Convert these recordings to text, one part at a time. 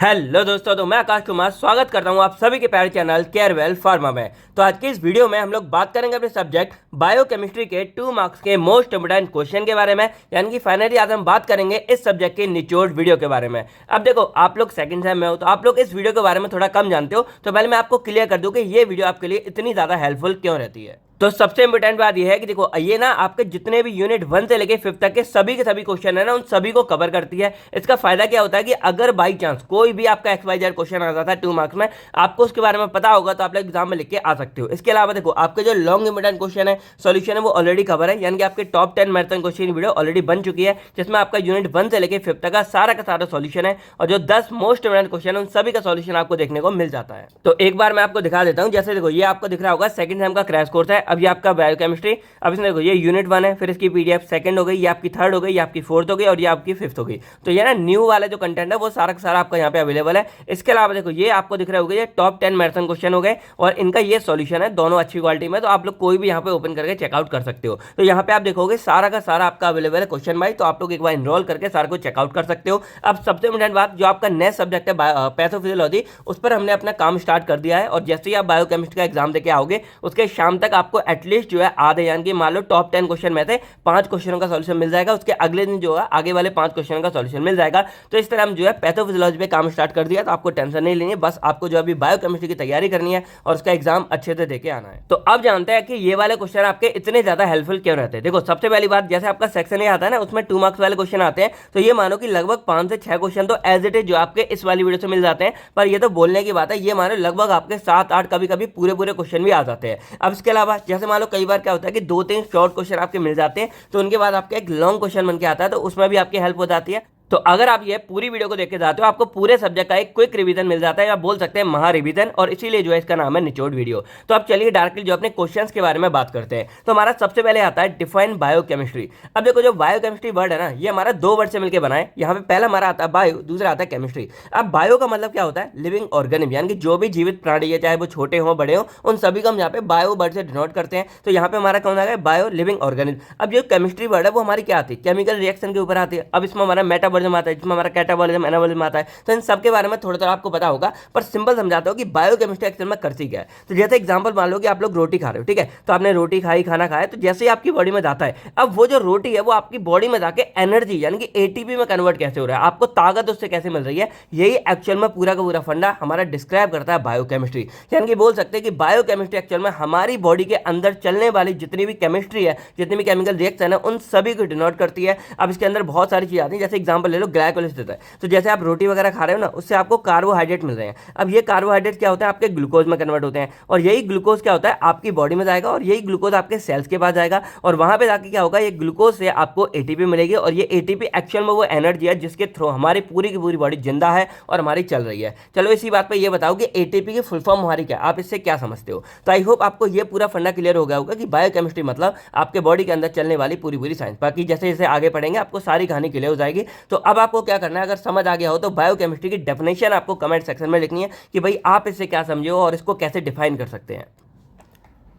Hello दोस्तों, तो मैं आकाश कुमार स्वागत करता हूं आप सभी के प्यारे चैनल केयरवेल फार्मा में। तो आज की इस वीडियो में हम लोग बात करेंगे अपने सब्जेक्ट बायोकेमिस्ट्री के 2 मार्क्स के मोस्ट इंपोर्टेंट क्वेश्चन के बारे में, यानी कि फाइनली आज हम बात करेंगे इस सब्जेक्ट के निचोड़ वीडियो के बारे में। अब देखो, आप लोग सेकंड सेम में हो तो आप लोग इस वीडियो के बारे में थोड़ा कम जानते हो, तो पहले मैं आपको क्लियर कर दूं कि ये वीडियो आपके लिए इतनी ज्यादा हेल्पफुल क्यों रहती है। तो सबसे इंपॉर्टेंट बात यह है कि देखो, ये ना आपके जितने भी यूनिट 1 से लेके 5 तक के सभी क्वेश्चन है ना, उन सभी को कवर करती है। इसका फायदा क्या होता है कि अगर बाई चांस कोई भी आपका XYZ क्वेश्चन आ जाता है 2 मार्क्स में, आपको उसके बारे में पता होगा तो आप लोग एग्जाम में लिख के आ सकते हो। इसके अलावा देखो, आपके जो लॉन्ग इंपॉर्टेंट क्वेश्चन है, सोल्यूशन है, वो ऑलरेडी कवर है, यानी कि आपके top 10 marathon question video already बन चुकी है, जिसमें आपका यूनिट 1 से लेके 5 तक का सारा सोल्यूशन है, और जो 10 मोस्ट इंपॉर्टेंट क्वेश्चन है उन सभी का सोल्यूशन आपको देखने को मिल जाता है। तो एक बार मैं आपको दिखा देता हूं। जैसे देखो, ये आपको दिख रहा होगा सेकंड सेम का क्रैश कोर्स है। अब ये आपका बायोकेमिस्ट्री, अब इसमें देखो, ये यूनिट 1 है, फिर इसकी PDF सेकंड हो गई, ये आपकी थर्ड हो गई, ये आपकी फोर्थ हो गई, और ये आपकी 5th हो गई। तो ये ना न्यू वाला जो कंटेंट है वो सारा का सारा आपका यहाँ पे अवेलेबल है। इसके अलावा देखो, ये आपको दिख रहा होगा, ये टॉप 10 मैराथन क्वेश्चन हो गए, और इनका ये सॉल्यूशन है, दोनों अच्छी क्वालिटी में। तो आप लोग कोई भी यहाँ पे ओपन करके चेकआउट कर सकते हो। तो यहाँ पे आप देखोगे सारा का सारा आपका अवेलेबल है क्वेश्चन बाई, तो आप लोग एक बार इनरोल करके सारा को चेकआउट कर सकते हो। अब सबसे इंपॉर्टेंट बात, जो आपका नेक्स्ट सब्जेक्ट है पैथोफिजियोलॉजी, उस पर हमने अपना काम स्टार्ट कर दिया है, और जैसे ही आप बायोकेमिस्ट्री का एग्जाम देके आओगे, उसके शाम तक आपको एटलीस्ट जो है आधे, यानी कि मान लो टॉप 10 क्वेश्चन में से 5 क्वेश्चनों का सॉल्यूशन मिल जाएगा। उसके अगले दिन जो है आगे वाले 5 क्वेश्चन का सॉल्यूशन मिल जाएगा। तो इस तरह हम जो है पैथोफिजियोलॉजी पे काम स्टार्ट कर दिया। तो आपको टेंशन नहीं लेनी है, बस आपको जो अभी बायोकेमिस्ट्री की तैयारी करनी है और उसका एग्जाम अच्छे से देके आना है। तो अब जानते हैं कि ये वाले क्वेश्चन आपके इतने ज्यादा हेल्पफुल क्यों रहते हैं। देखो, सबसे पहली बात, जैसे आपका सेक्शन ए आता है ना, उसमें 2 मार्क्स वाले क्वेश्चन आते हैं, तो ये मानो कि लगभग 5 से 6 क्वेश्चन तो एज इट इज जो आपके इस वाली वीडियो से मिल जाते हैं। पर ये तो बोलने की बात है, ये मानो लगभग आपके 7-8 कभी कभी पूरे क्वेश्चन भी आ जाते हैं। अब इसके अलावा जैसे मान लो कई बार क्या होता है कि 2-3 शॉर्ट क्वेश्चन आपके मिल जाते हैं, तो उनके बाद आपका एक लॉन्ग क्वेश्चन बन के आता है, तो उसमें भी आपकी हेल्प हो जाती है। तो अगर आप ये पूरी वीडियो को देख के जाते हो, आपको पूरे सब्जेक्ट का एक क्विक रिवीजन मिल जाता है, या बोल सकते हैं महा रिवीजन, और इसीलिए जो है इसका नाम है निचोड़ वीडियो। तो अब चलिए डायरेक्टली जो अपने क्वेश्चंस के बारे में बात करते हैं। तो हमारा सबसे पहले आता है डिफाइन बायोकेमिस्ट्री। अब देखो, जो बायोकेमिस्ट्री वर्ड है ना, ये हमारा 2 वर्ड से मिलकर बना है। यहाँ पे पहला हमारा आता है बायो, दूसरा आता है केमिस्ट्री। अब बायो का मतलब क्या होता है? लिविंग ऑर्गेनिज्म, यानी कि जो भी जीवित प्राणी है, चाहे वो छोटे हो बड़े हो, उन सभी को हम यहाँ पे बायो वर्ड से डिनोट करते हैं। तो यहाँ पे हमारा कौन आ गया? Bio living organism. अब जो केमिस्ट्री वर्ड है वो हमारी क्या आती है? केमिकल रिएक्शन के ऊपर आती है। अब इसमें हमारा मेटाबॉलिज्म आता है, जिसमें हमारा कैटाबॉलिज्म, एनाबॉलिज्म आता है। तो इन सब के बारे में थोड़ा थोड़ा आपको पता होगा, पर सिंपल समझाता हूं कि बायोकेमिस्ट्री एक्चुअल में करती क्या है। तो जैसे एग्जांपल मान लो कि आप लोग रोटी खा रहे हो, ठीक है, तो आपने रोटी खाई, खाना खाया, तो जैसे ही आपकी बॉडी में जाता है, अब वो जो रोटी है वो आपकी बॉडी में जाके एनर्जी यानी कि ATP में कन्वर्ट कैसे हो रहा है, आपको ताकत उससे कैसे मिल रही है, यही एक्चुअल में पूरा का पूरा फंडा हमारा डिस्क्राइब करता है बायोकेमिस्ट्री। यानी कि बोल सकते हैं कि बायोकेमिस्ट्री एक्चुअल में हमारी बॉडी के अंदर चलने वाली जितनी भी केमिस्ट्री है, जितनी भी केमिकल रिएक्शन है, उन सभी को डिनोट करती है। अब इसके अंदर बहुत सारी चीजें आती हैं, जैसे एग्जांपल ले लो, ग्लाइकोलिसिस देता है। तो जैसे आप रोटी वगैरह खा रहे हो ना, उससे आपको कार्बोहाइड्रेट मिल रहे हैं। अब ये कार्बोहाइड्रेट क्या होता है? आपके ग्लूकोज में कन्वर्ट होते हैं, और यही ग्लूकोज क्या होता है? आपकी बॉडी में जाएगा, और यही ग्लूकोज आपके सेल्स के पास जाएगा, और वहां पे जाके क्या होगा? ये ग्लूकोज से आपको ATP मिलेगी, और ये ATP एक्चुअल में वो एनर्जी है जिसके थ्रू हमारी पूरी की पूरी बॉडी जिंदा है और हमारी चल रही है। चलो इसी बात पे ये बताओ कि ATP की फुल फॉर्म हमारी क्या, आप इससे क्या समझते हो? तो आई होप आपको ये पूरा फंडा क्लियर हो गया होगा कि बायोकेमिस्ट्री मतलब आपके बॉडी के अंदर चलने वाली पूरी साइंस। बाकी जैसे जैसे आगे पढ़ेंगे आपको सारी कहानी क्लियर हो जाएगी। तो अब आपको क्या करना है, अगर समझ आ गया हो तो बायोकेमिस्ट्री की डेफिनेशन आपको कमेंट सेक्शन में लिखनी है कि भाई आप इससे क्या समझे हो और इसको कैसे डिफाइन कर सकते हैं।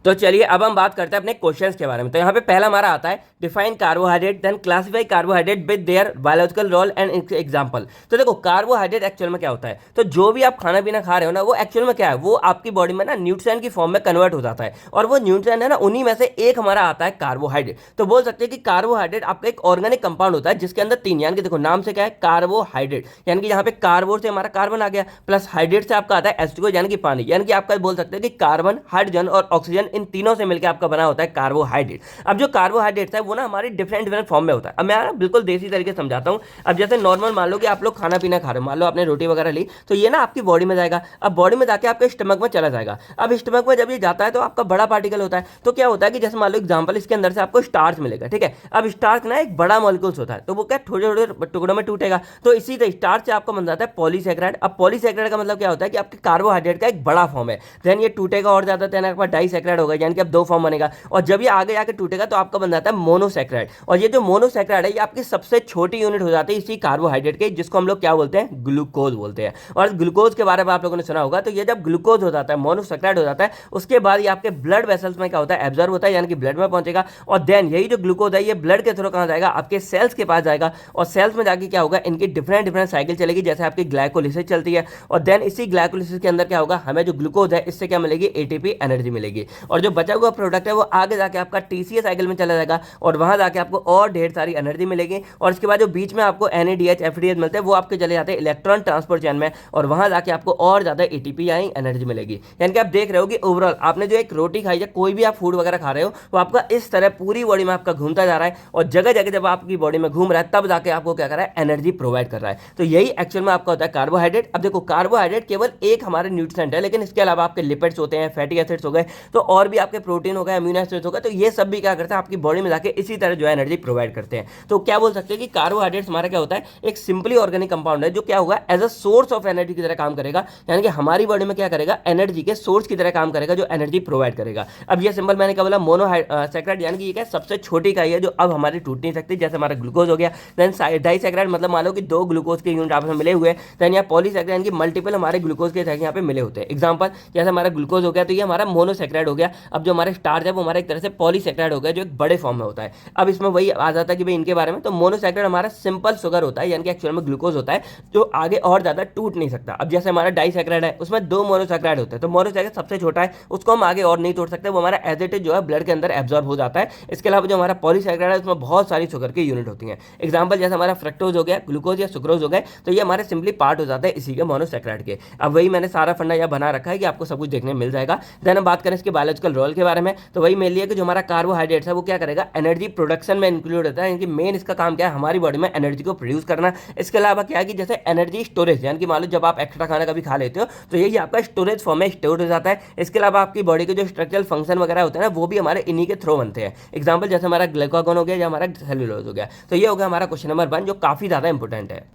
तो चलिए अब हम बात करते हैं अपने क्वेश्चंस के बारे में। तो यहाँ पे पहला हमारा आता है define carbohydrate, then classify carbohydrate with their biological role and example. तो देखो, कार्बोहाइड्रेट एक्चुअल में क्या होता है? तो जो भी आप खाना पीना खा रहे हो ना, वो एक्चुअल में क्या है? वो आपकी बॉडी में ना न्यूट्रिएंट की फॉर्म में कन्वर्ट हो जाता है, और वो न्यूट्रिएंट है ना, उन्हीं में से एक हमारा आता है कार्बोहाइड्रेट। तो बोल सकते हैं कि कार्बोहाइड्रेट आपका एक ऑर्गेनिक कंपाउंड होता है, जिसके अंदर 3, यानी कि देखो नाम से क्या है? कार्बोहाइड्रेट, यानी कि यहाँ पे कार्बो से हमारा कार्बन आ गया, प्लस हाइड्रेट से आपका आता है H2O, यानी कि पानी, यानी कि आपका बोल सकते हैं कि कार्बन, हाइड्रोजन और ऑक्सीजन, इन तीनों से मिलकर आपका बना होता है कार्बोहाइड्रेट। अब जो कार्बोहाइड्रेट है वो ना हमारी डिफरेंट फॉर्म में होता है। अब मैं ना बिल्कुल देसी तरीके से समझाता हूं। अब जैसे नॉर्मल मान लो कि आप लोग खाना पीना खा रहे हो, मान लो आपने रोटी वगैरह ली, तो ये ना आपकी बॉडी में जाएगा। अब बॉडी में जाके आपके स्टमक में चला जाएगा। अब स्टमक में जब ये जाता है तो आपका बड़ा पार्टिकल होता है। तो क्या होता है कि जैसे मान लो एग्जांपल, इसके अंदर से आपको स्टार्च मिलेगा, ठीक है। अब स्टार्च ना एक बड़ा मॉलिक्यूल्स होता है, तो वो क्या थोड़े थोड़े टुकड़ों में टूटेगा। तो इसी तरह स्टार्च से आपको बन जाता है पॉलीसैकेराइड। अब पॉलीसैकेराइड का मतलब क्या होता है कि आपके कार्बोहाइड्रेट का एक बड़ा फॉर्म है, देन ये टूटेगा और ज्यादा, देन आपका डाइसैकेराइड मोनोसैक्राइड होगा, यानी कि अब दो फॉर्म बनेगा, और जब ये आगे जाकर टूटेगा तो आपका बन जाता है मोनोसैक्राइड। और ये जो मोनोसैक्राइड है ये आपकी सबसे छोटी यूनिट हो जाती है इसी कार्बोहाइड्रेट के, जिसको हम लोग क्या बोलते हैं, ग्लूकोज बोलते हैं। और ग्लूकोज के बारे में आप लोगों ने सुना होगा। तो ये जब ग्लूकोज हो जाता है, मोनोसैक्राइड हो जाता है, उसके बाद ये आपके ब्लड वेसल्स में क्या होता है, एब्जॉर्ब होता है, यानी कि ब्लड में पहुंचेगा। और देन यही जो ग्लूकोज है ये ब्लड के थ्रू कहां जाएगा, आपके सेल्स के पास जाएगा, और सेल्स में जाके क्या होगा, इनकी डिफरेंट डिफरेंट साइकिल चलेगी, जैसे आपकी ग्लाइकोलिसिस चलती है। और देन इसी ग्लाइकोलिसिस के अंदर क्या होगा, हमें जो ग्लूकोज है इससे क्या मिलेगी, एटीपी एनर्जी मिलेगी। और जो बचा हुआ प्रोडक्ट है वो आगे जाके आपका टीसीए साइकिल में चला जाएगा, और वहां जाके आपको और ढेर सारी एनर्जी मिलेगी। और इसके बाद जो बीच में आपको एनएडीएच एफडीएच मिलते हैं वो आपके चले जाते हैं इलेक्ट्रॉन ट्रांसपोर्ट चेन में, और वहां जाके आपको और ज्यादा एटीपी यानी एनर्जी मिलेगी। यानी कि आप देख रहे हो कि ओवरऑल आपने जो एक रोटी खाई है, कोई भी आप फूड वगैरह खा रहे हो, वो आपका इस तरह पूरी बॉडी में आपका घूमता जा रहा है, और जगह जगह जब आपकी बॉडी में घूम रहा है तब जाके आपको क्या कर रहा है, एनर्जी प्रोवाइड कर रहा है। तो यही एक्चुअल में आपका होता है कार्बोहाइड्रेट। अब देखो कार्बोहाइड्रेट केवल एक हमारे न्यूट्रिएंट है, लेकिन इसके अलावा आपके लिपिड्स होते हैं, फैटी एसिड्स हो गए, तो और भी आपके प्रोटीन हो गए, अमीनो एसिड्स हो गए, तो ये सब भी क्या करते हैं, आपकी बॉडी में जाके इसी तरह जो है एनर्जी प्रोवाइड करते हैं। तो क्या बोल सकते हैं कि कार्बोहाइड्रेट्स हमारा क्या होता है, एक सिंपली ऑर्गेनिक कंपाउंड है जो क्या होगा, as a source of energy की तरह काम करेगा, यानी कि हमारी बॉडी में क्या करेगा, एनर्जी के सोर्स की तरह काम करेगा, जो एनर्जी प्रोवाइड करेगा। अब ये सिंपल मैंने क्या बोला, मोनोसैक्राइड, यानी कि ये क्या सबसे छोटी इकाई है जो अब हमारी टूट नहीं सकती, जैसे हमारा ग्लूकोज हो गया। देन डाइसैक्राइड, मतलब मान लो कि दो ग्लूकोज के यूनिट आपस में मिले हुए हैं। देन यहाँ पॉलीसैक्राइड, यानी कि मल्टीपल हमारे ग्लूकोज के यहाँ पे मिले होते हैं। एग्जाम्पल जैसे हमारा ग्लूकोज हो गया तो ये हमारा मोनोसैक्राइड हो गया। अब जो हमारे स्टार्च है वो हमारा एक तरह से पॉलीसैक्राइड हो गया, जो एक बड़े फॉर्म में होता है। अब इसमें वही आ जाता है कि भाई इनके बारे में, तो मोनोसैक्राइड हमारा सिंपल शुगर होता है, यानी कि एक्चुअल में ग्लूकोज होता है जो आगे और ज्यादा टूट नहीं सकता। अब जैसे हमारा डाइसैक्राइड है उसमें दो मोनोसैक्राइड होते हैं, तो मोनोसैक्राइड सबसे छोटा है, उसको हम आगे और नहीं तोड़ सकते, वो हमारा एज इट इज जो है ब्लड के अंदर एब्जॉर्ब हो जाता है। इसके अलावा जो हमारा पॉलीसैक्राइड है उसमें बहुत सारी शुगर की यूनिट होती है। एग्जाम्पल जैसे हमारा फ्रक्टोज हो गया, ग्लूकोज या सुक्रोज हो गए, तो ये हमारे सिंपली पार्ट हो जाता है इसी के मोनोसैक्राइड के। अब वही मैंने सारा फंडा यह बना रखा है कि आपको सब कुछ देखने मिल जाएगा। देन हम बात करें इसके बायोलॉजिकल रोल के बारे में, तो वही मेन लिया कि जो हमारा कार्बोहाइड्रेट्स है वो क्या करेगा, एनर्जी प्रोडक्शन में इंक्लूड होता है, यानी कि मेन इसका काम क्या है, हमारी बॉडी में एनर्जी को प्रोड्यूस करना। इसके अलावा क्या है कि जैसे एनर्जी स्टोरेज, यानी कि मान लो जब आप एक्स्ट्रा खाना कभी खा लेते हो तो यही आपका स्टोरेज फॉर्म में स्टोर हो जाता है। इसके अलावा आपकी बॉडी के जो स्ट्रक्चरल फंक्शन वगैरह होते हैं ना, वो भी हमारे इन्हीं के थ्रू बनते हैं। एग्जाम्पल जैसे हमारा ग्लाइकोजन हो गया या हमारा सेलुलोज हो गया। तो ये हो गया हमारा क्वेश्चन नंबर 1, जो काफी ज्यादा इंपॉर्टेंट है।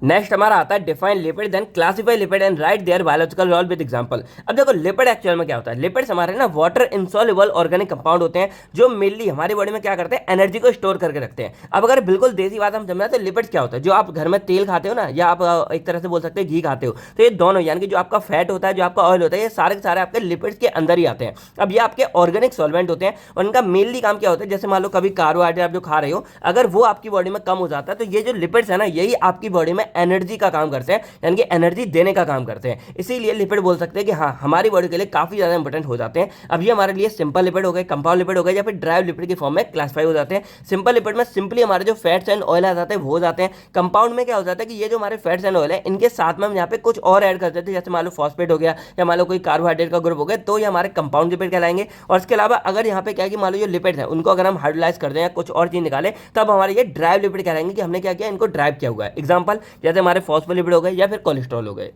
नेक्स्ट हमारा आता है define lipid, then classify lipid and write their biological role with example. अब देखो लिपिड एक्चुअल में क्या होता है, लिपिड्स हमारे ना वाटर इनसॉल्युबल ऑर्गेनिक कंपाउंड होते हैं जो मेनली हमारी बॉडी में क्या करते हैं, एनर्जी को स्टोर करके रखते हैं। अब अगर बिल्कुल देसी बात हम समझाते हैं, लिपिड्स क्या होता है, जो आप घर में तेल खाते हो ना, या आप एक तरह से बोल सकते हैं घी खाते हो, तो ये दोनों यानी कि जो आपका फैट होता है, जो आपका ऑयल होता है, ये सारे के सारे आपके लिपिड्स के अंदर ही आते हैं। अब ये आपके ऑर्गेनिक सॉल्वेंट होते हैं, और इनका मेनली काम क्या होता है, जैसे मान लो कभी कार्बोहाइड्रेट आप जो खा रहे हो, अगर वो आपकी बॉडी में कम हो जाता है, तो ये जो लिपिड्स है ना, यही आपकी बॉडी में एनर्जी का काम करते हैं, यानी कि एनर्जी देने का काम करते हैं। इसीलिए लिपिड बोल सकते हैं कि हाँ हमारी बॉडी के लिए काफी ज्यादा इंपॉर्टेंट हो जाते हैं। अब ये हमारे लिए सिंपल लिपिड हो गए, कंपाउंड लिपिड हो गए, या फिर ड्राइव लिपिड के फॉर्म में क्लासिफाई हो जाते हैं। सिंपल लिपिड में सिंपली हमारे जो फैट्स एंड ऑयल आ जाते हैं वो हो जाते हैं। कंपाउंड में क्या हो जाता है कि ये जो हमारे फैट्स एंड ऑयल है, इनके साथ में हम यहाँ पे कुछ और ऐड कर देते हैं, जैसे मान लो फॉस्फेट हो गया, या मान लो कोई कार्बोहाइड्रेट का ग्रुप हो गया, तो ये हमारे कंपाउंड लिपिड कहलाएंगे। और इसके अलावा अगर यहाँ पे क्या है कि मान लो जो लिपिड है उनको अगर हम हाइड्रोलाइज कर दें या कुछ और चीज निकाले, तब हमारे ये ड्राइव लिपिड कहलाएंगे कि हमने क्या किया, इनको ड्राइव किया हुआ है। एग्जाम्पल जैसे हमारे फॉस्फोलिपिड हो गए या फिर कोलेस्ट्रॉल हो गए।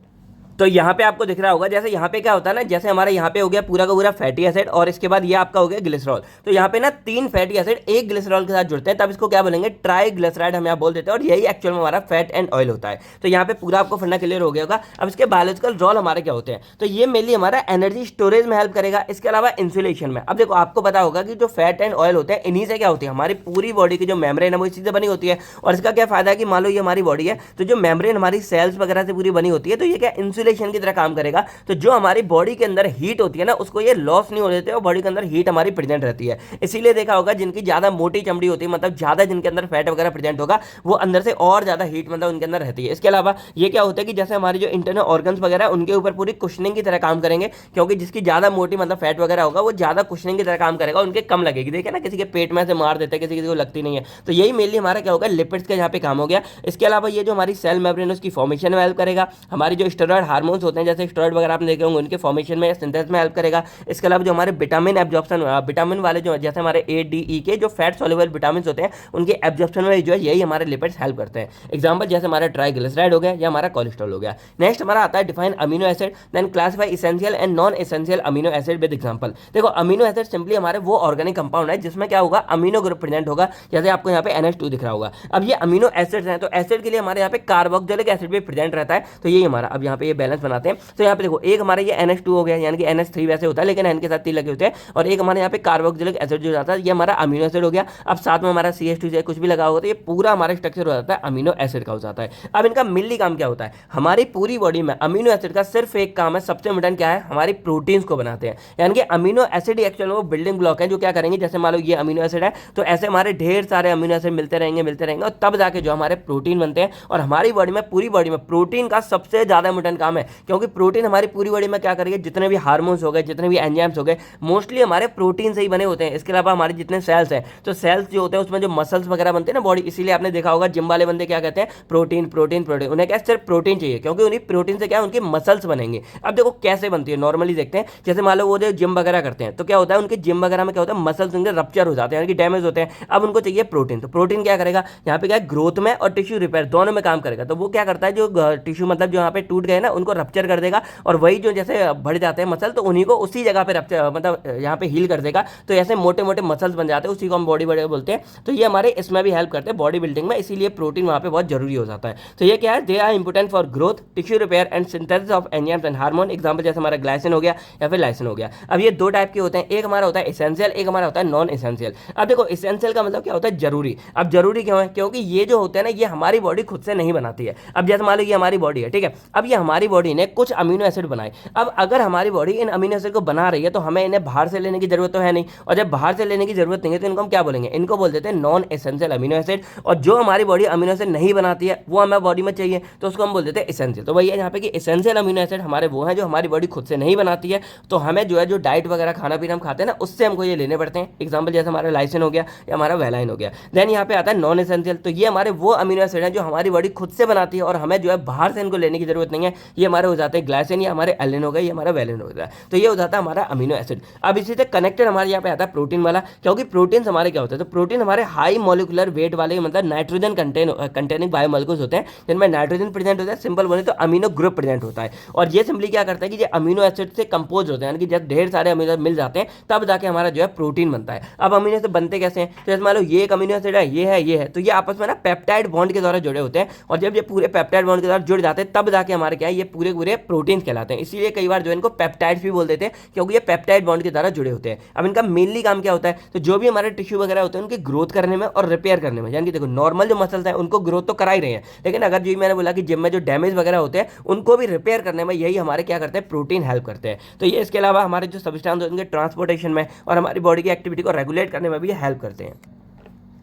तो यहाँ पे आपको दिख रहा होगा, जैसे यहाँ पे क्या होता है ना, जैसे हमारे यहाँ पे हो गया पूरा का पूरा फैटी एसिड, और इसके बाद ये आपका हो गया ग्लिसरॉल। तो यहाँ पे ना 3 फैटी एसिड एक ग्लिसरॉल के साथ जुड़ते हैं, तब इसको क्या बोलेंगे, ट्राइग्लिसराइड हम यहाँ बोल देते हैं, और यही एक्चुअल में हमारा फैट एंड ऑयल होता है। तो यहाँ पे पूरा आपको फंडा क्लियर हो गया होगा। अब इसके बायोलॉजिकल रोल हमारे क्या होते हैं, तो ये मेनली हमारा एनर्जी स्टोरेज में हेल्प करेगा, इसके अलावा इंसुलेशन में। अब देखो आपको पता होगा कि जो फैट एंड ऑयल होते हैं, इन्हीं से क्या होती है, हमारी पूरी बॉडी की जो मेम्ब्रेन है वो इसी से बनी होती है। और इसका क्या फायदा है कि मान लो ये हमारी बॉडी है, तो जो मेम्ब्रेन हमारी सेल्स वगैरह से पूरी बनी होती है, तो ये क्या इंसुलेशन की तरह काम करेगा। तो जो हमारी बॉडी के अंदर हीट होती है ना, उसको ये लॉस नहीं हो देते, और बॉडी के अंदर हीट हमारी प्रेजेंट रहती है। इसीलिए देखा होगा जिनकी ज्यादा मोटी चमड़ी होती है, मतलब ज्यादा जिनके अंदर फैट वगैरह प्रेजेंट होगा, वो अंदर से और ज्यादा हीट मतलब उनके अंदर रहती है। इसके अलावा ये क्या होता है कि जैसे हमारी जो इंटरनल ऑर्गन्स वगैरह उनके ऊपर पूरी कुशनिंग की तरह काम करेंगे, क्योंकि जिसकी ज्यादा मोटी मतलब फैट वगैरह होगा वो ज्यादा कुशनिंग की तरह काम करेगा, उनके कम लगेगी। देखिए ना, किसी के पेट में से मार देते हैं, किसी को लगती नहीं है। तो यही मेनली हमारा क्या होगा, लिपिड्स का यहाँ पे काम हो गया। इसके अलावा ये जो हमारी सेल मेम्ब्रेन उसकी फॉर्मेशन में हेल्प करेगा। हमारी जो स्टेरॉइड हार्मोन्स होते हैं, जैसे स्टेरॉइड वगैरह आपने देखे होंगे, उनके फॉर्मेशन में सिंथेसिस में हेल्प करेगा। इसके अलावा जो हमारे विटामिन एब्जॉर्प्शन, विटामिन वाले जो जैसे हमारे ए डी ई के जो फैट सॉल्युबल विटामिन होते हैं, उनके एब्जॉर्प्शन में जो है यही हमारे लिपिड्स हेल्प करते हैं। एग्जांपल जैसे हमारा ट्राइग्लिसराइड हो गया या हमारा कोलेस्ट्रॉल हो गया। नेक्स्ट हमारा आता है define amino acid, then classify essential and non essential amino acid with example. देखो अमीनो एसिड सिंपली हमारे वो ऑर्गेनिक कंपाउंड है जिसमें क्या होगा, अमीनो ग्रुप प्रेजेंट होगा, जैसे आपको यहाँ पे NH2 दिख रहा होगा। अब ये अमीनो एसिड्स हैं, तो एसिड के लिए हमारे यहाँ पे कार्बोक्सिलिक एसिड भी प्रेजेंट रहता है। तो यही हमारा अब यहाँ पे ये बैलेंस बनाते हैं। तो यहाँ पे देखो एक हमारा ये NH2 हो गया, यानी कि NH3 वैसे होता है लेकिन N के साथ 3 लगे होते हैं, और एक हमारे यहाँ पे कार्बोक्सिलिक एसिड जो जाता है ये हमारा अमीनो एसिड हो गया। अब साथ में हमारा CH2 से कुछ भी लगा होगा तो ये पूरा हमारा स्ट्रक्चर हो जाता है अमीनो एसिड का हो जाता है। अब इनका मेनली काम क्या होता है, हमारी पूरी बॉडी में अमीनो एसिड का सिर्फ एक काम है, सबसे इंपॉर्टेंट क्या है, हमारी प्रोटीन्स को बनाते हैं। यानी कि अमीनो एसिड एक्चुअल में वो बिल्डिंग ब्लॉक है जो क्या करेंगे, जैसे मान लो ये अमीनो एसिड है तो ऐसे हमारे ढेर सारे अमीनो एसिड मिलते रहेंगे और तब जाके जो हमारे प्रोटीन बनते हैं। और हमारी बॉडी में, पूरी बॉडी में प्रोटीन का सबसे ज्यादा इंपॉर्टेंट काम है, क्योंकि प्रोटीन हमारी पूरी बॉडी में क्या करेंगे, जितने भी हार्मोन्स हो गए, जितने भी एंजाइम्स हो गए, मोस्टली हमारे प्रोटीन से ही बने होते हैं। इसके अलावा हमारे जितने सेल्स हैं, तो सेल्स जो होते हैं उसमें जो मसल्स वगैरह बनते हैं ना बॉडी, इसीलिए आपने देखा होगा जिम वाले बंदे क्या कहते हैं, प्रोटीन प्रोटीन प्रोटीन। उन्हें क्या सिर्फ प्रोटीन चाहिए, क्योंकि उन्हीं प्रोटीन से क्या है, उनकी मसल्स बनेंगे। अब देखो कैसे बनती है, नॉर्मली देखते हैं, जैसे मान लो वो जो जिम वगैरह करते हैं तो क्या होता है, उनके जिम वगैरह में क्या होता है, मसल्स उनके रप्चर हो जाते हैं, यानी कि डैमेज होते हैं। अब उनको चाहिए प्रोटीन, तो प्रोटीन क्या करेगा, यहाँ पे क्या है, ग्रोथ में और टिश्यू रिपेयर दोनों में काम करेगा। तो वो क्या करता है, जो टिश्यू मतलब जो यहाँ पे टूट गए ना उनको रप्चर कर देगा, और वही जो जैसे बढ़ जाते हैं मसल तो उन्हीं को उसी जगह पे रप्चर मतलब यहाँ पे हील कर देगा। तो ऐसे मोटे मोटे मसल्स बन जाते हैं, उसी को हम बॉडी बॉडी बोलते हैं। तो ये हमारे इसमें भी हेल्प करते हैं बॉडी बिल्डिंग में, इसीलिए प्रोटीन वहाँ पे बहुत जरूरी हो जाता है। तो ये क्या है, they are important for growth, tissue repair and synthesis of enzymes and hormone. Example जैसे हमारा ग्लाइसिन हो गया या फिर लाइसिन हो गया। अब ये दो टाइप के होते हैं, एक हमारा होता है एसेंशियल, एक हमारा होता है नॉन एसेंशियल। अब देखो एसेंशियल का मतलब क्या होता है, जरूरी। अब जरूरी क्यों है, क्योंकि ये जो होते हैं ना ये हमारी बॉडी खुद से नहीं बनाती है। अब जैसे मान लो ये हमारी बॉडी है, ठीक है, अब ये हमारी बॉडी ने कुछ अमीनो एसिड बनाए। अब अगर हमारी बॉडी इन अमीनो एसिड को बना रही है तो हमें इन्हें बाहर से लेने की जरूरत तो है नहीं, और जब बाहर से लेने की जरूरत नहीं है तो इनको हम क्या बोलेंगे, इनको बोल देते हैं नॉन एसेंशियल अमीनो एसिड। और जो हमारी बॉडी अमीनो एसिड नहीं बनाती है वो हमें बॉडी में चाहिए तो उसको हम बोल देते हैं एसेंशियल। तो वही है यहाँ पे कि एसेंशियल अमीनो एसिड हमारे वो हैं जो हमारी बॉडी खुद से नहीं बनाती है, तो हमें जो है जो डाइट वगैरह खाना पीना हम खाते हैं ना उससे हमको ये लेने पड़ते हैं। एग्जाम्पल जैसे हमारा लाइसिन हो गया या हमारा वेलाइन हो गया। देन यहाँ पे आता है नॉन एसेंशियल, तो ये हमारे वो अमीनो एसिड हैं जो हमारी बॉडी खुद से बनाती है और हमें जो है बाहर से इनको लेने की जरूरत नहीं है। ये हमारे हो जाते हैं ग्लाइसिन, या हमारे एलिन हो गए, ये हमारा वेलिन हो गया। तो ये हो जाता है हमारा अमीनो एसिड। अब इसी से कनेक्टेड हमारे यहाँ पे आता है प्रोटीन वाला, क्योंकि प्रोटीन हमारे क्या होते हैं, तो प्रोटीन हमारे हाई मॉलिक्यूलर वेट वाले मतलब नाइट्रोजन कंटेनिंग बायोमॉलिक्यूल्स होते हैं जिनमें नाइट्रोजन प्रेजेंट होता है, सिंपल बोले तो अमीनो ग्रुप प्रेजेंट होता है। और ये सिंपली क्या करता है कि ये अमीनो एसिड से कंपोज होते हैं, यानी कि जब ढेर सारे अमीनो मिल जाते हैं तब जाके हमारा जो है प्रोटीन बनता है। अब अमीनो एसिड बनते कैसे हैं, तो जैसे मान लो ये एक अमीनो एसिड है, ये है, तो ये आपस में ना पेप्टाइड बॉन्ड के द्वारा जुड़े होते हैं, और जब ये पूरे पेप्टाइड बॉन्ड के द्वारा जुड़ जाते हैं तब जाके हमारे क्या है, ये पूरे पूरे प्रोटीन कहलाते हैं। इसीलिए कई बार जो इनको पेप्टाइड्स भी बोल देते हैं, क्योंकि ये पेप्टाइड बॉन्ड के द्वारा जुड़े होते हैं। अब इनका मेनली काम क्या होता है, तो जो भी हमारे टिश्यू वगैरह होते हैं उनकी ग्रोथ करने में और रिपेयर करने में। यानी कि देखो नॉर्मल जो मसल्स हैं उनको ग्रोथ तो करा ही रहे हैं, लेकिन अगर जो मैंने बोला कि जिम में जो डैमेज वगैरह होते हैं उनको भी रिपेयर करने में यही हमारे क्या करते हैं, प्रोटीन हेल्प करते हैं। तो ये इसके अलावा हमारे जो सब्सटेंस होंगे ट्रांसपोर्टेशन में और हमारी बॉडी की एक्टिविटी को रेगुलेट करने में भी हेल्प करते हैं।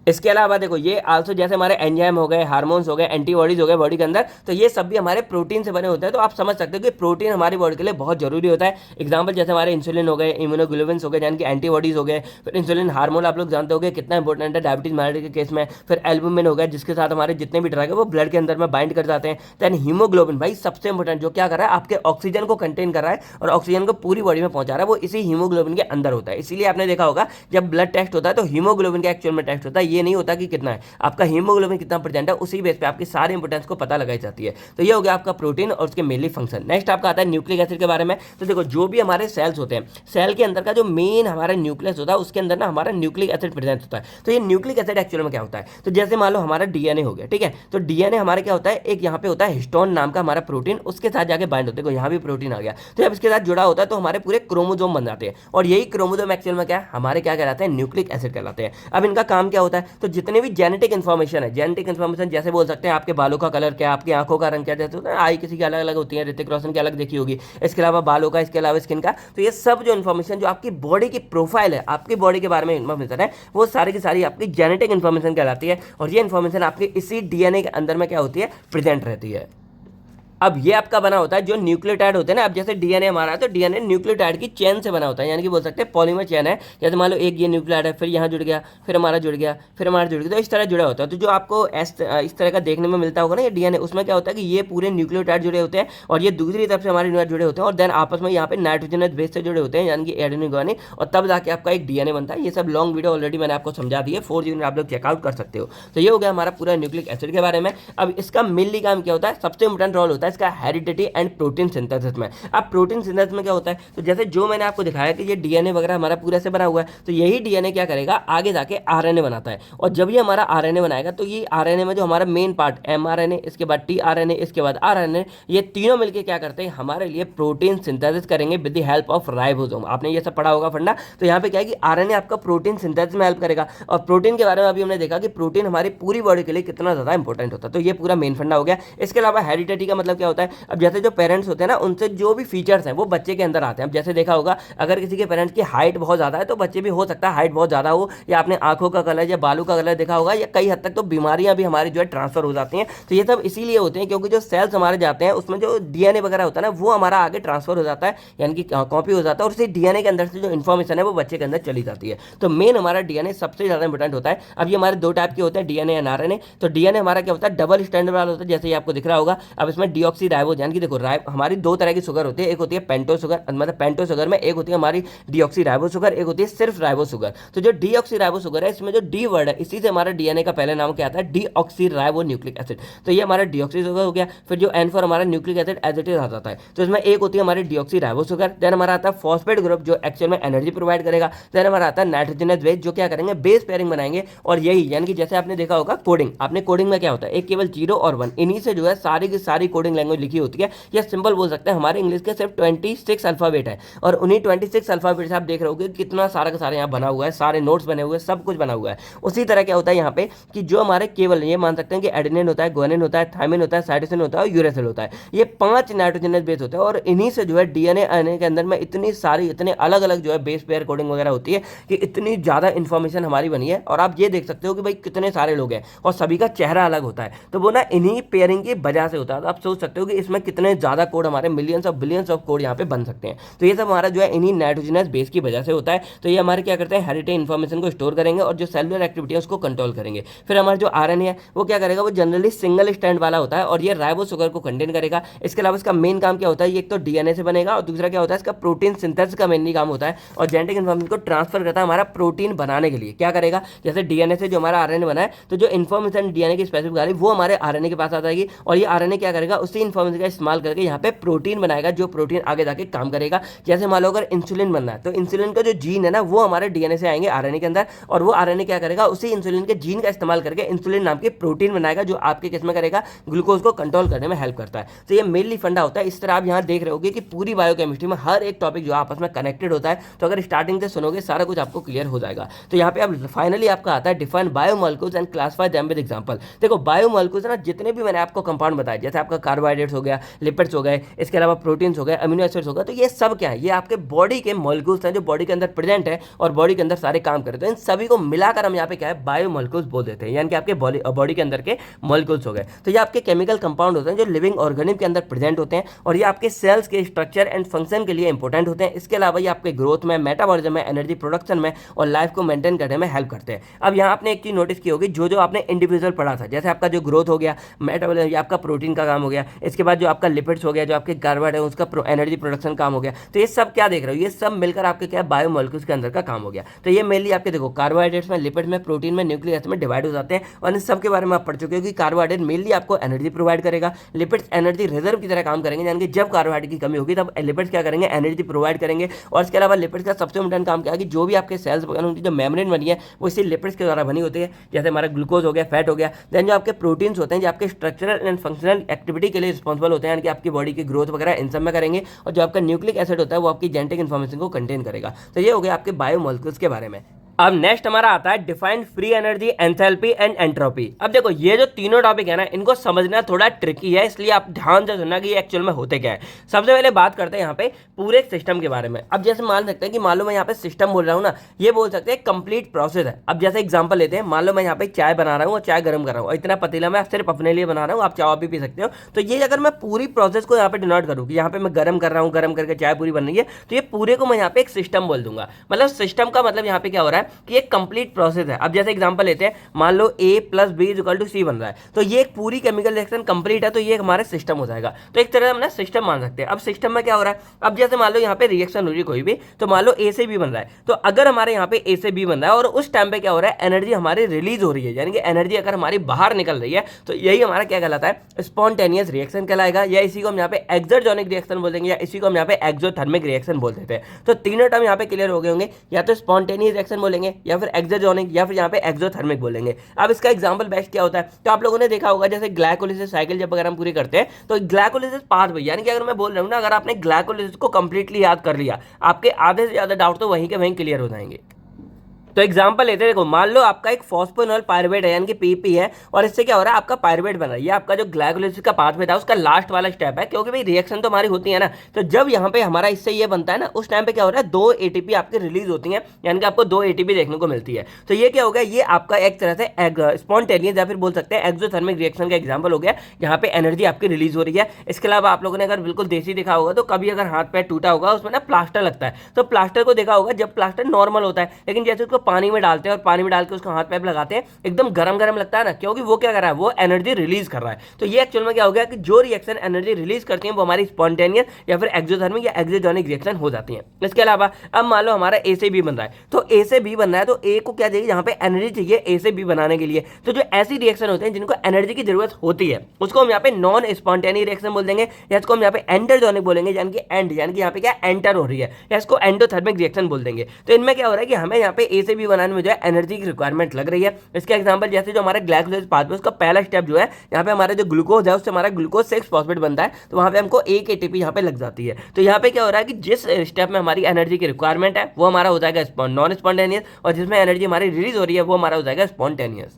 इसके अलावा देखो ये आल्सो जैसे हमारे एंजाइम हो गए, हार्मोन्स हो गए, एंटीबॉडीज हो गए बॉडी के अंदर, तो ये सब भी हमारे प्रोटीन से बने होते हैं। तो आप समझ सकते हो कि प्रोटीन हमारी बॉडी के लिए बहुत जरूरी होता है। एग्जांपल जैसे हमारे इंसुलिन हो गए, इम्यूनोग्लोबुलिन्स हो गए, यानी कि एंटीबॉडीज हो गए, फिर इंसुलिन हार्मोन आप लोग जानते हो कितना इंपॉर्टेंट है डायबिटीज मेलिटस के केस में। फिर एल्बुमिन हो गया जिसके साथ हमारे जितने भी ड्रग है वो ब्लड के अंदर में बाइंड कर जाते हैं। दैन हीमोग्लोबिन भाई सबसे इंपॉर्टेंट, जो क्या कर रहा है, आपके ऑक्सीजन को कंटेन कर रहा है और ऑक्सीजन को पूरी बॉडी में पहुंचा रहा है, वो इसी हीमोग्लोबिन के अंदर होता है। इसीलिए आपने देखा होगा जब ब्लड टेस्ट होता है तो हीमोग्लोबिन का एक्चुअल में टेस्ट होता है, ये नहीं होता कि कितना आपका हीमोग्लोबिन कितना प्रेजेंट है, उसी बेस पे आपकी सारी इंपोर्टेंस को पता लगाई जाती है। तो ये हो गया आपका प्रोटीन और उसके मेनली फंक्शन। नेक्स्ट आपका आता है न्यूक्लिक एसिड के बारे में। तो देखो जो भी हमारे सेल्स होते हैं, सेल के अंदर का जो मेन हमारा न्यूक्लियस होता है उसके अंदर ना हमारा न्यूक्लिक एसिड प्रेजेंट होता है। तो ये न्यूक्लिक एसिड एक्चुअल में क्या होता है, तो जैसे मान लो हमारा डीएनए हो गया, ठीक है, तो डीएनए हमारा क्या होता है, एक यहाँ पे होता है हिस्टोन नाम का हमारा प्रोटीन, उसके साथ जाके बाइंड होते हैं। यहाँ भी प्रोटीन आ गया, तो जब इसके साथ जुड़ा होता है तो हमारे पूरे क्रोमोजोम बन जाते हैं, और यही क्रोमोजोम एक्चुअल में क्या है, हमारे क्या कहलाते हैं, न्यूक्लिक एसिड कहलाते हैं। अब इनका काम क्या होता है, तो जितने भी जेनेटिक इन्फॉर्मेशन है, जेनेटिक इन्फॉर्मेशन जैसे बोल सकते हैं आपके बालों का कलर क्या, आपकी आंखों का रंग क्या, जैसे होता है आई किसी की अलग अलग होती है, ऋतिक रोशन की अलग देखी होगी, इसके अलावा बालों का, इसके अलावा स्किन का, तो ये सब जो इन्फॉर्मेशन जो आपकी बॉडी की प्रोफाइल है, आपकी बॉडी के बारे में इन्फॉर्मेशन है, वो सारी की सारी आपकी जेनेटिक इन्फॉर्मेशन कहलाती है। और ये इन्फॉर्मेशन आपके इसी डीएनए के अंदर में क्या होती है, प्रेजेंट रहती है। अब ये आपका बना होता है जो न्यूक्लियोटाइड होते हैं ना, अब जैसे डीएनए हमारा है तो डीएनए न्यूक्लियोटाइड की चेन से बना होता है, यानी कि बोल सकते हैं पॉलीमर चेन है। जैसे मान लो एक ये न्यूक्लियोटाइड है, फिर यहाँ जुड़ गया, फिर हमारा जुड़ गया, फिर हमारा जुड़ गया, तो इस तरह जुड़ा होता है। तो जो आपको इस तरह का देखने में मिलता होगा ना ये डीएनए, उसमें क्या होता है कि ये पूरे न्यूक्लियोटाइड जुड़े होते हैं और ये दूसरी तरफ से हमारे न्यूक्लियोटाइड जुड़े होते हैं, और देन आपस में यहाँ पे नाइट्रोजनस बेस से जुड़े होते हैं, यानी कि एडेनिन गुआनिन, और तब जाके आपका एक डीएनए बनता है। ये सब लॉन्ग वीडियो ऑलरेडी मैंने आपको समझा दी है, 4 GB में आप लोग चेकआउट कर सकते हो। तो ये हो गया हमारा पूरा न्यूक्लिक एसिड के बारे में। अब इसका मेनली काम क्या होता है, सबसे इंपॉर्टेंट रोल होता है इसका हेरिडिटी एंड प्रोटीन सिंथेसिस में। अब प्रोटीन सिंथेसिस में क्या होता है, तो जैसे जो मैंने आपको दिखाया कि ये डीएनए वगैरह हमारा पूरा से बना हुआ है, तो यही डीएनए क्या करेगा, आगे जाके आरएनए बनाता है। और जब ये हमारा आरएनए बनाएगा तो ये आरएनए में जो हमारा मेन पार्ट एमआरएनए, इसके बाद टीआरएनए, इसके बाद आरएनए, ये तीनों मिलकर क्या करते हैं, हमारे लिए प्रोटीन सिंथेसिस करेंगे with the help of ribosome. आपने ये सब पढ़ा होगा फंडा। तो यहाँ पे क्या है कि आरएनए आपका प्रोटीन सिंथेसिस में हेल्प करेगा। और प्रोटीन के बारे में अभी हमने देखा कि प्रोटीन हमारी पूरी बॉडी के लिए कितना ज्यादा इंपॉर्टेंट होता है। तो ये पूरा मेन फंडा हो गया। इसके अलावा हेरिडिटी का मतलब क्या होता है, अब जैसे जो पेरेंट्स होते हैं ना, उनसे जो भी फीचर्स हैं वो बच्चे के अंदर आते हैं। अब जैसे देखा होगा, अगर किसी के पेरेंट्स की हाइट बहुत ज्यादा है तो बच्चे भी हो सकता है हाइट बहुत ज्यादा हो, या आपने आंखों का कलर या बालों का कलर देखा होगा, या कई हद तक तो बीमारियां भी हमारी जो है ट्रांसफर हो जाती हैं। तो ये सब इसीलिए होते हैं क्योंकि जो सेल्स हमारे जाते हैं उसमें जो डीएनए वगैरह होता है ना, वो हमारा आगे ट्रांसफर हो जाता है, यानी कि कॉपी हो जाता है, और उसी डीएनए के अंदर से जो इन्फॉर्मेशन है वो बच्चे के अंदर चली जाती है। तो मेन हमारा डीएनए सबसे ज्यादा इंपॉर्टेंट होता है। अब ये हमारे दो टाइप के होते हैं, डीएनए एंड आरएनए। तो डीएनए हमारा क्या होता है, डबल स्टैंडर्ड वाला होता है, जैसे ये आपको दिख रहा होगा। अब इसमें डीऑक्सी राइबोस, यानी कि देखो हमारी दो तरह की शुगर होती है, एक होती है पेंटो शुगर, मतलब पेंटो शुगर में एक होती है हमारी डीऑक्सी राइबो शुगर, एक होती है सिर्फ राइबो शुगर। तो जो डीऑक्सी राइबो शुगर है, इसमें जो डी वर्ड है, इसी से हमारा डीएनए का पहले नाम क्या आता है, डीऑक्सी राइबो न्यूक्लिक एसिड। तो ये हमारा डीऑक्सी शुगर हो गया। फिर जो एन फॉर हमारा nucleic acid as it is आ जाता है। तो इसमें एक होती है हमारी डीऑक्सी राइबो शुगर, देन हमारा आता है फॉस्फेट ग्रुप जो एक्चुअल में एनर्जी प्रोवाइड करेगा, देन हमारा आता है नाइट्रोजनस बेस जो क्या करेंगे, बेस पेयरिंग बनाएंगे। और यही यानी कि जैसे आपने देखा होगा कोडिंग, आपने कोडिंग में क्या होता है, एक केवल 0 और 1, इन्हीं से जो है सारी की सारी कोडिंग लैंग्वेज लिखी होती है। या सिंपल बोल सकते हैं, हमारे इंग्लिश के सिर्फ 26 अल्फाबेट है, और उन्हीं 26 अल्फाबेट से आप देख रहे हो कि कितना सारा का सारा यहाँ बना हुआ है, सारे नोट्स बने हुए हैं, सब कुछ बना हुआ है। उसी तरह क्या होता है यहाँ पे कि जो हमारे केवल ये मान सकते हैं कि एडेनिन होता है, गुआनिन होता है, थायमिन होता है, साइटोसिन होता है और यूरेसिल होता है। ये 5 नाइट्रोजनस बेस होते हैं, और इन्हीं से जो है डीएनए आने के अंदर में इतनी सारी इतने अलग अलग जो है बेस पेयर कोडिंग वगैरह होती है कि इतनी ज़्यादा इन्फॉर्मेशन हमारी बनी है। और आप ये देख सकते हो कि भाई कितने सारे लोग हैं और सभी का चेहरा अलग होता है, तो वो ना इन्हीं पेयरिंग की वजह से होता है। तो आप सोच सकते हो कि इसमें कितने ज़्यादा कोड, हमारे millions of billions of code यहाँ पे बन सकते हैं। तो ये सब हमारा जो है इन्हीं नाइट्रोजनस बेस की वजह से होता है। तो ये हमारे क्या करते हैं, हेरिटेज इन्फॉर्मेशन को स्टोर करेंगे और जो सेलुलर एक्टिविटी है उसको कंट्रोल करेंगे। फिर हमारा जो आरएनए है वो क्या करेगा, वो जनरली सिंगल स्टैंड वाला होता है और ये राइबो शुगर को कंटेन करेगा। इसके अलावा इसका मेन काम क्या होता है, एक तो डीएनए से बनेगा और दूसरा क्या होता है, इसका प्रोटीन सिंथेसिस का मेनली काम होता है और जेनेटिक इन्फॉर्मेशन को ट्रांसफर करता है हमारा प्रोटीन बनाने के लिए। क्या करेगा, जैसे डीएनए से जो हमारा आरएनए बना है, तो जो इन्फॉर्मेशन डीएनए की स्पेसिफिक आ रही है वो हमारे आरएनए के पास आ जाएगी, और ये आरएनए क्या करेगा, उसी इन्फॉर्मेशन का इस्तेमाल करके यहाँ पे प्रोटीन बनाएगा, जो प्रोटीन आगे जाके काम करेगा। जैसे मान लो अगर इंसुलिन बनना है, तो इंसुलिन का जो जीन है ना, वो हमारे डीएनए से आएंगे आरएनए के अंदर, और वो आरएनए क्या करेगा, उसी इंसुलिन के जीन का इस्तेमाल करके इंसुलिन नाम की प्रोटीन बनाएगा, जो आपके किस में करेगा, ग्लूकोज को कंट्रोल करने में हेल्प करता है। तो ये मेनली फंडा होता है। इस तरह आप यहाँ देख रहे होगे कि पूरी बायोकेमिस्ट्री में हर एक टॉपिक जो आपस में कनेक्टेड होता है। तो अगर स्टार्टिंग से सुनोगे सारा कुछ आपको क्लियर हो जाएगा। तो यहाँ पे अब फाइनली आपका आता है define biomolecules and classify them with example. देखो बायोमोलिक्यूल्स ना, जितने भी मैंने आपको कंपाउंड बताए, जैसे आपका कार्बोहाइड्रेट्स हो गया, लिपिड्स हो गए, इसके अलावा प्रोटीन्स हो गए, अमीनो एसिड्स हो गए, तो ये सब क्या है, ये आपके बॉडी के मॉलिक्यूल्स हैं जो बॉडी के अंदर प्रेजेंट है और बॉडी के अंदर सारे काम करते हैं। तो इन सभी को मिलाकर हम यहाँ पे क्या है, बायोमोलिक्यूल्स बोल देते हैं, यानी कि आपके बॉडी के अंदर के मॉलिक्यूल्स हो गए। तो ये आपके केमिकल कंपाउंड होते हैं जो लिविंग ऑर्गेनिज्म के अंदर प्रेजेंट होते हैं, और ये आपके सेल्स के स्ट्रक्चर एंड फंक्शन के लिए इंपॉर्टेंट होते हैं। इसके अलावा ये आपके ग्रोथ में, मेटाबॉलिज्म में, एनर्जी प्रोडक्शन में और लाइफ को मेंटेन करने में हेल्प करते हैं। अब यहाँ आपने एक चीज नोटिस की होगी, जो आपने इंडिविजुअल पढ़ा था, जैसे आपका जो ग्रोथ हो गया, मेटाबॉलिज्म, ये आपका प्रोटीन का काम हो गया, इसके बाद जो आपका लिपिड्स हो गया, जो आपके कार्बोहाइड्रेट है उसका एनर्जी प्रोडक्शन काम हो गया। तो ये सब क्या देख रहे हो, ये सब मिलकर आपके क्या बायोमोलिक्यूल्स के अंदर का काम हो गया। तो ये मेनली आपके देखो कार्बोहाइड्रेट्स में, लिपिड में, प्रोटीन में, न्यूक्लिक एसिड में डिवाइड हो जाते हैं, और इन सब के बारे में आप पढ़ चुके हो कि कार्बोहाइड्रेट मेनली आपको एनर्जी प्रोवाइड करेगा, लिपिड्स एनर्जी रिजर्व की तरह काम करेंगे, यानी कि जब कार्बोहाइड्रेट की कमी होगी तब लिपिड्स क्या करेंगे, एनर्जी प्रोवाइड करेंगे। और इसके अलावा लिपिड्स का सबसे इंपॉर्टेंट काम क्या है कि जो भी आपके सेल्स की जो मेम्ब्रेन बनी है वो इसी लिपिड्स के द्वारा बनी होती है, जैसे हमारा ग्लूकोज हो गया, फैट हो गया। देन जो आपके प्रोटीन्स होते हैं जो आपके स्ट्रक्चरल एंड फंक्शनल एक्टिविटी के लिए रिस्पॉन्सिबल होते हैं, यानी कि आपकी बॉडी की ग्रोथ वगैरह इन सब में करेंगे। और जो आपका न्यूक्लिक एसिड होता है वो आपकी जेनेटिक इन्फॉर्मेशन को कंटेन करेगा। तो ये हो गया आपके बायोमोलिक्यूल्स के बारे में। अब नेक्स्ट हमारा आता है define free energy, enthalpy and entropy. अब देखो ये जो तीनों टॉपिक है ना, इनको समझना थोड़ा ट्रिकी है, इसलिए आप ध्यान से सुनना कि ये एक्चुअल में होते क्या है। सबसे पहले बात करते हैं यहाँ पे पूरे सिस्टम के बारे में। अब जैसे मान सकते हैं कि मान लो मैं यहाँ पे सिस्टम बोल रहा हूँ ना, ये बोल सकते हैं कंप्लीट प्रोसेस है। अब जैसे एग्जाम्पल लेते हैं, मान लो मैं यहाँ पे चाय बना रहा हूँ और चाय गर्म कर रहा हूँ, इतना पतीला मैं सिर्फ अपने लिए बना रहा हूँ, आप चाय भी पी सकते हो। तो ये अगर मैं पूरी प्रोसेस को यहाँ पे डिनोट करूँ कि यहाँ पे मैं गर्म कर रहा हूँ, गर्म करके चाय पूरी बन रही है, तो ये पूरे को मैं यहाँ पे एक सिस्टम बोल दूंगा। मतलब सिस्टम का मतलब यहाँ पे क्या हो रहा है है कि एक कंप्लीट प्रोसेस है। अब जैसे एग्जांपल लेते हैं, मान लो A + B = C बन रहा है, तो ये एक पूरी केमिकल रिएक्शन कंप्लीट है, तो ये हमारे सिस्टम हो जाएगा। तो एक तरह हम ना सिस्टम मान सकते हैं। अब सिस्टम में क्या हो रहा है, अब जैसे मान लो यहाँ पे रिएक्शन हो रही है कोई भी, तो मान लो A से B बन रहा है, तो अगर हमारे यहाँ पे A से B बन रहा है और उस टाइम पे क्या हो रहा है, एनर्जी हमारी रिलीज हो रही है, यानी कि एनर्जी अगर हमारी बाहर निकल रही है, तो यही हमारा क्या कहलाता है, स्पॉन्टेनियस रिएक्शन कहलाएगा, या इसी को हम यहाँ पे एक्सर्जोनिक रिएक्शन बोल देंगे, या इसी को हम यहाँ पे एक्सोथर्मिक रिएक्शन बोल देते हैं। तो तीनों टर्म यहाँ पे क्लियर हो गए होंगे, या तो स्पॉन्टेनियस रिएक्शन बोलेंगे, या फिर एक्सर्जोनिक, या फिर यहाँ पे एक्सोथर्मिक बोलेंगे। अब इसका एग्जांपल बेस्ट क्या होता है, तो आप लोगों ने देखा होगा जैसे ग्लाइकोलिसिस साइकिल जब अगर हम पूरी करते हैं, तो ग्लाइकोलिसिस पाथवे, यानी कि अगर मैं बोल रहा हूँ ना, अगर आपने ग्लाइकोलिसिस को कंप्लीटली याद कर लिया, आपके आधे से ज्यादा डाउट तो वहीं के वहीं क्लियर हो जाएंगे। तो एग्जांपल लेते हैं, देखो मान लो आपका एक फॉस्फोनोल पायरुवेट है, यानी कि PP है, और इससे क्या हो रहा है, आपका पायरुवेट बन रहा है। ये आपका जो ग्लाइकोलिसिस का पाथवे था उसका लास्ट वाला स्टेप है, क्योंकि भाई रिएक्शन तो हमारी होती है ना, तो जब यहाँ पे हमारा इससे ये बनता है ना, उस टाइम पे क्या हो रहा है, 2 ATP आपके रिलीज होती है, यानी कि आपको 2 ATP देखने को मिलती है। तो ये क्या हो गया, ये आपका एक तरह से स्पॉन्टेनियस या फिर बोल सकते हैं एक्सोथर्मिक रिएक्शन का एग्जाम्पल हो गया, यहाँ पे एनर्जी आपकी रिलीज हो रही है। इसके अलावा आप लोगों ने अगर बिल्कुल देसी देखा होगा, तो कभी अगर हाथ पैर टूटा होगा, उसमें ना प्लास्टर लगता है, तो प्लास्टर को देखा होगा, जब प्लास्टर नॉर्मल होता है, लेकिन जैसे उसको पानी में डालते हैं और पानी में डाल के उसको हाथ पैप लगाते हैं, एकदम गरम गरम लगता है ना, क्योंकि वो क्या कर रहा है, वो एनर्जी रिलीज कर रहा है। तो ये एक्चुअल में क्या हो गया कि जो रिएक्शन एनर्जी रिलीज करती है वो हमारी स्पॉन्टेनियस या फिर एक्सोथर्मिक या एक्सोजोनिक रिएक्शन हो जाती है। इसके अलावा अब मान लो हमारा A से B बन रहा है, तो A से B बन रहा है, तो A को क्या चाहिए, यहाँ पे एनर्जी चाहिए A से B बनाने के लिए। तो जो ऐसी रिएक्शन होते हैं जिनको एनर्जी की जरूरत होती है, उसको हम यहाँ पे नॉन स्पॉन्टेनियस रिएक्शन बोल देंगे, या इसको हम यहाँ पे एंडरजोनिक बोलेंगे, यानी कि एंड, यानी कि यहाँ पे क्या एंटर हो रही है, या इसको एंडोथर्मिक रिएक्शन बोल देंगे। तो इनमें क्या हो रहा है कि हमें यहाँ पे A से B बनाने में जो है एनर्जी की रिक्वायरमेंट लग रही है। इसका एग्जांपल जैसे जो हमारा ग्लाइकोलाइसिस पाथवे, उसका पहला स्टेप जो है, यहाँ पे हमारा जो ग्लूकोज है उससे हमारा ग्लूकोज 6 फॉस्फेट बनता है, तो वहां पे हमको 1 ATP यहाँ पे लग जाती है। तो यहाँ पे क्या हो रहा है कि जिस स्टेप में हमारी एनर्जी की रिक्वायरमेंट है वो हमारा हो जाएगा नॉन स्पॉन्टेनियस, और जिसमें एनर्जी हमारी रिलीज हो रही है वो हमारा हो जाएगा स्पॉन्टेनियस।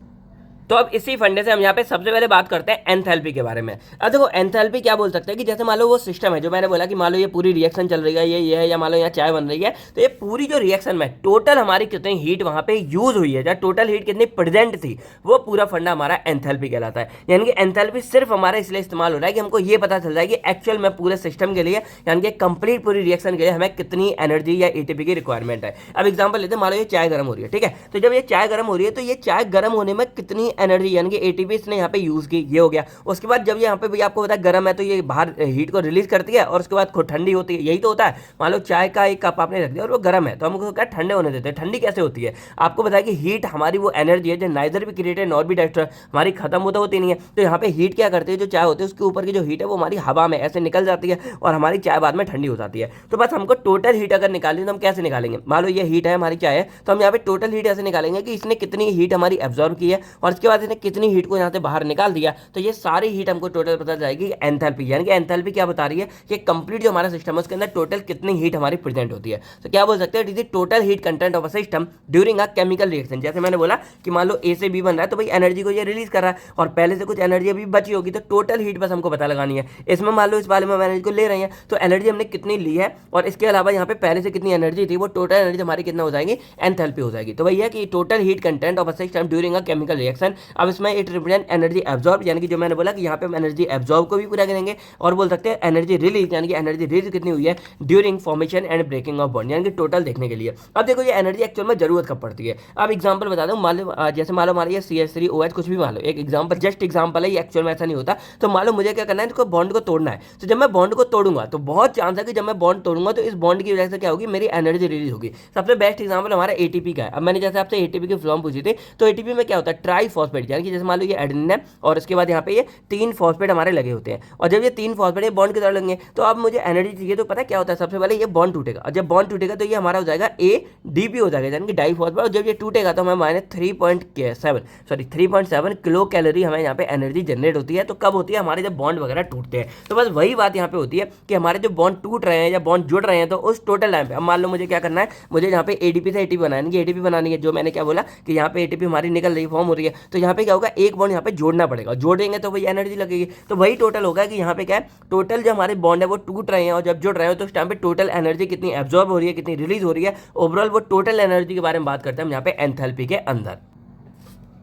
तो अब इसी फंडे से हम यहाँ पे सबसे पहले बात करते हैं एंथैल्पी के बारे में। अब देखो एंथैल्पी क्या बोल सकते हैं कि जैसे मान लो वो सिस्टम है, जो मैंने बोला कि मान लो ये पूरी रिएक्शन चल रही है, ये है, या मान लो यहाँ चाय बन रही है, तो ये पूरी जो रिएक्शन में टोटल हमारी कितनी हीट वहाँ पे यूज हुई है, या टोटल हीट कितनी प्रेजेंट थी, वो पूरा फंडा हमारा एंथैल्पी कहलाता है। यानी कि एंथैल्पी सिर्फ हमारा इसलिए इस्तेमाल हो रहा है कि हमको ये पता चल जाए कि एक्चुअल में पूरे सिस्टम के लिए, यानी कि कंप्लीट पूरी रिएक्शन के लिए हमें कितनी एनर्जी या ATP की रिक्वायरमेंट है। अब एग्जाम्पल लेते हैं, मान लो ये चाय गर्म हो रही है, ठीक है, तो जब ये चाय गर्म हो रही है, तो ये चाय गर्म होने में कितनी एनर्जी, यानी कि ATP इसने यहाँ पे यूज की, ये हो गया। उसके बाद जब यहाँ पे भी आपको पता है गर्म है, तो ये बाहर हीट को रिलीज करती है, और उसके बाद खुद ठंडी होती है, यही तो होता है। मान लो चाय का एक कप आपने रख दिया और वो गर्म है, तो हमको क्या ठंडे होने देते हैं। ठंडी कैसे होती है, आपको बताया कि हीट हमारी वो एनर्जी है जो नाइदर भी क्रिएटेड नॉर भी डेस्ट्रॉय, हमारी खत्म होता होती नहीं है। तो यहाँ पे हीट क्या करती है, जो चाय होती है उसके ऊपर की जो हीट है वो हमारी हवा में ऐसे निकल जाती है, और हमारी चाय बाद में ठंडी हो जाती है। तो बस हमको टोटल हीट अगर निकालनी तो हम कैसे निकालेंगे, मान लो ये हीट है हमारी चाय है, तो हम यहाँ पे टोटल हीट ऐसे निकालेंगे कि इसने कितनी हीट हमारी एब्जॉर्ब की है, और इसके बाद इसने कितनी हीट को यहाँ से बाहर निकाल दिया, तो ये सारी हीट हमको टोटल पता जाएगी एंथैल्पी। यानी कि एंथैल्पी क्या बता रही है कि कंप्लीट जो हमारा सिस्टम है उसके अंदर टोटल कितनी हीट हमारी प्रेजेंट होती है। तो क्या बोल सकते हैं, it is the total heat content of a system during a chemical reaction. जैसे मैंने बोला कि मान लो A से B बन रहा है, तो भाई एनर्जी को ये रिलीज कर रहा है, और पहले से कुछ एनर्जी अभी बची होगी, तो टोटल हीट बस हमको पता लगानी है। इसमें मान लो इस वाले में एनर्जी को ले रहे हैं, तो एनर्जी हमने कितनी ली है, और इसके अलावा यहाँ पे पहले से कितनी एनर्जी थी, वो टोटल एनर्जी हमारी कितना हो जाएगी, एंथैल्पी हो जाएगी। तो भैया कि total heat content of a system during a chemical reaction. अब इसमें इट रिप्रेजेंट एनर्जी एब्जॉर्ब, यानी कि जो मैंने बोला कि यहाँ पे हम एनर्जी एब्जॉर्ब को भी पूरा करेंगे, और बोल सकते हैं एनर्जी रिलीज, यानी कि एनर्जी रिलीज कितनी हुई है during formation and breaking of bond, यानी कि टोटल देखने के लिए। अब देखो ये एनर्जी एक्चुअल में जरूरत कब पड़ती है। अब एग्जांपल बता दूं, मान लो जैसे मान लो हमारा ये CH3OH कुछ भी मान लो, एक एग्जांपल जस्ट एग्जांपल है, ये एक्चुअल में ऐसा नहीं होता। तो मान लो मुझे क्या करना है, इसको बॉन्ड को तोड़ना है, तो जब मैं बॉन्ड को तोड़ूंगा तो बहुत चांस है कि जब मैं बॉन्ड तोड़ूंगा तो इस बॉन्ड की वजह से क्या होगी, मेरी एनर्जी रिलीज होगी। सबसे बेस्ट एग्जांपल हमारा ATP का है। अब मैंने जैसे आपसे ATP की फॉर्म पूछी थी, तो ATP में क्या होता है, ट्राई फॉस्फेट, यानी कि जैसे मान लो ये एडेनिन है, और उसके बाद यहाँ पे ये 3 फॉस्फेट हमारे लगे होते हैं, और जब ये 3 फॉस्फेट बॉन्ड की तरह लगेंगे, तो अब मुझे एनर्जी चाहिए, तो पता है क्या होता है, सबसे पहले ये बॉन्ड टूटेगा, और जब बॉन्ड टूटेगा तो ये हमारा हो जाएगा ADP हो जाएगा, यानी कि डाइफॉस्फेट, और जब ये टूटेगा तो हमें माइनस 3.7 किलो कैलोरी हमें यहाँ पे एनर्जी जनरेट होती है। तो कब होती है, हमारे जब बॉन्ड वगैरह टूटते हैं। तो बस वही बात यहाँ पे होती है कि हमारे जो बॉन्ड टूट रहे हैं या बॉन्ड जुड़ रहे हैं, तो उस टोटल टाइम पे अब मान लो मुझे क्या करना है, मुझे यहाँ पे ADP से ATP बनानी है, ATP बनानी है, जो मैंने क्या बोला कि यहाँ पे ATP हमारी निकल रही फॉर्म हो रही है, तो यहाँ पे क्या होगा, एक बॉन्ड यहाँ पे जोड़ना पड़ेगा, जोड़ेंगे तो वही एनर्जी लगेगी। तो वही टोटल होगा कि यहाँ पे क्या है, टोटल जो हमारे बॉन्ड है वो टूट रहे हैं, और जब जुड़ रहे हैं तो उस टाइम पे टोटल एनर्जी कितनी एब्जॉर्ब हो रही है, कितनी रिलीज हो रही है, ओवरऑल वो टोटल एनर्जी के बारे में बात करते हैं हम यहाँ पे एंथैल्पी के अंदर।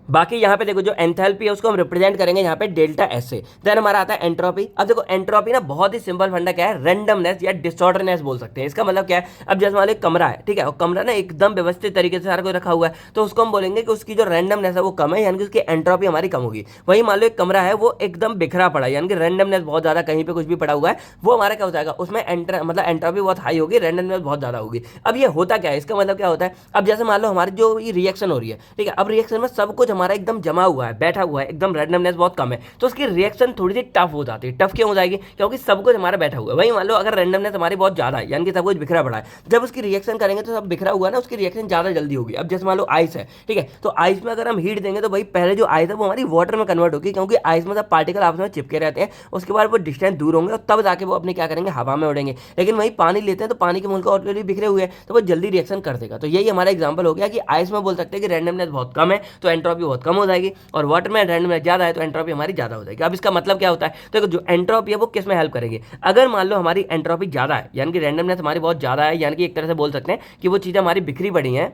बाकी यहाँ पे देखो जो एंथैल्पी है उसको हम रिप्रेजेंट करेंगे यहाँ पे डेल्टा एस से। देन हमारा आता है एंट्रोपी। अब देखो एंट्रोपी ना बहुत ही सिंपल फंडा क्या है, रैंडमनेस या डिसऑर्डरनेस बोल सकते हैं। इसका मतलब क्या है, अब जैसे मान लो एक कमरा है, ठीक है, और कमरा ना एकदम व्यवस्थित तरीके से सारा कुछ रखा हुआ है, तो उसको हम बोलेंगे कि उसकी जो रैंडमनेस है वो कम है, यानी कि उसकी एंट्रोपी हमारी कम होगी। वही मान लो एक कमरा है वो एकदम बिखरा पड़ा है, यानी कि रैंडमनेस बहुत ज्यादा, कहीं पे कुछ भी पड़ा हुआ है, वो हमारा क्या हो जाएगा, उसमें मतलब एंट्रोपी बहुत हाई होगी, रैंडमनेस बहुत ज्यादा होगी। अब ये होता क्या है, इसका मतलब क्या होता है, अब जैसे मान लो हमारी जो ये रिएक्शन हो रही है, ठीक है, अब रिएक्शन में सब कुछ हमारा एकदम जमा हुआ है, बैठा हुआ है, एकदम रैंडमनेस बहुत कम है, तो उसकी रिएक्शन थोड़ी सी टफ हो जाती है। टफ क्यों हो जाएगी, क्योंकि सब कुछ हमारा बैठा हुआ है। वही मान लो अगर रैंडमनेस हमारी बहुत ज्यादा है, यानी कि सब कुछ बिखरा पड़ा है, जब उसकी रिएक्शन करेंगे तो सब बिखरा हुआ है ना, उसकी रिएक्शन ज्यादा जल्दी होगी। अब जैसे मान लो आइस है, ठीक है, तो आइस में अगर हम हीट देंगे तो भाई पहले जो आइस है वो हमारी वाटर में कन्वर्ट होगी, क्योंकि आइस में सब पार्टिकल आपस में चिपके रहते हैं, उसके बाद वो डिस्टेंस दूर होंगे और तब जाके वो अपने क्या करेंगे, हवा में उड़ेंगे। लेकिन वही पानी लेते हैं तो पानी के मोल ऑलरेडी बिखरे हुए हैं, तो वो जल्दी रिएक्शन कर देगा। तो यही हमारा एग्जाम्पल हो गया कि आइस में बोल सकते हैं कि रैंडमनेस बहुत कम है तो एंट्रोपी बहुत कम हो जाएगी, और वाटर में रैंडमनेस ज्यादा है तो एंट्रोपी हमारी ज्यादा हो जाएगी। अब इसका मतलब क्या होता है, तो जो एंट्रोपी है वो किस में हेल्प करेगी, अगर मान लो हमारी एंट्रोपी ज्यादा है, यानी कि रैंडमनेस हमारी बहुत ज्यादा है, यानी कि एक तरह से बोल सकते हैं कि वो चीजें हमारी बिखरी पड़ी हैं,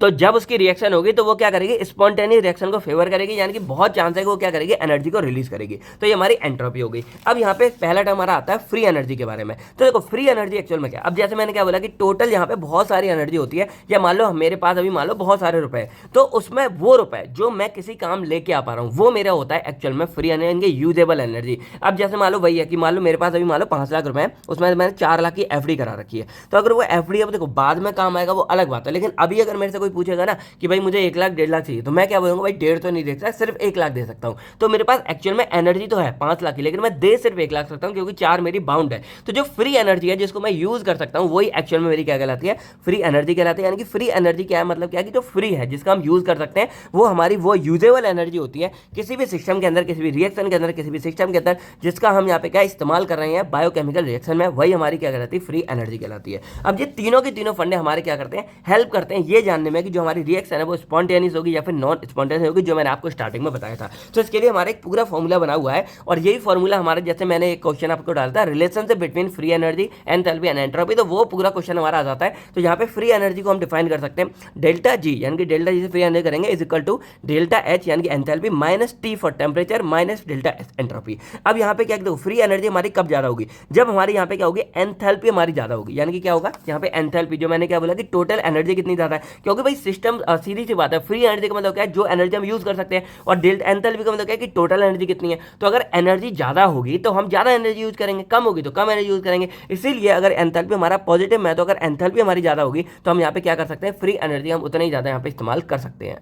तो जब उसकी रिएक्शन होगी तो वो क्या करेगी, स्पॉन्टेनियस रिएक्शन को फेवर करेगी, यानी कि बहुत चांस है कि वो क्या करेगी, एनर्जी को रिलीज करेगी। तो ये हमारी एंट्रोपी हो गई। अब यहाँ पे पहला टर्म हमारा आता है फ्री एनर्जी के बारे में। तो देखो फ्री एनर्जी एक्चुअल में क्या, अब जैसे मैंने क्या बोला कि टोटल यहाँ पे बहुत सारी एनर्जी होती है, या मान लो मेरे पास अभी मान लो बहुत सारे रुपए, तो उसमें वो रुपए जो मैं किसी काम लेके आ पा रहा हूँ वो मेरा होता है एक्चुअल में फ्री एनर्जी, यूजेबल एनर्जी। अब जैसे मान लो वही है कि मान लो मेरे पास अभी मान लो 5 लाख रुपए है, उसमें मैंने 4 लाख की एफडी करा रखी है, तो अगर वो एफडी अब देखो बाद में काम आएगा वो अलग बात है, लेकिन अभी अगर मेरे से कोई पूछेगा ना कि भाई मुझे 1 लाख 1.5 लाख चाहिए, तो मैं क्या बोलूंगा, भाई 1.5 तो नहीं दे सकता, सिर्फ 1 लाख दे सकता हूँ। तो मेरे पास एक्चुअल में एनर्जी तो है 5 लाख की, लेकिन मैं दे सिर्फ 1 लाख सकता हूँ, क्योंकि 4 मेरी बाउंड है। तो जो फ्री एनर्जी है जिसको मैं यूज कर सकता हूँ वही एक्चुअल में मेरी क्या कहलाती है, फ्री एनर्जी कहलाती है। यानी कि फ्री एनर्जी क्या है, मतलब क्या है कि जो फ्री है जिसका हम यूज कर सकते हैं वो हमारी वो यूजेबल एनर्जी होती है, किसी भी सिस्टम के अंदर, किसी भी रिएक्शन के अंदर, किसी भी सिस्टम के अंदर जिसका हम यहाँ पे क्या इस्तेमाल कर रहे हैं बायोकेमिकल रिएक्शन में, वही हमारी क्या कहलाती है, फ्री एनर्जी कहलाती है। अब ये तीनों के तीनों फंडे हमारे क्या करते हैं, हेल्प करते हैं ये जानने में कि जो हमारी रिएक्शन है वो स्पॉन्टेनियस होगी या फिर नॉन स्पॉन्टेनियस होगी, जो मैंने आपको स्टार्टिंग में बताया था। तो इसके लिए हमारा एक पूरा फॉर्मूला बना हुआ है, और यही फॉर्मूला हमारे, जैसे मैंने एक क्वेश्चन आपको डाला था relationship between free energy, enthalpy and entropy, तो वो पूरा क्वेश्चन हमारा आ जाता है। तो यहाँ पे फ्री एनर्जी को हम डिफाइन कर सकते हैं डेल्टा जी, यानी कि डेल्टा जी से फ्री एनर्जी करेंगे is equal to delta H यानी कि enthalpy minus T for temperature minus delta entropy. अब यहाँ पे क्या देखो फ्री एनर्जी हमारी कब ज्यादा होगी, जब हमारी यहाँ पे क्या होगी, एंथैल्पी हमारी ज्यादा होगी। यानी कि क्या होगा यहाँ पे एंथैल्पी, जो मैंने क्या बोला कि टोटल एनर्जी कितनी ज्यादा है, क्योंकि भाई सिस्टम सीधी सी बात है, फ्री एनर्जी का मतलब क्या है, जो एनर्जी हम यूज कर सकते हैं, और डेल्टा एंथैल्पी का मतलब क्या है कि टोटल एनर्जी कितनी है। तो अगर एनर्जी ज्यादा होगी तो हम ज्यादा एनर्जी यूज करेंगे, कम होगी तो कम एनर्जी यूज करेंगे। इसीलिए अगर एंथैल्पी हमारा पॉजिटिव में है, तो अगर एंथैल्पी हमारी ज्यादा होगी तो हम यहाँ पे क्या कर सकते हैं, फ्री एनर्जी हम उतना ही ज्यादा यहाँ पे इस्तेमाल कर सकते हैं।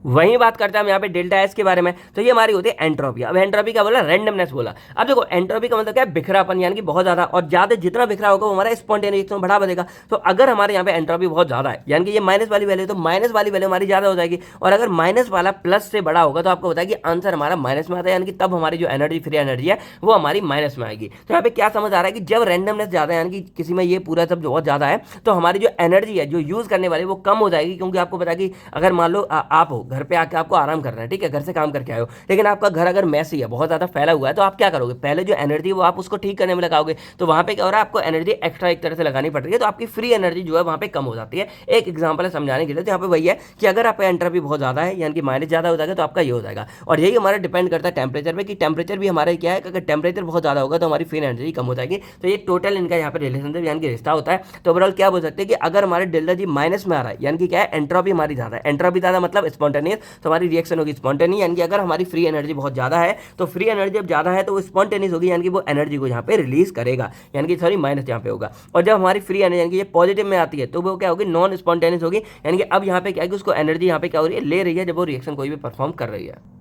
वहीं बात करते हैं हम यहाँ पे डेल्टा एस के बारे में, तो ये हमारी होती है एंट्रोपी। अब एंट्रोपी क्या बोला, रैंडमनेस बोला। अब देखो एंट्रोपी का मतलब क्या है, बिखरापन, यानी कि बहुत ज्यादा, और ज्यादा जितना बिखरा होगा वो हमारा स्पॉन्टेनियस में बढ़ा देगा। तो अगर हमारे यहाँ पे एंट्रोपी बहुत ज्यादा है, यानी कि ये माइनस वाली वैल्यू, तो माइनस वाली वैल्यू हमारी ज्यादा हो जाएगी, और अगर माइनस वाला प्लस से बड़ा होगा तो आपको बताया कि आंसर हमारा माइनस में आता है, यानी कि तब हमारी जो एनर्जी फ्री एनर्जी है वो हमारी माइनस में आएगी। तो यहाँ पे क्या समझ आ रहा है कि जब रैंडमनेस ज्यादा है, यानी कि किसी में ये पूरा सब बहुत ज्यादा है, तो हमारी जो एनर्जी है जो यूज करने वाली वो कम हो जाएगी। क्योंकि आपको पता कि अगर मान लो आप हो घर पे आके आपको आराम करना है, ठीक है, घर से काम करके आए हो, लेकिन आपका घर अगर मैसी है, बहुत ज्यादा फैला हुआ है, तो आप क्या करोगे, पहले जो एनर्जी वो आप उसको ठीक करने में लगाओगे, तो वहां पे क्या हो रहा है, आपको एनर्जी एक्स्ट्रा एक तरह से लगानी पड़ रही है, तो आपकी फ्री एनर्जी जो है वहां पे कम हो जाती है। एक एग्जांपल है समझाने के लिए, तो यहाँ पे वही है कि अगर आपका एंट्रोपी बहुत ज्यादा है, यानी कि माइनस ज्यादा हो जाएगा, तो आपका ये हो जाएगा। और यही हमारा डिपेंड करता है टेम्परेचर पे, कि टेम्परेचर भी हमारा क्या है, अगर टेम्परेचर बहुत ज्यादा होगा तो हमारी फ्री एनर्जी कम हो जाएगी। तो ये टोटल इनका यहाँ पे रिलेशनशिप यानी कि रिश्ता होता है। तो ओवरऑल क्या बोल सकते हैं कि अगर हमारे डेल्टा जी माइनस में आ रहा है, यानी कि क्या है, एंट्रोपी हमारी ज्यादा है, एंट्रोपी ज्यादा मतलब स्पॉन्टेनियस, तो हमारी रिएक्शन होगी स्पॉन्टेनियस। यानी कि अगर हमारी फ्री एनर्जी बहुत ज्यादा है, तो फ्री एनर्जी जब ज्यादा है तो वो स्पॉन्टेनियस होगी, यानी कि वो एनर्जी को यहाँ पे रिलीज करेगा, यानी कि सॉरी माइनस यहाँ पे होगा। और जब हमारी फ्री एनर्जी यानी कि ये पॉजिटिव में आती है, तो वो क्या होगी, नॉन स्पॉन्टेनियस होगी। यानी कि अब यहाँ पे क्या है कि उसको एनर्जी यहाँ पे क्या हो रही है, ले रही है, जब वो रिएक्शन कोई भी परफॉर्म कर रही है।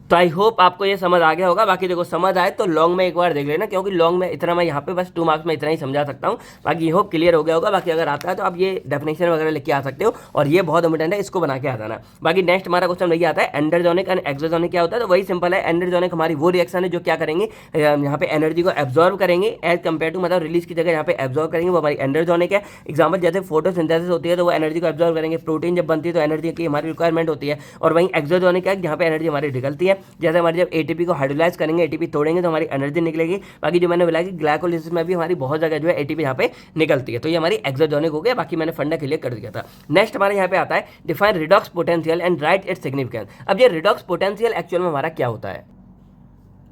तो आई होप आपको ये समझ आ गया होगा। बाकी देखो समझ आए तो लॉन्ग में एक बार देख लेना, क्योंकि लॉन्ग में इतना मैं यहाँ पे बस 2 मार्क्स में इतना ही समझा सकता हूँ। बाकी होप क्लियर हो गया होगा। बाकी अगर आता है तो आप ये डेफिनेशन वगैरह लेके आ सकते हो, और ये बहुत इंपॉर्टेंट है, इसको बना के आ जाना। बाकी नेक्स्ट हमारा क्वेश्चन नहीं आता है एंडरजोनिक एंड एक्सोजोनिक क्या होता है, तो वही सिंपल है। एंडरजोनिक हमारी वो रिएक्शन है जो क्या करेंगे, यहाँ पे एनर्जी को एब्जॉर्व करेंगे एज कम्पेयर टू, मतलब रिलीज की जगह यहाँ पे एब्जॉर्व करेंगे, वो हमारी एंडरजोनिक है। एग्जाम्पल जैसे फोटोसिंथेसिस होती है तो वो एनर्जी को एब्जॉर्व करेंगे, प्रोटीन जब बनती है तो एनर्जी की हमारी रिक्वायरमेंट होती है। और वहीं एक्सोजोनिक है, यहाँ पे एनर्जी हमारी निकलती है। जैसे हमारे जब एटीपी को हाइड्रोलाइज करेंगे, एटीपी तोड़ेंगे तो हमारी एनर्जी निकलेगी। बाकी जो मैंने बोला कि ग्लाइकोलिसिस में भी हमारी बहुत जगह जो है एटीपी यहाँ पे निकलती है, तो ये हमारी एक्सोजेनिक हो गया। बाकी मैंने फंडा क्लियर कर दिया था। नेक्स्ट हमारे यहाँ पे आता है define redox potential and right its significance. अब ये रिडॉक्स पोटेंशियल एक्चुअल में हमारा क्या होता है?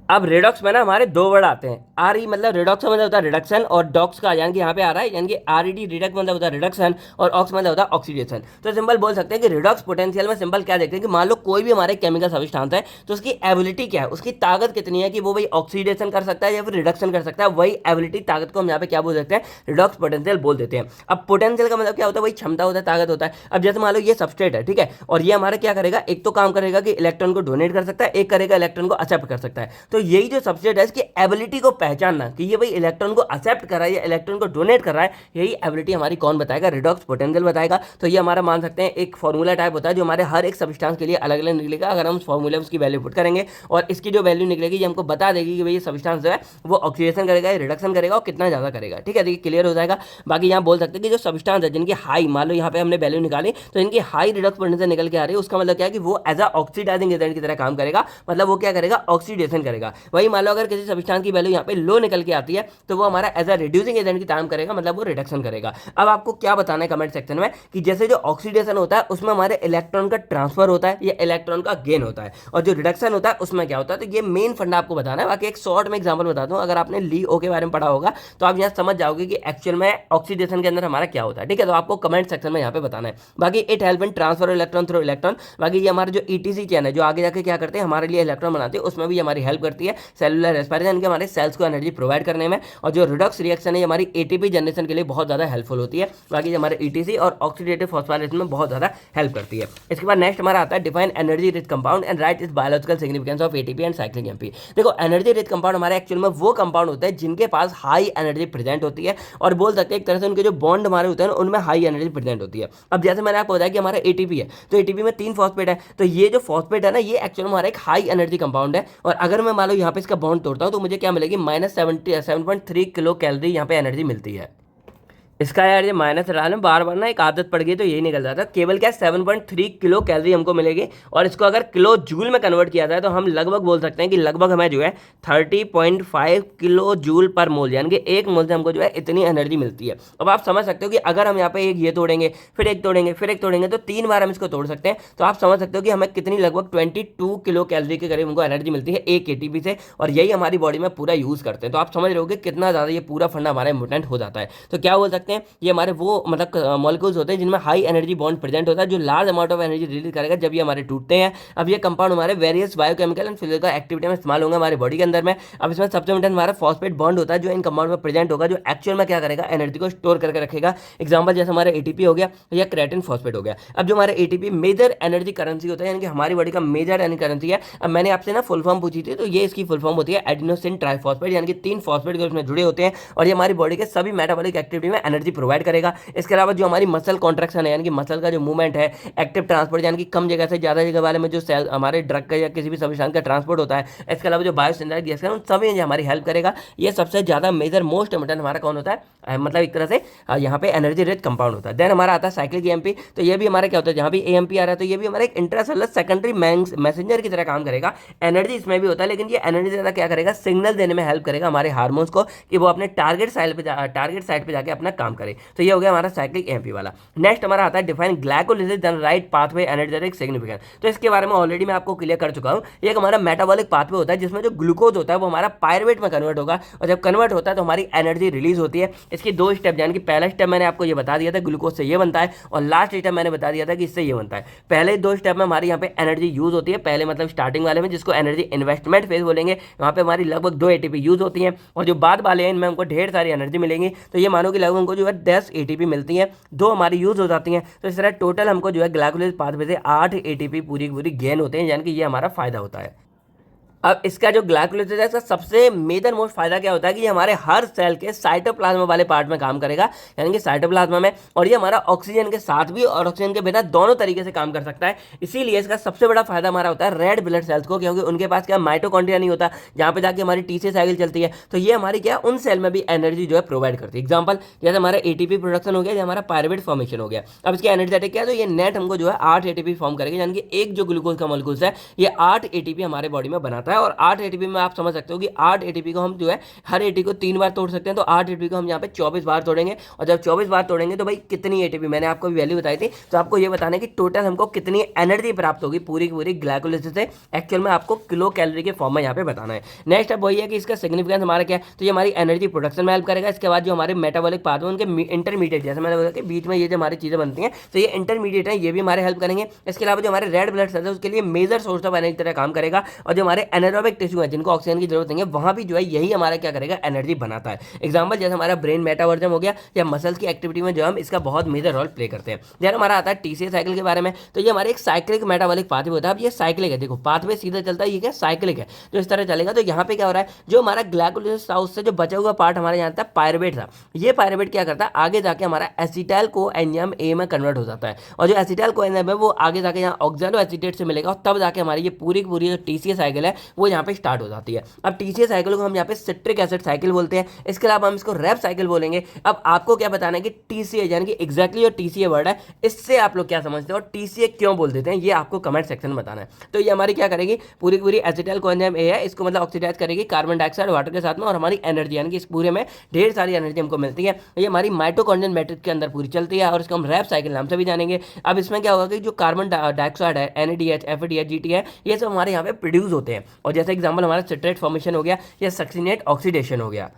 अब रिडॉक्स में ना हमारे दो वर्ड आते हैं। आर ई मतलब रिडॉक्स मतलब होता है रिडक्शन, और डॉक्स का यानी कि यहाँ पे आ रहा है यानी कि आर ई डी रिडक्ट मतलब होता है रिडक्शन, और ऑक्स मतलब होता है ऑक्सीडेशन। तो सिंपल बोल सकते हैं कि रिडॉक्स पोटेंशियल में सिंपल क्या देखते हैं कि मान लो कोई भी हमारे केमिकल सब्सटेंस है तो उसकी एबिलिटी क्या है, उसकी ताकत कितनी है कि वो भाई ऑक्सीडेशन कर सकता है या फिर रिडक्शन कर सकता है। वही एबिलिटी ताकत को हम यहाँ पे क्या बोल सकते हैं? रिडॉक्स पोटेंशियल बोल देते हैं। अब पोटेंशियल का मतलब क्या होता है? वही क्षमता होता है, ताकत होता है। अब जैसे मान लो ये सबस्ट्रेट है, ठीक है, और ये हमारा क्या करेगा? एक तो काम करेगा कि इलेक्ट्रॉन को डोनेट कर सकता है, एक करेगा इलेक्ट्रॉन को एक्सेप्ट कर सकता है। तो यही जो सबस्ट्रेट इसकी एबिलिटी को पहचानना कि ये भाई इलेक्ट्रॉन को एक्सेप्ट कर रहा है या इलेक्ट्रॉन को डोनेट कर रहा है, यही एबिलिटी हमारी कौन बताएगा? रिडॉक्स पोटेंशियल बताएगा। तो ये हमारा मान सकते हैं एक फॉर्मूला टाइप होता है जो हमारे हर एक सब्सटेंस के लिए अलग अलग निकलेगा। अगर हम फॉर्मूले उसकी वैल्यू पुट करेंगे और इसकी जो वैल्यू निकलेगी ये हमको बता देगी कि भाई ये सब्सटेंस जो है वो ऑक्सीडेशन करेगा, रिडक्शन करेगा और कितना ज्यादा करेगा। ठीक है, देखिए क्लियर हो जाएगा। बाकी यहाँ बोल सकते हैं कि जो सब्सटेंस है जिनकी हाई, मान लो यहाँ पे हमने वैल्यू निकाली तो इनकी हाई रिडॉक्स पोटेंशियल निकल के आ रही है, उसका मतलब क्या है कि वो एज अ ऑक्सीडाइजिंग एजेंट की तरह काम करेगा। मतलब वो क्या करेगा? ऑक्सीडेशन करेगा। वही मान लो अगर किसी सब्सटेंस की वैल्यू यहाँ पे लो निकल के आती है तो वो हमारा एज अ रिड्यूसिंग एजेंट की काम करेगा, मतलब वो रिडक्शन करेगा। अब आपको क्या बताना है कमेंट सेक्शन में कि जैसे जो ऑक्सीडेशन होता है उसमें हमारे इलेक्ट्रॉन का ट्रांसफर होता है या इलेक्ट्रॉन का गेन होता है, और जो रिडक्शन होता है उसमें क्या होता है। तो ये मेन फंडा आपको बताना है। बाकी एक शॉर्ट में एग्जांपल बता दूं, अगर आपने LiO के बारे में पढ़ा होगा तो आप यहाँ समझ जाओगे कि एक्चुअल में ऑक्सीडेशन के अंदर हमारा क्या होता है। ठीक है, तो आपको कमेंट सेक्शन में यहाँ पे बताना है। बाकी it help in transfer electron through electron. बाकी ये हमारा जो ETC चेन है जो आगे जाके क्या करते हैं हमारे लिए इलेक्ट्रॉन बनाते हैं, उसमें भी हमारी हेल्प करती है सेलुलर रेस्पिरेशन के हमारे सेल्स को एनर्जी प्रोवाइड करने में। और जो रिडॉक्स रिएक्शन है हमारी ATP जनरेशन के लिए बहुत ज़्यादा हेल्पफुल होती है। बाकी हमारे ETC और ऑक्सीडेटिव फॉस्फोराइलेशन में बहुत ज़्यादा हेल्प करती है। इसके बाद नेक्स्ट हमारा आता है define energy rich compound and right is biological significance of ATP and cyclic MP। देखो एनर्जी रिच कंपाउंड हमारे एक्चुअल में वो कंपाउंड होते हैं जिनके पास हाई एनर्जी प्रेजेंट होती है, और बोल सकते हैं एक तरह से उनके जो बॉन्ड हमारे होते हैं उनमें हाई एनर्जी प्रेजेंट होती है। अब जैसे मैंने आपको बताया कि हमारा ATP है तो ATP में 3 फॉस्फेट है, तो ये जो फॉस्फेट है ना ये एक्चुअल में हमारा एक हाई एनर्जी कंपाउंड है। और अगर मैं मान लो यहाँ पे इसका बॉन्ड तोड़ता हूँ तो मुझे क्या मिलेगी? -7.3 किलो कैलोरी यहाँ पे एनर्जी मिलती है। इसका यार ये माइनस डालने में बार बार ना एक आदत पड़ गई तो यही निकल जाता है। केवल क्या 7.3 किलो कैलोरी हमको मिलेगी, और इसको अगर किलो जूल में कन्वर्ट किया जाए तो हम लगभग बोल सकते हैं कि लगभग हमें जो है 30.5 किलो जूल पर मोल, यानी कि एक मोल से हमको जो है इतनी एनर्जी मिलती है। अब आप समझ सकते हो कि अगर हम यहाँ पे एक ये तोड़ेंगे फिर एक तोड़ेंगे फिर एक तोड़ेंगे तो 3 बार हम इसको तोड़ सकते हैं। तो आप समझ सकते हो कि हमें कितनी लगभग 22 किलो कैलोरी के करीब हमको एनर्जी मिलती है एक ATP से, और यही हमारी बॉडी में पूरा यूज़ करते हैं। तो आप समझ रहे हो कि कितना ज़्यादा ये पूरा फंडा हमारा इंपॉर्टेंट हो जाता है। तो क्या बोल सकते हैं ये हमारे वो मतलब मॉलिक्यूल्स होते हैं जिनमें हाई एनर्जी बॉन्ड प्रेजेंट होता है जो large amount of energy release करेगा जब ये हमारे टूटते हैं। अब ये कंपाउंड हमारे various biochemical and physical activity में इस्तेमाल होंगे हमारे बॉडी के अंदर में। अब इसमें सबसे इंपॉर्टेंट हमारा फॉस्फेट बॉन्ड होता है जो इन कंपाउंड में प्रेजेंट होगा, जो एक्चुअल में क्या करेगा? एनर्जी को स्टोर करके रखेगा। एग्जाम्पल जैसे हमारे ATP हो गया या क्रेटिन फॉस्फेट हो गया। अब जो हमारे ATP मेजर एनर्जी करेंसी होता है, यानी कि हमारी बॉडी का मेजर एनर्जी करेंसी है। अब मैंने आपसे ना फुल फॉर्म पूछी थी तो ये इसकी फुल फॉर्म होती है एडिनोसिन ट्राइफॉस्फेट, यानी कि 3 फॉस्फेट जो इसमें जुड़े होते हैं, और ये हमारी बॉडी के सभी मेटाबॉलिक एक्टिविटी में एनर्जी प्रोवाइड करेगा। इसके अलावा जो हमारी मसल कॉन्ट्रैक्शन है यानी कि मसल का जो मूवमेंट है, एक्टिव ट्रांसपोर्ट यानी कि कम जगह से ज़्यादा जगह वाले में जो सेल हमारे ड्रग का या किसी भी सब्सटेंस का ट्रांसपोर्ट होता है, इसके अलावा जो बायोसिंथेटिक गैस है उन सभी में हमारी हेल्प करेगा। ये सबसे ज़्यादा मेजर मोस्ट इंपोर्टेंट हमारा कौन होता है? मतलब एक तरह से यहाँ पे एनर्जी रिच कंपाउंड होता है। देन हमारा आता है साइक्लिक AMP। तो ये भी हमारा क्या होता है? जहाँ भी AMP आ रहा है तो ये भी हमारा एक इंट्रासेलुलर सेकेंडरी मैसेंजर की तरह काम करेगा। एनर्जी इसमें भी होता है, लेकिन ये एनर्जी ज़्यादा क्या करेगा? सिग्नल देने में हेल्प करेगा हमारे हार्मोन्स को कि वो अपने टारगेट साइड पे जाके अपना काम करे। तो ये हो गया हमारा साइक्लिक AMP वाला। नेक्स्ट हमारा आता है define glycolysis the right pathway energetic significance. तो इसके बारे में ऑलरेडी मैं आपको क्लियर कर चुका हूँ। ये हमारा मेटाबॉलिक पाथवे होता है जिसमें जो ग्लूकोज होता है वो हमारा पायरुवेट में कन्वर्ट होगा, और जब कन्वर्ट होता है तो हमारी एनर्जी रिलीज होती है। इसकी 2 स्टेप, यानी कि पहला स्टेप मैंने आपको ये बता दिया था ग्लूकोज से ये बनता है, और लास्ट स्टेप मैंने बता दिया था कि इससे ये बनता है। पहले 2 स्टेप में हमारी यहाँ पे एनर्जी यूज होती है, पहले मतलब स्टार्टिंग वाले में जिसको एनर्जी इन्वेस्टमेंट फेज बोलेंगे, वहाँ पे हमारी लगभग 2 ATP यूज होती हैं, और जो बाद वाले हैं इनमें हमको ढेर सारी एनर्जी मिलेंगी। तो ये मानो कि लगभग हमको जो है 10 ATP मिलती है, 2 हमारी यूज हो जाती हैं। तो इस तरह टोटल हमको जो है ग्लाइकोलिसिस पाथवे से 8 ATP पूरी गेन होते हैं, यानी कि ये हमारा फायदा होता है। अब इसका जो ग्लाइकोलाइसिस है, इसका सबसे मेजर मोस्ट फायदा क्या होता है कि ये हमारे हर सेल के साइटोप्लाज्मा वाले पार्ट में काम करेगा, यानी कि साइटोप्लाज्मा में, और ये हमारा ऑक्सीजन के साथ भी और ऑक्सीजन के बिना दोनों तरीके से काम कर सकता है। इसीलिए इसका सबसे बड़ा फायदा हमारा होता है रेड ब्लड सेल्स को, क्योंकि उनके पास क्या माइटोकॉन्ड्रिया नहीं होता जहाँ पे जाके हमारी टीसी साइकिल चलती है, तो ये हमारी क्या उन सेल में भी एनर्जी जो है प्रोवाइड करती है। एग्जाम्पल जैसे हमारा एटीपी प्रोडक्शन हो गया, जैसे हमारा पायरुवेट फॉर्मेशन हो गया। अब इसके एनर्जेटिक क्या है, तो ये नेट हमको जो है 8 एटीपी फॉर्म करेगा, यानी कि एक जो ग्लूकोज का मॉलिक्यूल्स है ये 8 एटीपी हमारे बॉडी में बनाता है। और 8 एटीपी में आप समझ सकते हो कि 8 एटीपी को हम जो है हर एटीपी को 3 बार तोड़ सकते हैं, तो 8 एटीपी को हम यहाँ पे 24 बार तोड़ेंगे। और जब 24 बार तोड़ेंगे तो भाई कितनी एटीपी, मैंने आपको वैल्यू बताई थी, तो आपको ये बताना है कि टोटल हमको कितनी एनर्जी प्राप्त होगी पूरी की पूरी ग्लाइकोलाइसिस से। एक्चुअल में आपको किलो कैलोरी के फॉर्म में यहाँ पे बताना है। नेक्स्ट अब वही है कि इसका सिग्निफिकेंस हमारा क्या है, तो ये हमारी एनर्जी प्रोडक्शन में हेल्प करेगा। इसके बाद जो हमारे मेटाबॉलिक पाथवे उनके इंटरमीडिएट, जैसे मैंने बोला कि बीच में ये जो हमारी चीजें बनती हैं, तो ये इंटरमीडिएट है, ये भी हमारे हेल्प करेंगे। इसके अलावा जो हमारे रेड ब्लड सेल्स है उसके लिए मेजर सोर्स ऑफ एनर्जी तरह काम करेगा। और जो हमारे एनारोबिक टिश्यू है जिनको ऑक्सीजन की जरूरत नहीं है, वहां भी जो है यही हमारा क्या करेगा, एनर्जी बनाता है। एग्जाम्पल जैसे हमारा ब्रेन मेटाबॉलिज्म हो गया या मसल्स की एक्टिविटी में जो हम इसका बहुत मेजर रोल प्ले करते हैं। जैसे हमारा आता है टीसीए साइकिल के बारे में, तो ये हमारे एक साइक्लिक मेटाबॉलिक पाथवे होता है। अब ये साइक्लिक है, देखो पाथवे सीधा चलता है, ये क्या साइक्लिक है जो इस तरह चलेगा। तो यहाँ पे क्या हो रहा है, जो हमारा ग्लाइकोलाइसिस था उससे जो बचा हुआ पार्ट हमारे यहाँ था पायरुवेट था, ये पायरुवेट क्या करता है, आगे जाके हमारा एसिटाइल कोएंजाइम ए में कन्वर्ट हो जाता है। और जो एसिटाइल कोएंजाइम है वो आगे जाके यहाँ ऑक्सैलो एसीटेट से मिलेगा, और तब जाके हमारी ये पूरी की पूरी जो टीसीए साइकिल है वो यहाँ पे स्टार्ट हो जाती है। अब टीसीए साइकिल को हम यहाँ पे सिट्रिक एसिड साइकिल बोलते हैं। इसके अलावा हम इसको रैप साइकिल बोलेंगे। अब आपको क्या बताना है कि टीसीए यानी कि एग्जैक्टली जो टीसीए वर्ड है इससे आप लोग क्या समझते हो और टीसीए क्यों बोल देते हैं, ये आपको कमेंट सेक्शन में बताना है। तो ये हमारी क्या करेगी, पूरी पूरी एसिटाइल कोएंजाइम ए है, इसको मतलब ऑक्सीडाइज करेगी कार्बन डाइऑक्साइड वाटर के साथ में, और हमारी एनर्जी यानी कि इस पूरे में ढेर सारी एनर्जी हमको मिलती है। ये हमारी माइटोकॉन्ड्रियल मैट्रिक्स के अंदर पूरी चलती है, और इसको हम रैप साइकिल नाम से भी जानेंगे। अब इसमें क्या होगा कि जो कार्बन डाइऑक्साइड है, एनएडीएच, एफएडीएच, जीटी है, ये सब हमारे यहाँ पे प्रोड्यूस होते हैं। और जैसे एग्जाम्पल हमारा सिट्रेट फॉर्मेशन हो गया या सक्सिनेट ऑक्सीडेशन हो गया।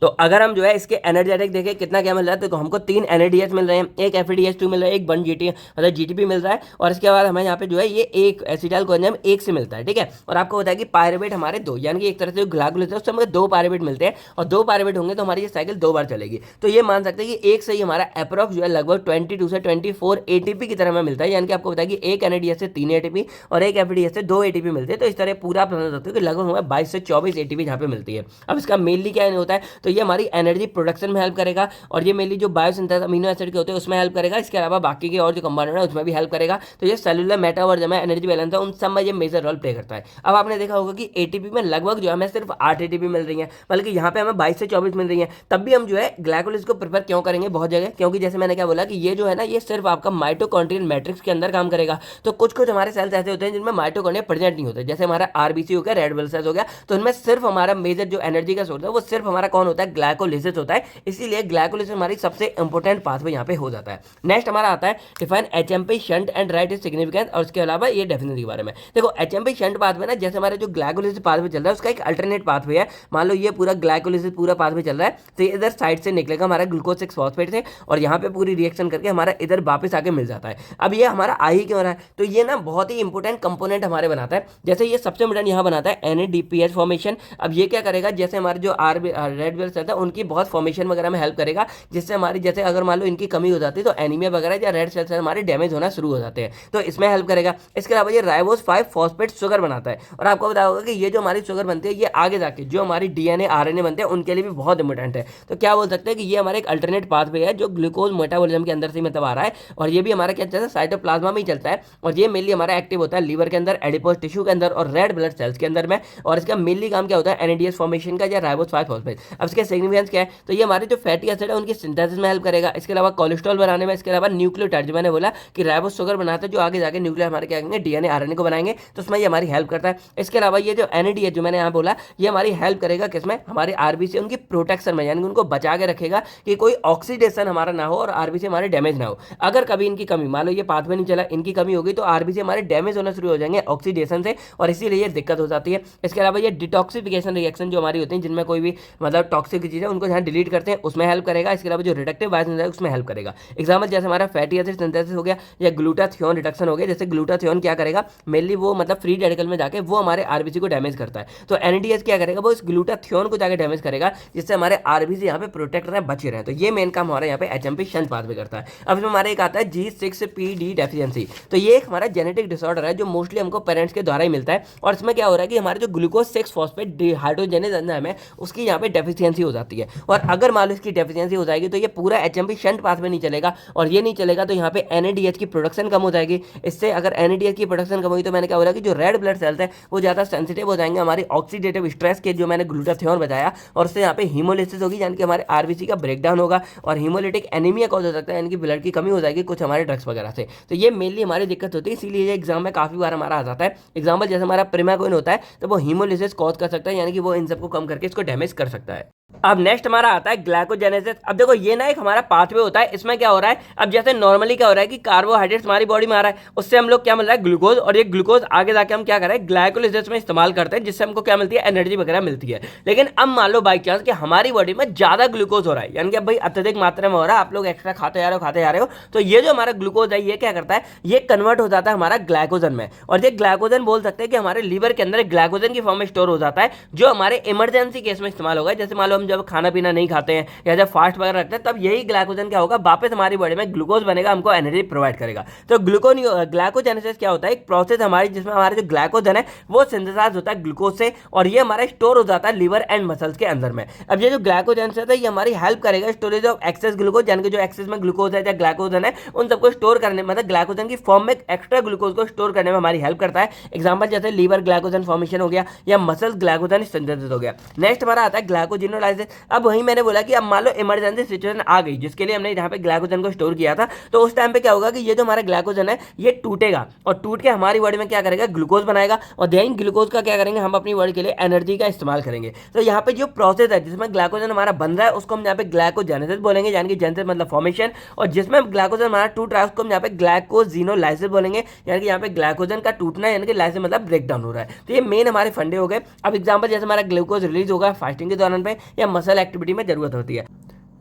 तो अगर हम जो है इसके एनर्जेटिक देखें कितना क्या मिल रहा है, तो हमको 3 एनएडीएच मिल रहे हैं, एक एफएडीएच2 मिल रहा है, एक 1 जीटी मतलब जीटीपी मिल रहा है, और इसके बाद हमें यहाँ पे जो है ये एक एसिटाइल कोएंजाइम एक से मिलता है, ठीक है। और आपको बताया कि पायरुवेट हमारे 2, यानी कि एक तरह से जो ग्लाइकोलाइसिस है उससे हमें 2 पायरुवेट मिलते हैं, और 2 पायरुवेट होंगे तो हमारी ये साइकिल 2 बार चलेगी। तो ये मान सकते हैं कि एक से ही हमारा अप्रॉक्स जो है लगभग 22 से 24 एटीपी की तरह में मिलता है। यानी कि आपको बताया कि एक एनएडीएच से 3 एटीपी और एक एफएडीएच से 2 एटीपी मिलते हैं। तो इस तरह पूरा आप समझ सकते हो कि लगभग हमें 22 से 24 एटीपी यहाँ पे मिलती है। अब इसका मेनली क्या होता है, तो ये हमारी एनर्जी प्रोडक्शन में हेल्प करेगा, और ये मेनली जो बायोसिंथेसिस अमीनो एसिड के होते हैं उसमें हेल्प करेगा। इसके अलावा बाकी के और जो कंपाउंड है उसमें भी हेल्प करेगा। तो ये सेलुलर मेटाबॉलिज्म है, एनर्जी बैलेंस है, उन सब में ये मेजर रोल प्ले करता है। अब आपने देखा होगा कि एटीपी में लगभग जो हमें सिर्फ 8 एटीपी मिल रही है, बल्कि यहाँ पे हमें 22 से 24 मिल रही है। तब भी हम जो है ग्लाइकोलाइसिस को प्रेफर क्यों करेंगे बहुत जगह, क्योंकि जैसे मैंने क्या बोला कि ये जो है ना, ये सिर्फ आपका माइटोकॉन्ड्रियल मैट्रिक्स के अंदर काम करेगा। तो कुछ कुछ हमारे सेल्स ऐसे होते हैं जिनमें माइटोकॉन्ड्रिया प्रेजेंट नहीं होते, जैसे हमारा आरबीसी हो गया, रेड ब्लड सेल्स हो गया, तो उनमें सिर्फ हमारा मेजर जो एनर्जी का सोर्स है वो सिर्फ हमारा कौन होता है, ग्लाइकोलाइसिस होता है। इसीलिए ग्लाइकोलाइसिस हमारी सबसे इंपॉर्टेंट पाथवे यहाँ पे हो जाता है। नेक्स्ट हमारा आता है define HMP shunt and right is significance, और उसके अलावा ये डेफिनेशन के बारे में देखो। एचएमपी शंट पाथवे ना, जैसे हमारे जो ग्लाइकोलाइसिस पाथवे चल रहा है उसका एक अल्टरनेट पाथवे है। मान लो ये पूरा ग्लाइकोलाइसिस पूरा पाथवे चल रहा है, तो इधर साइड से निकलेगा हमारा ग्लूकोज 6 फॉस्फेट से, और यहाँ पे पूरी रिएक्शन करके हमारा इधर वापस आके मिल जाता है। अब ये हमारा आ ही क्यों रहा है, तो ये ना बहुत ही इंपॉर्टेंट कंपोनेंट हमारे बनाता है। जैसे ये सबसे इंपॉर्टेंट यहाँ बनाता है एनएडीपीएच फॉर्मेशन। अब ये क्या करेगा, जैसे हमारे जो रेड ब्लड सेल्स है उनकी बहुत फॉर्मेशन वगैरह में हेल्प करेगा, जिससे हमारी जैसे अगर मान लो इनकी कमी हो जाती है तो एनीमिया वगैरह या रेड सेल्स हमारे डैमेज होना शुरू हो जाते हैं, तो इसमें हेल्प करेगा। इसके अलावा ये राइबोस 5 फॉस्फेट शुगर बनाता है, और आपको पता होगा कि ये जो हमारी शुगर बनती है ये आगे जाके जो हमारी डीएनए आरएनए बनते हैं उनके लिए भी बहुत इंपॉर्टेंट है। तो क्या बोल सकते हैं कि ये हमारे एक अल्टरनेट पाथवे है जो ग्लूकोज मेटाबॉलिज्म के अंदर से मतलब आ रहा है, और ये भी हमारा क्या चलता है, साइटोप्लाज्मा में ही चलता है, और ये मेनली हमारा एक्टिव होता है लीवर के अंदर, एडिपोज टिश्यू के अंदर और रेड ब्लड सेल्स के अंदर में। और इसका मेनली काम क्या होता है, एनएडीएच फॉर्मेशन का या राइबोस 5 फॉस्फेट। अब इसके सिग्निफिकेंस क्या है, तो ये हमारे जो फैटी एसिड है उनकी सिंथेसिस में हेल्प करेगा। इसके अलावा कोलेस्ट्रॉल बनाने में, इसके अलावा न्यूक्लियोटाइड, जो मैंने बोला कि राइबोस शुगर बनाते हैं जो आगे जाके न्यूक्लियर हमारे क्या करेंगे, डीएनए आरएनए को बनाएंगे, तो उसमें ये हमारी हेल्प करता है। इसके अलावा ये जो एनएडीएच जो मैंने यहाँ बोला, ये हमारी हेल्प करेगा किसमें, हमारे आरबीसी उनकी प्रोटेक्शन में, यानी उनको बचा के रखेगा कि कोई ऑक्सीडेशन हमारा ना हो और आरबीसी हमारे डैमेज ना हो। अगर कभी इनकी कमी, मान लो ये पाथवे नहीं चला, इनकी कमी होगी तो आरबीसी हमारे डैमेज होना शुरू हो जाएंगे ऑक्सीडेशन से, और इसीलिए ये दिक्कत हो जाती है। इसके अलावा ये डिटॉक्सिफिकेशन रिएक्शन जो हमारी होती है, जिनमें कोई भी मतलब टॉक्सिक चीज़ है उनको जहाँ डिलीट करते हैं उसमें हेल्प करेगा। इसके अलावा जो रिडक्टिव बायोसिंथेसिस है उसमें हेल्प करेगा। एग्जाम्पल जैसे हमारा फैटी एसिड सिंथेसिस हो गया या ग्लूटाथियोन रिडक्शन हो गया। जैसे ग्लूटाथियोन क्या करेगा, मेनली वो मतलब फ्री रेडिकल में जाके वो हमारे आरबीसी को डैमेज करता है। तो एनएडीएच क्या करेगा, वो इस ग्लूटाथियोन को जाके डैमेज करेगा, जिससे हमारे आरबीसी यहाँ पे प्रोटेक्ट रहे, बचे रहे। तो ये मेन काम हमारा यहाँ पे एचएमपी शंट पाथवे करता है। अब इसमें हमारा एक आता है G6PD डेफिशिएंसी। तो ये एक हमारा जेनेटिक डिसऑर्डर है जो मोस्टली हमको पेरेंट्स के द्वारा ही मिलता है। और इसमें क्या हो रहा है कि हमारे जो ग्लूकोज 6 फॉस्फेट डिहाइड्रोजनेज एंजाइम है उसकी यहाँ पे डेफिशिएंसी हो जाती है। और अगर मान लो इसकी डेफिशिएंसी हो जाएगी तो ये पूरा एचएमपी शंट पाथवे नहीं चलेगा। और ये नहीं चलेगा तो यहाँ पे एनएडीएच की प्रोडक्शन कम हो जाएगी। इससे अगर एनएडीएच की प्रोडक्शन कम हुई तो मैंने क्या बोला कि जो रेड ब्लड सेल्स है वो ज़्यादा सेंसिटिव हो जाएंगे हमारी ऑक्सीडेटिव स्ट्रेस के, जो मैंने ग्लूटाथियोन बताया। और उससे यहाँ पे हीमोलिसिस होगी, यानी कि हमारे आरबीसी का ब्रेकडाउन होगा और हीमोलिटिक एनीमिया कॉज हो सकता है, यानी कि ब्लड की कमी हो जाएगी कुछ हमारे ड्रग्स वगैरह से। तो ये मेनली हमारी दिक्कत होती है, इसीलिए ये एग्जाम में काफी बार हमारा आ जाता है। एग्जाम्पल जैसे हमारा प्रिमाकोइन होता है तो वो हीमोलिसिस कॉज कर सकता है, यानी कि वो इन सबको कम करके इसको डैमेज कर सकता है। अब नेक्स्ट हमारा आता है ग्लाइकोजेनेसिस। अब देखो ये ना एक हमारा पाथवे होता है। इसमें क्या हो रहा है, अब जैसे नॉर्मली क्या हो रहा है कि कार्बोहाइड्रेट्स हमारी बॉडी में आ रहा है, उससे हम लोग क्या मिल रहा है, ग्लूकोज। और ये ग्लूकोज आगे जाके हम क्या कर रहे हैं, ग्लाइकोलिसिस में इस्तेमाल करते हैं, जिससे हमको क्या मिलती है, एनर्जी वगैरह मिलती है। लेकिन अब मान लो बाई चांस कि हमारी बॉडी में ज्यादा ग्लूकोज हो रहा है, यानी कि अब भाई अत्यधिक मात्रा में हो रहा है, आप लोग एक्स्ट्रा खाते जा रहे हो, तो ये जो हमारा ग्लूकोज है ये क्या करता है, ये कन्वर्ट हो जाता है हमारा ग्लाइकोजन में। और ये ग्लाइकोजन बोल सकते हैं कि हमारे लीवर के अंदर ग्लाइकोजन की फॉर्म में स्टोर हो जाता है, जो हमारे इमरजेंसी केस में इस्तेमाल होगा। जैसे मान लो हम जब खाना पीना नहीं खाते हैं या जब फास्ट वगैरह रखते हैं, तब यही ग्लाइकोजन क्या होगा, वापस हमारी बॉडी में ग्लूकोज बनेगा, हमको एनर्जी प्रोवाइड करेगा। तो ग्लाइकोजेनेसिस क्या होता है, एक प्रोसेस हमारी जिसमें हमारा जो ग्लाइकोजन है वो सिंथेसाइज होता है ग्लूकोज से, और ये हमारा स्टोर हो जाता है लीवर एंड मसल्स के अंदर में। अब ये जो ग्लाइकोजेनेसिस है ये हमारी हेल्प करेगा स्टोरेज ऑफ एक्सेस ग्लूकोज, यानी कि जो एक्सेस में ग्लूकोज है या ग्लाइकोजन है उन सबको स्टोर करने, मतलब ग्लाइकोजन की फॉर्म में एक्स्ट्रा ग्लूकोज को स्टोर करने में हमारी हेल्प करता है। एग्जांपल जैसे लीवर ग्लाइकोजन फॉर्मेशन हो गया या मसल्स ग्लाइकोजन सिंथेसिस हो गया। नेक्स्ट हमारा आता है ग्लाइकोजिनोलाइसिस। अब वही मैंने बोला कि अब मान लो इमरजेंसी सिचुएशन आ गई जिसके लिए हमने यहाँ पे ग्लाइकोजन को स्टोर किया था, तो उस टाइम पे क्या होगा कि ये जो हमारा ग्लाइकोजन है ये टूटेगा और टूट के हमारी बॉडी में क्या करेगा, ग्लूकोज बनाएगा। और देन ग्लूकोज का क्या करेंगे, हम अपनी बॉडी के लिए एनर्जी का इस्तेमाल करेंगे। तो यहाँ पे जो प्रोसेस है जिसमें ग्लाइकोजन हमारा बन रहा है उसको हम यहाँ पे ग्लाइकोजेनेसिस बोलेंगे, यानी कि जेनेसिस मतलब फॉर्मेशन। और जिसमें ग्लाइकोजन हमारा टूट रहा है उसको हम यहाँ पे ग्लाइकोजिनोलाइसिस बोलेंगे, यानी कि यहाँ पे ग्लाइकोजन का टूटना है, यानी कि लाइसिस मतलब ब्रेकडाउन हो रहा है। तो ये मेन हमारे फंडे हो गए। अब एग्जाम्पल जैसे हमारा ग्लूकोज रिलीज होगा फास्टिंग के दौरान पे या मसल एक्टिविटी में जरूरत होती है।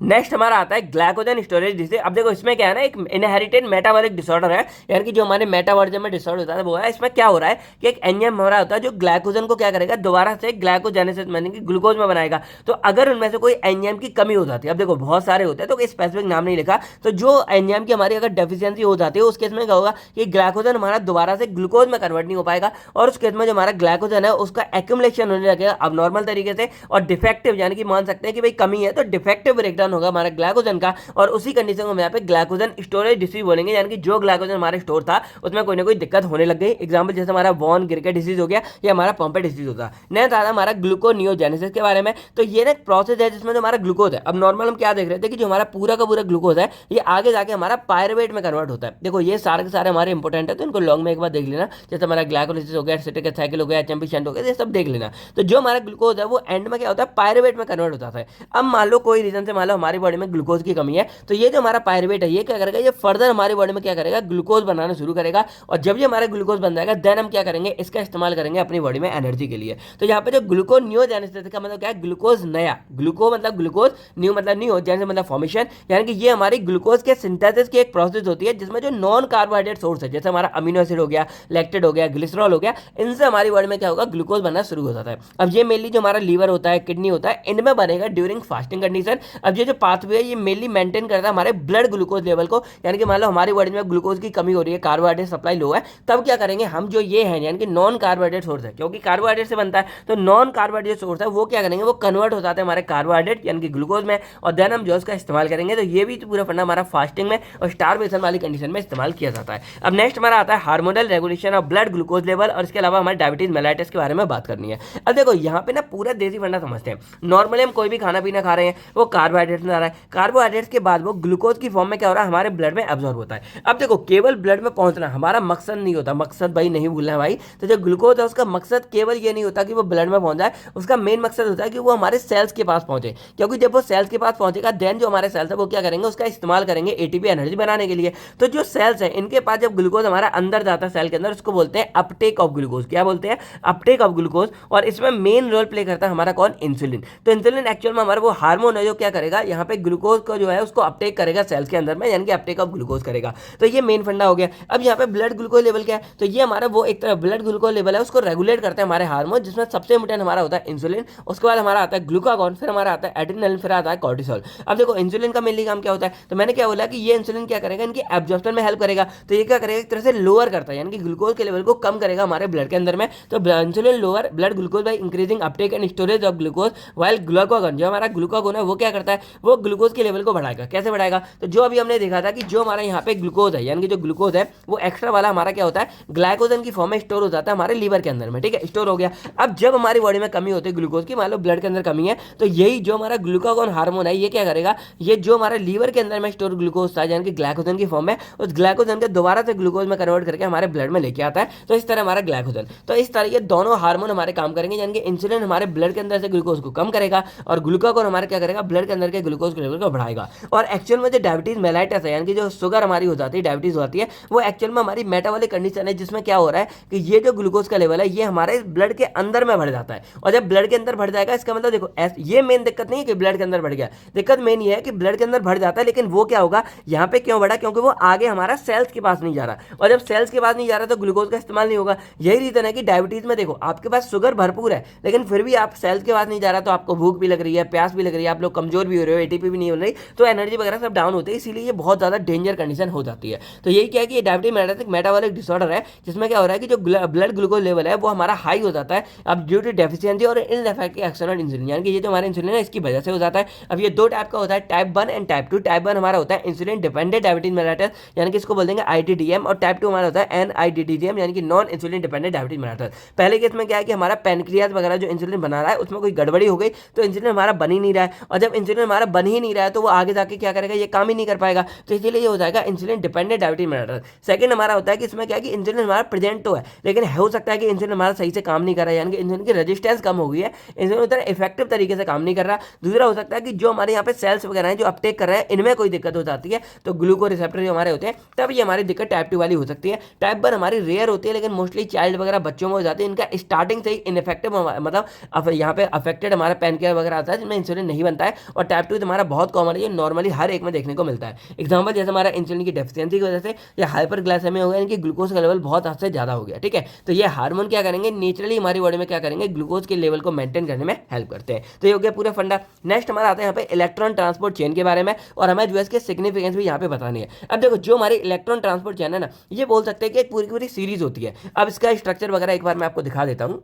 नेक्स्ट हमारा आता है ग्लाइकोजन स्टोरेज डिसीज। अब देखो इसमें क्या है ना, एक इनहेरिटेड मेटाबॉलिक डिसऑर्डर है, यानी कि जो हमारे मेटाबॉलिज्म में डिसऑर्डर होता है वो है। इसमें क्या हो रहा है कि एक एंजाइम हमारा होता है जो ग्लाइकोजन को क्या करेगा, दोबारा से ग्लाइकोजेनेसिस यानी कि ग्लूकोज में बनाएगा। तो अगर उनमें से कोई एंजाइम की कमी हो जाती है, अब देखो बहुत सारे होते हैं तो कोई स्पेसिफिक नाम नहीं लिखा, तो जो एंजाइम की हमारी अगर डेफिशिएंसी हो जाती है उस केस में क्या होगा कि ग्लाइकोजन हमारा दोबारा से ग्लूकोज में कन्वर्ट नहीं हो पाएगा, और उस केस में जो हमारा ग्लाइकोजन है उसका एक्यूमुलेशन होने लगेगा अब नॉर्मल तरीके से, और डिफेक्टिव यानी कि मान सकते हैं कि भाई कमी है तो डिफेक्टिव ब्रेकडाउन होगा हमारा ग्लाइकोजन का। और उसी कंडीशन को हम यहाँ पे ग्लाइकोजन स्टोरेज डिसीज बोलेंगे, यानी कि जो ग्लाइकोजन हमारे स्टोर था उसमें कोई ना कोई दिक्कत होने लग गई। एग्जांपल जैसे हमारा वॉन गिरके डिसीज हो गया या हमारा पंपे डिसीज होता। नेक्स्ट आता हमारा ग्लूकोनियोजेनेसिस के बारे में। तो ये ना प्रोसेस है जिसमें जो हमारा ग्लूकोज है, अब नॉर्मल हम क्या देख रहे थे कि जो हमारा पूरा का पूरा ग्लूकोज है ये आगे जाके हमारा पायरुवेट में कन्वर्ट होता है। देखो ये सारे के सारे हमारे इंपॉर्टेंट है, तो इनको लॉन्ग में एक बार देख लेना। जैसे हमारा ग्लाइकोलिसिस हो गया, एसिटिक एथाइल हो गया, एचएमपी शंट हो गया, ये सब देख लेना। तो जो हमारा ग्लूकोज है वो एंड में क्या होता है, पायरुवेट में कन्वर्ट होता है। अब मान लो कोई रीजन से मान लो हमारी बॉडी में ग्लूकोज की कमी है, तो ये जो हमारा पायरुवेट है ये क्या करेगा, ये फर्दर हमारी बॉडी में क्या करेगा, ग्लूकोज बनाना शुरू करेगा। और जब ये हमारा ग्लूकोज बन जाएगा देन हम क्या करेंगे, इसका इस्तेमाल करेंगे अपनी बॉडी में एनर्जी के लिए। तो यहाँ पे जो ग्लूकोनियोजेनेसिस का मतलब क्या है, ग्लूकोज नया, ग्लूको मतलब ग्लूकोज, न्यू मतलब न्यू, जेनेसिस मतलब फॉर्मेशन, यानी कि ये हमारी ग्लूकोज के सिंथेसिस की एक प्रोसेस होती है जिसमें जो नॉन कार्बोहाइड्रेट सोर्स है, जैसे हमारा अमीनो एसिड हो गया, लैक्टेट हो गया, ग्लिसरॉल हो गया, इनसे हमारी बॉडी में क्या होगा, ग्लूकोज बनना शुरू हो जाता है। अब ये मेनली जो हमारा लीवर होता है, किडनी होता है, इनमें बनेगा ड्यूरिंग फास्टिंग कंडीशन। अब ये जो पाथवे है ये मेनली मेंटेन करता है हमारे ब्लड ग्लूकोज लेवल को, यानी कि मान लो हमारी बॉडी में ग्लूकोज की कमी हो रही है, कार्बोहाइड्रेट सप्लाई लो है, तब क्या करेंगे हम, जो ये है यानी कि नॉन कार्बोहाइड्रेट सोर्स है, क्योंकि कार्बोहाइड्रेट से बनता है, तो नॉन कार्बोहाइड्रेट सोर्स है वो क्या करेंगे, वो कन्वर्ट हो जाते हैं हमारे कार्बोहाइड्रेट यानी कि ग्लूकोज में, और देन हम जो उसका इस्तेमाल करेंगे। तो ये भी तो पूरा फंडा हमारा फास्टिंग में और स्टारवेशन वाली कंडीशन में इस्तेमाल किया जाता है। अब नेक्स्ट हमारा आता है hormonal regulation of blood glucose level, और इसके अलावा हमारे डायबिटीज मेलाइटिस के बारे में बात करनी है। अब देखो यहाँ पे ना पूरा देसी फंडा समझते हैं। नॉर्मली हम कोई भी खाना पीना खा रहे हैं वो कार्बोहाइड्रेट कार्बोहाइड्रेट्स में आ रहा है, कार्बोहाइड्रेट्स के बाद वो ग्लूकोज की फॉर्म में क्या हो रहा है हमारे ब्लड में एब्जॉर्ब होता है। अब देखो केवल ब्लड में पहुंचना हमारा मकसद नहीं होता, मकसद भाई नहीं भूलना है भाई। तो जो ग्लूकोज है उसका मकसद केवल ये नहीं होता कि वो ब्लड में पहुंच जाए, उसका मेन मकसद होता है कि वो हमारे सेल्स के पास पहुंचे, क्योंकि जब वो सेल्स के पास पहुंचेगा देन जो हमारे सेल्स है वो क्या करेंगे, उसका इस्तेमाल करेंगे एटीपी एनर्जी बनाने के लिए। तो जो सेल्स है इनके पास जब ग्लूकोज हमारा अंदर जाता है सेल के अंदर, उसको बोलते हैं अपटेक ऑफ ग्लूकोज। क्या बोलते हैं? Uptake of glucose. और इसमें मेन रोल प्ले करता है हमारा कौन? इंसुलिन। तो इंसुलिन एक्चुअल में हमारा वो हार्मोन है जो क्या करेगा, यहाँ पे ग्लूकोज को जो है उसको अपटेक करेगा सेल्स के अंदर में, यानी कि अपटेक ऑफ ग्लूकोज करेगा। तो ये मेन फंडा हो गया। अब यहाँ पे ब्लड ग्लूकोज लेवल क्या है, तो ये हमारा वो एक तरह ब्लड ग्लूकोज लेवल है, उसको रेगुलेट करते हैं हमारे हार्मोन, जिसमें सबसे इंपोर्टेंट हमारा होता है इंसुलिन, उसके बाद हमारा आता है ग्लूकागॉन, फिर हमारा आता है एड्रेनलिन, फिर आता है कॉर्टिसोल। अब देखो इंसुलिन का मेनली काम क्या होता है, तो मैंने क्या बोला कि ये इंसुलिन क्या करेगा, इनकी एब्जॉर्प्शन में हेल्प करेगा। तो ये क्या करेगा, एक तरह से लोअर करता है, यानी कि ग्लूकोज के लेवल को कम करेगा हमारे ब्लड के अंदर में। तो insulin lower blood glucose by increasing Uptake and storage of glucose, while glucagon जो हमारा ग्लूकागॉन है वो क्या करता है, वो ग्लूकोज के लेवल को बढ़ाएगा। कैसे बढ़ाएगा, तो जो अभी हमने देखा था कि जो हमारा यहाँ पे ग्लूकोज है, यानी कि जो ग्लूकोज है वो एक्स्ट्रा वाला हमारा क्या होता है, ग्लाइकोजन की फॉर्म में स्टोर हो जाता है हमारे लीवर के अंदर में। ठीक है, स्टोर हो गया। अब जब हमारी बॉडी में कमी होती है ग्लूकोज की, मान लो ब्लड के अंदर कमी है, तो यही जो हमारा ग्लूकागॉन हार्मोन है ये क्या करेगा, ये जो हमारे लीवर के अंदर में स्टोर ग्लूकोज था यानी कि ग्लाइकोजन की फॉर्म में, उस ग्लाइकोजन के दोबारा से ग्लूकोज में कन्वर्ट करके हमारे ब्लड में लेके आता है। तो इस तरह हमारा ग्लाइकोजन, तो इस तरह ये दोनों हार्मोन हमारे काम करेंगे, यानी कि इंसुलिन हमारे ब्लड के अंदर से ग्लूकोज को कम करेगा और ग्लूकागॉन हमारे क्या करेगा, ब्लड के अंदर के ग्लूकोज के लेवल को बढ़ाएगा। और एक्चुअल में जो डायबिटीज मेलाइटस है, यानी कि जो शुगर हमारी हो जाती है, डायबिटीज होती है, वो एक्चुअल में हमारी मेटाबॉलिक कंडीशन है, जिसमें क्या हो रहा है कि ये जो ग्लूकोज का लेवल है ये हमारे ब्लड के अंदर में बढ़ जाता है। और जब ब्लड के अंदर बढ़ जाएगा, इसका मतलब देखो ये मेन दिक्कत नहीं है कि ब्लड के अंदर बढ़ गया, दिक्कत मेन ये है कि ब्लड के अंदर बढ़ जाता है, लेकिन वो क्या होगा, यहाँ पे क्यों बढ़ा, क्योंकि वो आगे हमारा सेल्स के पास नहीं जा रहा, और जब सेल्स के पास नहीं जा रहा तो ग्लूकोज का इस्तेमाल नहीं होगा। यही रीजन है कि डायबिटीज में देखो आपके पास शुगर भरपूर है, लेकिन फिर भी आप सेल्स के पास नहीं जा रहा, तो आपको भूख भी लग रही है, प्यास भी लग रही है, आप लोग कमजोर भी हो रहे हो, एटीपी भी नहीं हो रही, तो एनर्जी वगैरह सब डाउन होती है, इसीलिए ये बहुत ज्यादा डेंजर कंडीशन हो जाती है। तो यही क्या है कि ये डायबिटीज मेटाबॉलिक डिसऑर्डर है, जिसमें क्या हो रहा है कि जो ब्लड ग्लूकोज लेवल है वो हमारा हाई हो जाता है अब ड्यू टू डेफिशिएंसी और इनएफेक्टिव एक्शन ऑन इंसुलिन, यानी कि ये जो हमारा इंसुलिन है इसकी वजह से हो जाता है। अब ये दो टाइप का होता है, टाइप 1 एंड टाइप 2। टाइप 1 हमारा होता है इंसुलिन डिपेंडेंट डायबिटीज मेलाइटस, यानी कि इसको बोल देंगे आईटीडीएम, और टाइप 2 हमारा होता है एनआईडीडीएम, यानी कि non insulin dependent diabetes mellitus. पहले केस में क्या है कि हमारा पैनक्रियाज वगैरह जो इंसुलिन बना रहा है उसमें कोई गड़बड़ी हो गई, तो इंसुलिन हमारा बन ही नहीं रहा है, और जब इंसुलिन हमारा बन ही नहीं रहा है तो वो आगे जाके क्या करेगा, ये काम ही नहीं कर पाएगा, तो इसीलिए ये हो जाएगा insulin dependent diabetes mellitus. Second हमारा होता है कि इसमें क्या है कि इंसुलिन हमारा प्रेजेंट तो है, लेकिन हो सकता है कि इंसुलिन हमारा सही से काम नहीं कर रहा है, यानी कि इंसुलिन की रेजिस्टेंस कम हो गई है, इंसुलिन उतना इफेक्टिव तरीके से काम नहीं कर रहा। दूसरा हो सकता है कि जो हमारे यहाँ पे सेल्स वगैरह हैं जो अपटेक कर रहे हैं इनमें कोई दिक्कत हो जाती है, तो ग्लूको रिसेप्टर जो हमारे होते हैं, तब ये हमारी दिक्कत टाइप 2 वाली हो सकती है। टाइप 1 हमारी रेयर होती है, लेकिन मोस्टली चाइल्ड वगैरह बच्चों में हो जाती है, इनका स्टार्टिंग से ही इनफेक्टिव मतलब यहाँ पे अफेक्टेड हमारा पैनक्रियाज वगैरह आता है जिनमें इंसुलिन नहीं बनता है। और टाइप 2 हमारा बहुत कॉमन है, ये नॉर्मली हर एक में देखने को मिलता है। एग्जाम्पल जैसे हमारा इंसुलिन की डेफिशिएंसी की वजह से या हाइपरग्लाइसेमिया हो गया, इनकी ग्लूकोज का लेवल बहुत हद से ज्यादा हो गया। ठीक है, तो ये हार्मोन क्या करेंगे, नेचुरली हमारी बॉडी में क्या करेंगे, ग्लूकोज के लेवल को मेंटेन करने में हेल्प करते हैं। तो ये हो गया पूरा फंडा। नेक्स्ट हमारा आता है यहाँ पे इलेक्ट्रॉन ट्रांसपोर्ट चेन के बारे में, और हमें जो है इसके सिग्निफिकेंस भी यहाँ पे बतानी है। अब देखो जो हमारी इलेक्ट्रॉन ट्रांसपोर्ट चेन है ना, ये बोल सकते हैं कि एक पूरी पूरी सीरीज होती है। अब इसका स्ट्रक्चर वगैरह एक बार मैं आपको दिखा देता हूँ।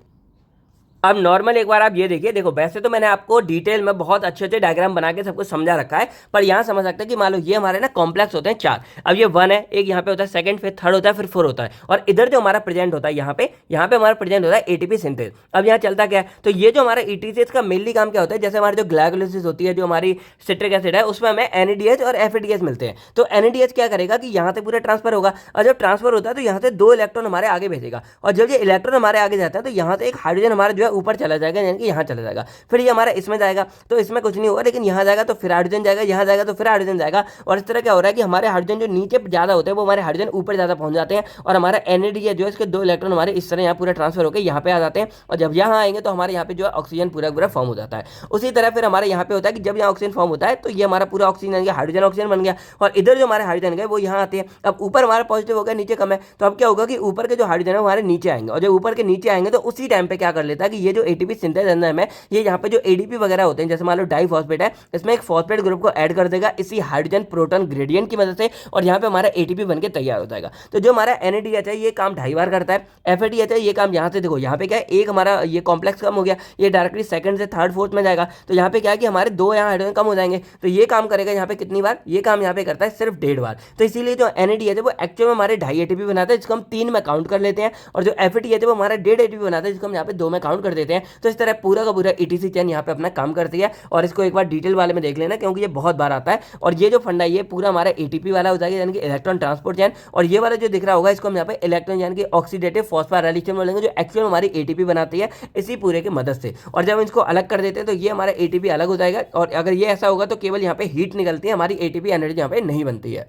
अब नॉर्मल एक बार आप ये देखिए, देखो वैसे तो मैंने आपको डिटेल में बहुत अच्छे अच्छे डायग्राम बना के सब कुछ समझा रखा है, पर यहाँ समझ सकते हैं कि मान लो ये हमारे ना कॉम्प्लेक्स होते हैं 4। अब ये 1 है, एक यहाँ पे होता है, सेकंड, फिर थर्ड होता है, फिर 4 होता है, और इधर जो हमारा प्रेजेंट होता है यहाँ पे हमारा प्रेजेंट होता है एटीपी सिंथेस। अब यहाँ चलता क्या है, तो ये जो हमारा एटीपी का मेनली काम क्या होता है, जैसे हमारी जो ग्लाइकोलाइसिस होती है, जो हमारी सिट्रिक एसिड है उसमें हमें एनएडीएच और एफएडीएच मिलते हैं। तो एनएडीएच क्या करेगा कि यहाँ से पूरा ट्रांसफर होगा, और जब ट्रांसफर होता है तो यहाँ से 2 इलेक्ट्रॉन हमारे आगे भेजेगा, और जब ये इलेक्ट्रॉन हमारे आगे जाता है तो यहाँ से एक हाइड्रोजन हमारा जो है ऊपर चला जाएगा, कि यहाँ चला जाएगा, फिर ये हमारा इसमें जाएगा, तो इसमें कुछ नहीं होगा, लेकिन यहाँ जाएगा तो फिर हाइड्रोजन जाएगा, यहाँ जाएगा तो फिर हाइड्रोजन जाएगा, और इस तरह क्या हो रहा है कि हमारे हाइड्रोजन जो नीचे ज्यादा होते हैं वो हमारे हाइड्रोजन ऊपर ज्यादा पहुंच जाते हैं, और हमारा एनएडी जो है इसके 2 इलेक्ट्रॉन हमारे इस तरह यहाँ पूरा ट्रांसफर होकर यहाँ पे आ जाते हैं, और जब यहाँ आएंगे तो हमारे यहाँ पे जो है ऑक्सीजन पूरा पूरा फॉर्म हो जाता है। उसी तरह फिर हमारे यहाँ पे होता है कि जब यहाँ ऑक्सीजन फॉर्म होता है तो ये हमारा पूरा ऑक्सीजन हाइड्रोजन ऑक्सीजन बन गया, और इधर जो हमारे हाइड्रोजन गए वो यहाँ आते हैं। अब ऊपर हमारा पॉजिटिव हो गया, नीचे कम है, तो अब क्या होगा कि ऊपर के जो हाइड्रोजन है हमारे नीचे आएंगे, और जब ऊपर के नीचे आएंगे तो उसी टाइम पे क्या कर लेता है कि ये जो एटीपी सिंथेस एंजाइम है, ये यहाँ पे जो एडीपी वगैरह होते हैं, जैसे मान लो डाइफॉस्फेट है, इसमें एक फॉस्फेट ग्रुप को ऐड कर देगा इसी हाइड्रोजन प्रोटॉन ग्रेडियंट की मदद से, और यहाँ पे हमारा एटीपी बनके तैयार हो जाएगा। तो जो हमारा एनएडीएच है ये काम 2.5 बार करता है, एफएडीएच है ये काम यहाँ से देखो, यहाँ पे क्या है, एक हमारा ये कॉम्प्लेक्स कम हो गया, ये डायरेक्टली सेकंड से थर्ड फोर्थ में जाएगा, तो यहाँ पे क्या है कि हमारे 2 यहाँ हाइड्रोजन कम हो जाएंगे, तो ये काम करेगा यहाँ पे कितनी बार, ये काम यहाँ पे करता है सिर्फ 1.5 बार। तो इसीलिए जो एनएडीएच है वो एक्चुअल में हमारे 2.5 एटीपी बनाता है, जिसको हम 3 में काउंट कर लेते हैं, और जो एफएडीएच है वो हमारा 1.5 एटीपी बनाता है, जिसको हम यहाँ पे 2 में काउंट कर देते हैं। तो इस तरह पूरा का पूरा ईटीसी चेन यहाँ पे अपना काम करती है, और इसको एक बार डिटेल वाले में देख लेना क्योंकि ये बहुत बार आता है। और ये जो फंडा ये पूरा हमारा एटीपी वाला हो जाएगा, यानी कि इलेक्ट्रॉन ट्रांसपोर्ट चेन। और ये वाला जो दिख रहा होगा इसको हम यहाँ पे इलेक्ट्रॉन यानी कि ऑक्सीडेटिव फॉस्फोराइलेशन बोलेंगे, जो एक्चुअल हमारी एटीपी बनाती है इसी पूरे की मदद से। और जब इसको अलग कर देते हैं तो ये हमारा एटीपी अलग हो जाएगा, और अगर ये ऐसा होगा तो केवल यहाँ पे हीट निकलती है, हमारी एटीपी एनर्जी यहाँ पे नहीं बनती है।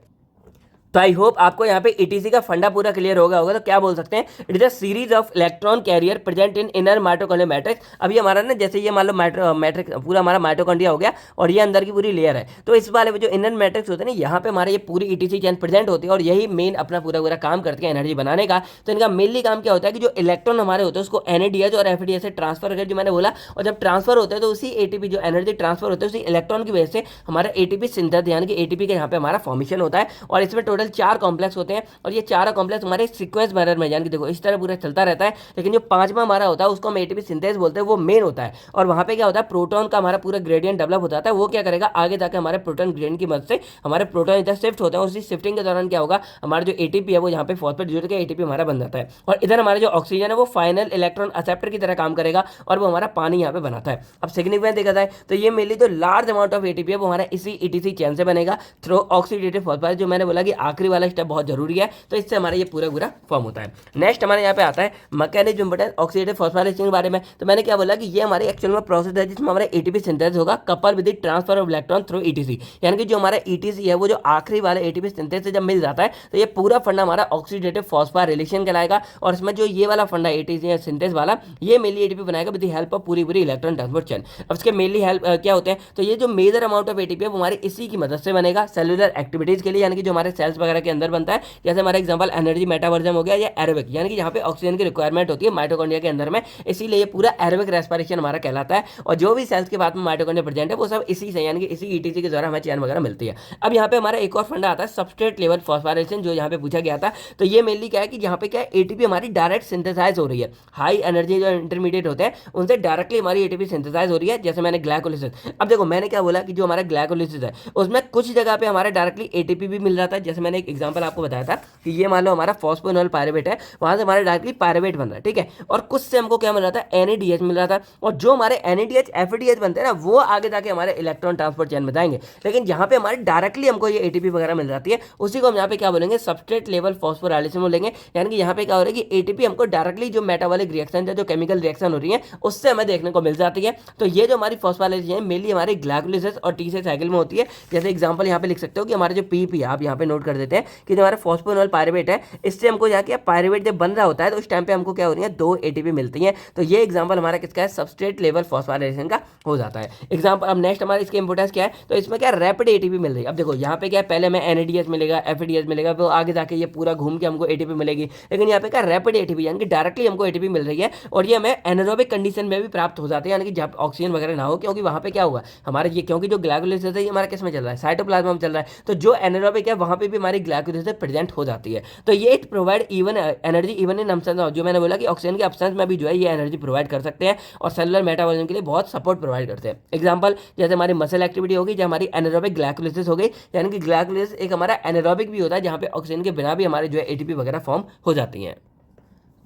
तो आई होप आपको यहाँ पे ईटीसी का फंडा पूरा क्लियर होगा। तो क्या बोल सकते हैं, it is a series of electron carrier present in inner mitochondrial matrix. अभी हमारा ना जैसे ये मान लो मैट्रिक्स पूरा हमारा माइटोकॉन्ड्रिया हो गया, और ये अंदर की पूरी लेयर है। तो इस वाले में जो इनर मैट्रिक्स होते हैं ना, यहाँ पे हमारे ये पूरी ईटीसी चेन प्रेजेंट होती है, और यही मेन अपना पूरा काम करती है एनर्जी बनाने का। तो इनका मेनली काम क्या होता है कि जो इलेक्ट्रॉन हमारे होते हैं उसको एनएडीएच और एफडीएच से ट्रांसफर करके, जो मैंने बोला, और जब ट्रांसफर होता है तो उसी एटीपी जो एनर्जी ट्रांसफर होता है उसी इलेक्ट्रॉन की वजह से हमारा एटीपी सिंथेसिस यानी कि एटीपी के यहाँ पे हमारा फॉर्मेशन होता है। और इसमें टोटल 4 कॉम्प्लेक्स होते हैं, और ये चारों कॉम्प्लेक्स हमारे सीक्वेंस मैनर में यानी कि देखो इस तरह पूरा चलता रहता है। लेकिन जो पांचवा हमारा होता है उसको हम एटीपी सिंथेसिस बोलते हैं, वो मेन होता है। और वहां पे क्या होता है, प्रोटॉन का हमारा पूरा ग्रेडियंट डेवलप हो जाता है। वो क्या करेगा, आगे जाकर हमारे प्रोटॉन ग्रेडियंट की मदद से हमारे प्रोटॉन इधर शिफ्ट होते हैं, और उसी शिफ्टिंग के दौरान क्या होगा, हमारा जो एटीपी है वो यहाँ पे फॉस्फेट जुड़ के एटीपी हमारा बन जाता है। और इधर हमारा जो ऑक्सीजन है वो फाइनल इलेक्ट्रॉन एक्सेप्टर की तरह काम करेगा, और वो हमारा पानी यहाँ पे बनाता है। अब सिग्निफिकेंस देखा जाए तो ये मेनली जो लार्ज अमाउंट ऑफ एटीपी है वो हमारा इसी ईटीसी चेन से बनेगा थ्रू ऑक्सीडेटिव फॉस्फोराइलेशन। जो मैंने बोला कि आखिरी वाला स्टेप बहुत जरूरी है, तो इससे हमारा ये पूरा फॉर्म होता है। नेक्स्ट हमारे यहाँ पे आता है मैकेनिज्म इंपॉर्टेंट ऑक्सीडेटिव फॉस्फोराइलेशन के बारे में। तो मैंने क्या बोला कि ये हमारे एक्चुअल में प्रोसेस है जिसमें हमारा एटीपी सिंथेसिस होगा couple with the transfer of electron through etc. यानी कि जो हमारा ईटीसी है वो जो आखिरी वाला एटीपी सिंथेसिस जब मिल जाता है तो ये पूरा फंडा हमारा ऑक्सीडेटिव फॉस्फोराइलेशन कहलाएगा। और इसमें जो ये वाला फंडा एटीसी है सिंथेसिस वाला, ये मेनली एटीपी बनाएगा विद द हेल्प ऑफ पूरी इलेक्ट्रॉन ट्रांसपोर्ट चेन। अब इसके मेनली हेल्प क्या होते हैं, तो ये जो मेजर अमाउंट ऑफ एटीपी है वो हमारे इसी की मदद से बनेगा सेलुलर एक्टिविटीज के लिए, यानी कि जो हमारे सेल्स वगैरह के अंदर बनता है। जैसे हमारा एग्जांपल एनर्जी मेटाबॉलिज्म हो गया या एरोबिक, यानी कि यहाँ पे ऑक्सीजन की रिक्वायरमेंट होती है माइटोकॉन्ड्रिया के अंदर में, इसीलिए ये पूरा एरोबिक रेस्पिरेशन हमारा कहलाता है। और जो भी सेल्स के बाद में माइटोकॉन्ड्रिया प्रेजेंट है वो सब इसी से यानी कि इसी ईटीसी के द्वारा हमें चैन वगैरह मिलती है। अब यहाँ पे हमारा एक और फंडा आता है सबस्ट्रेट लेवल फॉस्फोराइलेशन, जो यहाँ पे पूछा गया था। तो ये मेनली क्या है कि यहाँ पे क्या है, एटीपी हमारी डायरेक्ट सिंथेसाइज हो रही है। हाई एनर्जी जो इंटरमीडिएट होते हैं उनसे डायरेक्टली हमारी एटीपी सिंथेसाइज हो रही है। जैसे मैंने ग्लाइकोलिसिस, अब देखो मैंने क्या बोला कि जो हमारा ग्लाइकोलिसिस है उसमें कुछ जगह पे हमारा डायरेक्टली एटीपी भी मिल रहा था। जैसे मैंने एक एग्जांपल आपको बताया था कि ये मान लो हमारा फॉस्फोनोल पायरुवेट है, वहां से हमारा डायरेक्टली पायरुवेट बन रहा है, ठीक है। और कुछ से हमको क्या मिल रहा था, एनएडीएच मिल रहा था। और जो हमारे एनएडीएच एफडीएच बनते हैं ना, वो आगे जाके हमारे इलेक्ट्रॉन ट्रांसपोर्ट चेन में जाएंगे। लेकिन यहाँ पे हमारे डायरेक्टली हमको ये एटीपी वगैरह मिल जाती है, उसी को हम यहाँ पे क्या बोलेंगे, सबस्ट्रेट लेवल फॉस्फोराइलेशन बोलेंगे। यानी कि यहाँ पे क्या हो रहा है कि एटीपी हमको डायरेक्टली जो मेटाबॉलिक रिएक्शन है, जो केमिकल रिएक्शन हो रही है, उससे हमें देखने को मिल जाती है। तो ये जो हमारी फॉस्फोराइलेशन है मेनली हमारी ग्लाइकोलिसिस और टी साइकिल में होती है। जैसे एग्जांपल यहाँ पे लिख सकते हो कि हमारे जो पीपी आप यहाँ पे नोट कर देते हैं कि जो हमारा फॉस्फोनोल पायरुवेट है, इससे हमको जाके पायरुवेट जब बन रहा होता है तो उस टाइम पे हमको क्या हो रही है, 2 एटीपी मिलती है। तो ये एग्जांपल हमारा किसका है, सबस्ट्रेट लेवल फॉस्फोराइलेशन का हो जाता है एग्जांपल। अब नेक्स्ट हमारा इसकी इंपोर्टेंस क्या है, तो इसमें क्या रैपिड एटीपी मिल रही है। अब देखो यहाँ पे क्या है, पहले हमें एनएडीएच मिलेगा, एफडीएच मिलेगा, तो आगे जाके ये पूरा घूम के हमको एटीपी मिलेगी। लेकिन यहाँ पे क्या रैपिड एटीपी यानी कि डायरेक्टली हमको एटीपी मिल रही है, और ये हमें एनारोबिक कंडीशन में भी प्राप्त हो जाती है, यानी कि जब ऑक्सीजन वगैरह ना हो। क्योंकि वहाँ पे क्या होगा हमारे ये, क्योंकि जो ग्लाइकोलिसिस है ये हमारा किस में चल रहा है, साइटोप्लाज्म में चल रहा है। तो जो एनारोबिक है वहाँ पे भी हमारी ग्लाइकोलिसिस प्रेजेंट हो जाती है। तो ये it provide even energy even in absence of, जो मैंने बोला कि ऑक्सीजन के एब्सेंस में भी जो है ये एनर्जी प्रोवाइड कर सकते हैं, और सेलुलर मेटाबॉलिज्म के लिए बहुत सपोर्ट प्रोवाइड करते हैं। एग्जांपल जैसे हमारी मसल एक्टिविटी होगी, जब हमारी एनारोबिक ग्लाइकोलिसिस हो गई, यानी कि ग्लाइकोलिसिस एक हमारा एनारोबिक भी होता है जहाँ पे ऑक्सीजन के बिना भी हमारे जो है एटीपी वगैरह फॉर्म हो जाती हैं।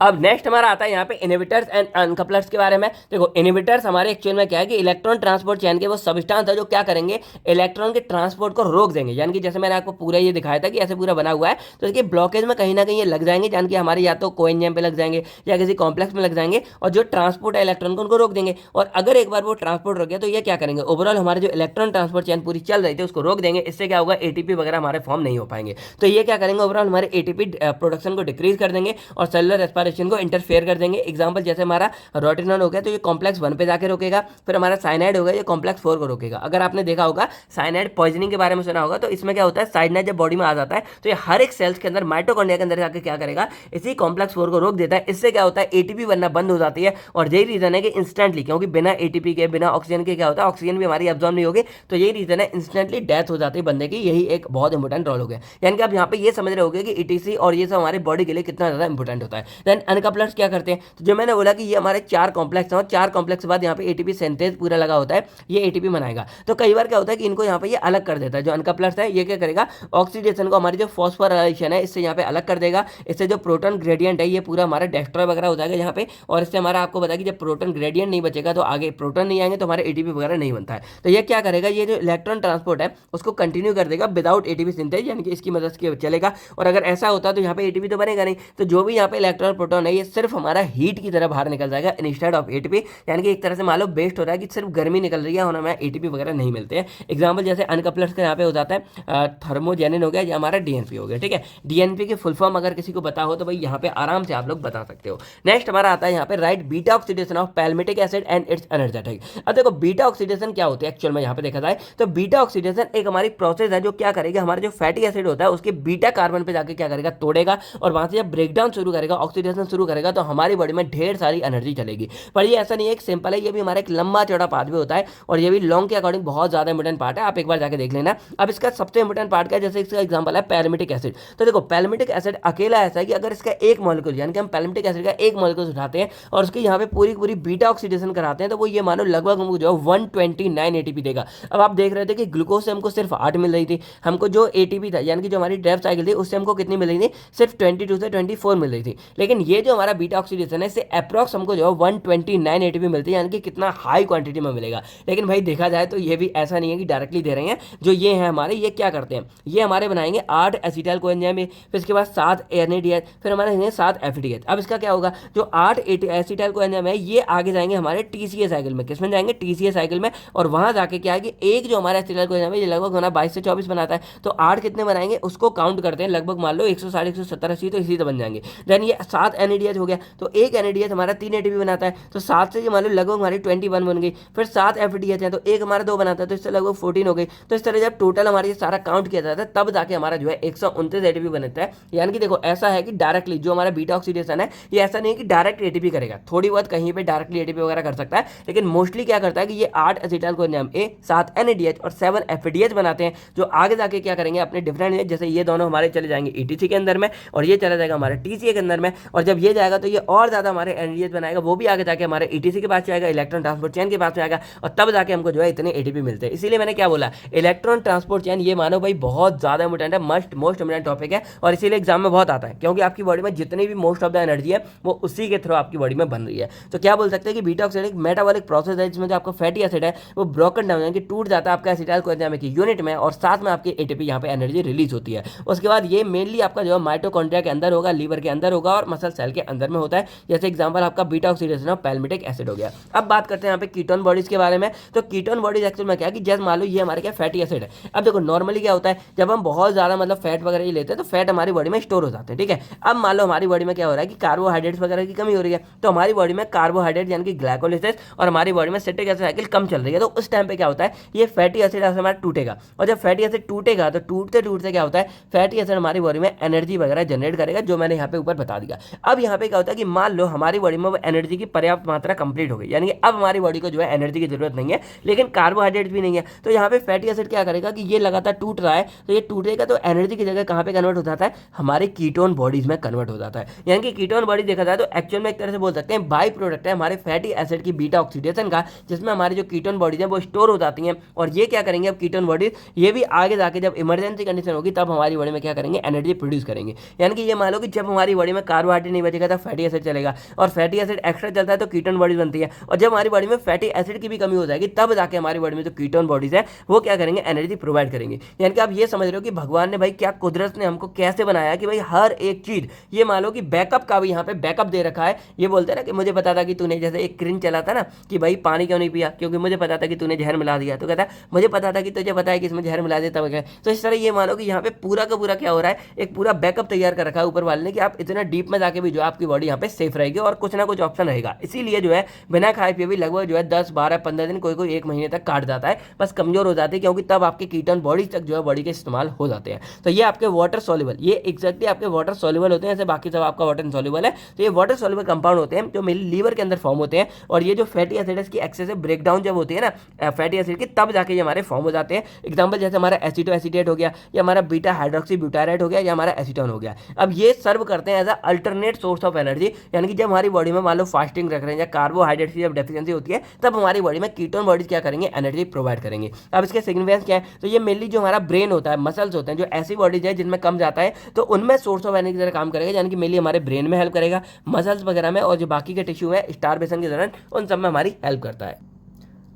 अब नेक्स्ट हमारा आता है यहाँ पे इनहिबिटर्स एंड अनकपलर्स के बारे में। देखो इनहिबिटर्स हमारे एक्चुअल में क्या है कि इलेक्ट्रॉन ट्रांसपोर्ट चेन के वो सबस्टेंस है जो क्या करेंगे, इलेक्ट्रॉन के ट्रांसपोर्ट को रोक देंगे। यानी कि जैसे मैंने आपको पूरा ये दिखाया था कि ऐसे पूरा बना हुआ है, तो देखिए ब्लॉकेज में कहीं ना कहीं ये लग जाएंगे, यानी कि हमारे या तो कोएंजाइम पे लग जाएंगे या किसी कॉम्प्लेक्स में लग जाएंगे, और जो ट्रांसपोर्ट है इलेक्ट्रॉन को उनको रोक देंगे। और अगर एक बार वो ट्रांसपोर्ट रोक गया तो ये क्या करेंगे, ओवरऑल हमारे जो इलेक्ट्रॉन ट्रांसपोर्ट चेन पूरी चल रही थी उसको रोक देंगे। इससे क्या होगा, एटीपी वगैरह हमारे फॉर्म नहीं हो पाएंगे। तो ये क्या करेंगे, ओवरऑल हमारे एटीपी प्रोडक्शन को डिक्रीज कर देंगे और सेलुलर रेस्पिरेशन को इंटरफेयर कर देंगे। एग्जांपल जैसे हमारा रोटिनॉल हो गया तो ये कॉम्प्लेक्स 1 पे जाके रोकेगा, फिर हमारा साइनाइड हो गया ये कॉम्प्लेक्स 4 को रोकेगा। अगर आपने देखा होगा साइनाइड पॉइजनिंग के बारे में सुना होगा, तो इसमें क्या होता है, साइनाइड जब बॉडी में आ जाता है तो ये हर एक सेल्स के अंदर माइटोकॉन्ड्रिया के अंदर जाकर क्या करेगा, इसी कॉम्प्लेक्स 4 को रोक देता है। इससे क्या होता है, एटीपी बनना बंद हो जाती है। और यही रीजन है कि इंस्टेंटली, क्योंकि बिना एटीपी के बिना ऑक्सीजन के क्या होता है, ऑक्सीजन भी हमारी एब्जॉर्ब नहीं होगी, तो यही रीजन है इंस्टेंटली डेथ हो जाती है बंदे की। यही एक बहुत इंपॉर्टेंट रोल हो गया। यानी कि आप यहाँ पे ये समझ रहे होगे कि ईटीसी और ये सब हमारे बॉडी के लिए कितना ज्यादा इंपॉर्टेंट होता है। देन देन अनकपलर्स क्या करते हैं, तो जो मैंने बोला कि ये हमारे 4 कॉम्प्लेक्स हैं और 4 कॉम्प्लेक्स के बाद यहाँ पे एटीपी सिंथेस पूरा लगा होता है, ये एटीपी बनाएगा। तो कई बार क्या होता है कि इनको यहाँ पे ये अलग कर देता है। जो अनकपलर्स है ये क्या करेगा, ऑक्सीडेशन को हमारी जो फॉस्फोराइलेशन है इससे यहाँ पे अलग कर देगा। इससे जो प्रोटॉन ग्रेडियंट है ये पूरा हमारा डेस्ट्रॉय वगैरह हो जाएगा यहाँ पे, और इससे हमारा आपको पता है कि जब प्रोटॉन ग्रेडियंट नहीं बचेगा तो आगे प्रोटॉन नहीं आएंगे तो हमारे एटीपी वगैरह नहीं बनता है। तो ये क्या करेगा, ये जो इलेक्ट्रॉन ट्रांसपोर्ट है उसको कंटिन्यू कर देगा विदाउट एटीपी सिंथेस, यानी कि इसकी मदद से चलेगा। और अगर ऐसा होता है तो यहाँ पे एटीपी तो बनेगा नहीं, तो जो भी यहाँ पे इलेक्ट्रॉन प्रोटॉन है ये सिर्फ हमारा हीट की तरह बाहर निकल जाएगा इंस्टेड ऑफ एटीपी, यानी कि एक तरह से मान लो बेस्ट हो रहा है कि सिर्फ गर्मी निकल रही है और हमें एटीपी वगैरह नहीं मिलते हैं। एग्जाम्पल जैसे अनकपलर्स का यहाँ पे हो जाता है थर्मोजेनिन हो गया या हमारा डीएनपी हो गया, ठीक है। डीएनपी की फुल फॉर्म अगर किसी को पता हो तो भाई यहाँ पे आराम से आप लोग बता सकते हो। नेक्स्ट हमारा आता है यहाँ पे right beta oxidation of palmitic acid and its energetic. अब देखो बीटा ऑक्सीडेशन क्या होती है एक्चुअल में यहाँ पे देखा जाए तो बीटा ऑक्सीडेशन एक हमारी प्रोसेस है जो क्या करेगा, हमारा जो फैटी एसिड होता है उसके बीटा कार्बन पे जाके क्या करेगा, तोड़ेगा, और वहां से जब ब्रेकडाउन शुरू करेगा, ऑक्सीडेशन शुरू करेगा, तो हमारी बॉडी में ढेर सारी एनर्जी चलेगी। पर ये ऐसा नहीं है एक सिंपल है, ये भी हमारा एक लंबा चौड़ा पाथवे होता है और ये भी लॉन्ग के अकॉर्डिंग बहुत ज्यादा इंपोर्टेंट पार्ट है, आप एक बार जाके देख लेना। अब इसका सबसे इंपोर्टेंट पार्ट क्या है, जैसे इसका एग्जांपल है पैल्मिटिक एसिड। तो देखो पैल्मिटिक एसिड अकेला ऐसा है कि अगर इसका एक मॉलिक्यूल यानी कि हम पैल्मिटिक एसिड का एक मॉलिक्यूल उठाते हैं और उसकी यहाँ पे पूरी पूरी बीटा ऑक्सीडेशन कराते हैं तो वो ये मानो लगभग हमको जो 129 एटीपी देगा। अब आप देख रहे थे कि ग्लूकोज से हमको सिर्फ 8 मिल रही थी, हमको जो एटीपी था यानी कि जो हमारी ड्रेफ साइकिल थी उससे हमको कितनी मिल रही थी, सिर्फ 22 से 24 मिल रही थी। लेकिन ये जो हमारा बीटा ऑक्सीडेशन है इससे अप्रॉक्स हमको जो 129 एटीपी मिलती है, यानी कि कितना हाई क्वांटिटी में मिलेगा। लेकिन भाई देखा जाए तो ये भी ऐसा नहीं है कि डायरेक्टली दे रहे हैं। जो ये है हमारे, ये क्या करते हैं, ये हमारे बनाएंगे 8 एसिटाइल कोएंजाइम, फिर इसके बाद 7 एनएडीएच, फिर हमारे 7 एफडीएच। अब इसका क्या होगा, जो 8 एसिटाइल कोएंजाइम है ये आगे जाएंगे हमारे टीसीए साइकिल में, किसमें जाएंगे, टीसीए साइकिल में, और वहां जाके क्या है कि एक जो हमारा एसिटाइल कोएंजाइम है ये लगभग हमारा 22 से 24 बनाता है। तो 8 कितने बनाएंगे उसको काउंट करते हैं, लगभग मान लो 160 170 80 तो इसी से बन जाएंगे। देन ये 7 एनएडीएच हो गया, तो एक एनएडीएच हमारा 3 एटीपी बनाता है, तो 7 से ये मान लो लगभग हमारी 21 बन गई। फिर 7 एफडीएच है तो एक हमारा 2 बनाता है तो इससे लगभग 14 हो गई। तो इस तरह जब टोटल हमारी सारा काउंट किया जाता है तब जाके हमारा जो है 129 एटीपी बनता है। यानी कि देखो ऐसा है कि डायरेक्टली जो हमारा बीटा ऑक्सीडेशन है ये ऐसा नहीं कि डायरेक्ट एटीपी करेगा, थोड़ी बहुत कहीं पे डायरेक्टली एटीपी वगैरह कर सकता है, लेकिन मोस्टली क्या करता है कि ये 8 एसिटाइल कोएंजाइम ए, 7 एनएडीएच और 7 एफडीएच बनाते हैं, जो आगे जाके क्या करेंगे अपने डिफरेंट, जैसे ये दोनों हमारे चले जाएंगे ईटीसी के अंदर में और ये चला जाएगा हमारे टीसीए के अंदर में, और जब ये जाएगा तो ये और ज्यादा हमारे एनएडीएच बनाएगा, वो भी आगे जाके हमारे ईटीसी के पास जाएगा, इलेक्ट्रॉन ट्रांसपोर्ट चेन के पास में आएगा, और तब जाके हमको जो है इतने एटीपी मिलते हैं। इसीलिए मैंने क्या बोला, इलेक्ट्रॉन ट्रांसपोर्ट चेन ये मानो भाई बहुत ज्यादा इंपोर्टेंट है, मोस्ट इंपोर्टेंट टॉपिक है, और इसीलिए एग्जाम में बहुत आता है, क्योंकि आपकी बॉडी में जितनी भी मोस्ट ऑफ द एनर्जी है वो उसी के थ्रू आपकी बॉडी में बन रही है। तो क्या बोल सकते हैं कि बीटा ऑक्सीडेशन मेटाबॉलिक प्रोसेस है जिसमें जो आपका फैटी एसिड है वो ब्रोकन डाउन यानी कि टूट जाता है आपका एसिटाइल कोएंजाइम की यूनिट में, और साथ में आपकी एटीपी यहाँ पे एनर्जी रिलीज होती है। उसके बाद ये मेनली आपका जो है माइटोकॉन्ड्रिया के अंदर होगा, लीवर के अंदर होगा और मसल सेल के अंदर में होता है। जैसे एग्जांपल आपका beta oxidation of palmitic acid हो गया। अब बात करते हैं यहाँ पे कीटोन बॉडीज के बारे में। तो कीटोन बॉडीज एक्चुअल में क्या है कि जैसे मान लो ये हमारे क्या फैटी एसिड है। अब देखो नॉर्मली क्या होता है, जब हम बहुत ज्यादा मतलब फैट वगैरह ही लेते हैं तो फैट हमारी बॉडी में स्टोर हो जाते हैं, ठीक है। अब मान लो हमारी बॉडी में क्या हो रहा है कि कार्बोहाइड्रेट्स वगैरह की कमी हो रही है, तो हमारी बॉडी में कार्बोहाइड्रेट यानी कि ग्लाइकोलिसिस और हमारी बॉडी में सिट्रिक एसिड साइकिल कम चल रही है। तो उस टाइम पे क्या होता है, ये फैटी एसिड हमारा टूटेगा, और जब फैटी एसिड टूटेगा तो टूटते टूटते क्या होता है, फैटी एसिड हमारी बॉडी में एनर्जी वगैरह जनरेट करेगा, जो मैंने यहाँ पे ऊपर बता दिया। अब यहाँ पे क्या होता है कि मान लो हमारी बॉडी में एनर्जी की पर्याप्त मात्रा कंप्लीट हो गई, यानी कि अब हमारी बॉडी को जो है एनर्जी की जरूरत नहीं है, लेकिन कार्बोहाइड्रेट भी नहीं है। तो यहाँ पे फैटी एसिड क्या करेगा कि ये लगातार टूट रहा है, तो ये टूटेगा तो एनर्जी की जगह कहाँ पे कन्वर्ट हो जाता है, हमारे कीटोन बॉडीज में कन्वर्ट हो जाता है। यानी कि कीटोन बॉडी देखा जाए तो एक्चुअल में एक तरह से बोल सकते हैं बाई प्रोडक्ट है हमारे फैटी एसिड की बीटा ऑक्सीडेशन का, जिसमें हमारी जो कीटोन बॉडीज हैं वो स्टोर हो जाती हैं, और ये क्या करेंगे अब कीटोन बॉडीज ये भी आगे जाके जब इमरजेंसी कंडीशन होगी तब हमारी बॉडी में क्या करेंगे, एनर्जी प्रोड्यूस करेंगे। यानी कि ये मान लो कि जब हमारी बॉडी में कार्बोहाइड्रेट नहीं बचेगा तो फैटी एसिड चलेगा, और फैटी एसिड एक्स्ट्रा चलता है तो कीटोन बॉडीज बनती है, और जब हमारी बॉडी में फैटी एसिड की भी कमी हो जाएगी तब जाके हमारी बॉडी में जो कीटोन बॉडीज है वो क्या करेंगे, एनर्जी प्रोवाइड करेंगे। यानी कि आप ये समझ रहे हो कि भगवान ने भाई क्या कुदरत ने हमको कैसे बनाया कि भाई हर एक चीज, ये मान लो कि बैकअप का भी यहाँ पे बैकअप दे रखा है। ये बोलते हैं ना कि मुझे पता था कि तूने, जैसे एक क्रिंज चला था ना कि भाई पानी क्यों नहीं पिया, क्योंकि मुझे पता था कि तूने जहर मिला दिया, तो कहता है मुझे पता था कि तुझे पता है कि इसमें जहर मिला दिया तब क्या। तो इस तरह ये मानो कि यहाँ पे पूरा का पूरा क्या हो रहा है, एक पूरा बैकअप तैयार कर रखा है ऊपर वाले ने कि आप इतना डीप में जाके भी जो आपकी बॉडी यहाँ पे सेफ रहेगी और कुछ ना कुछ ऑप्शन रहेगा। इसीलिए जो है बिना खाए पिए भी लगभग जो है 10 12 15 दिन, कोई कोई 1 महीने तक काट जाता है, बस कमजोर हो जाती है, क्योंकि तब आपके कीटोन बॉडी तक जो है बॉडी के इस्तेमाल हो जाते हैं। तो ये आपके वाटर सॉल्युबल, ये एक्जैक्टली आपके वाटर सॉल्युबल होते हैं, जैसे बाकी सब आपका वाटर इनसॉल्युबल है। तो ये वाटर सॉल्युबल कंपाउंड होते हैं जो मेरे लीवर के अंदर फॉर्म होते हैं, और ये जो फैटी एसिड की एक्सेसिव ब्रेकडाउन जब होती है ना फैटी एसिड की, तब जाके ये हमारे फॉर्म हो जाते हैं। एग्जांपल जैसे हमारा एसिटो एसिटेट हो गया, या हमारा बीटा हाइड्रोक्सी ब्यूटाराइट हो गया, या हमारा एसीटोन हो गया। अब ये सर्व करते हैं as a alternate alternate source of energy, यानी कि जब हमारी बॉडी में मान लो फास्टिंग रख रहे हैं या कार्बोहाइड्रेट की जब डेफिशिएंसी होती है तब हमारी बॉडी में कीटोन बॉडीज क्या करेंगे, एनर्जी प्रोवाइड करेंगे। अब इसके सिग्निफिकेंस क्या है, तो ये मेनली जो हमारा ब्रेन होता है, मसल्स होते हैं, जो ऐसी बॉडीज है जिनमें कम जाता है तो उनमें सोर्स ऑफ एनर्जी की तरह काम करेगा, यानी कि मेनली हमारे ब्रेन में हेल्प करेगा, मसल्स वगैरह में, और जो बाकी के टिश्यू है स्टारवेशन के दौरान उन सब में हमारी हेल्प करता है।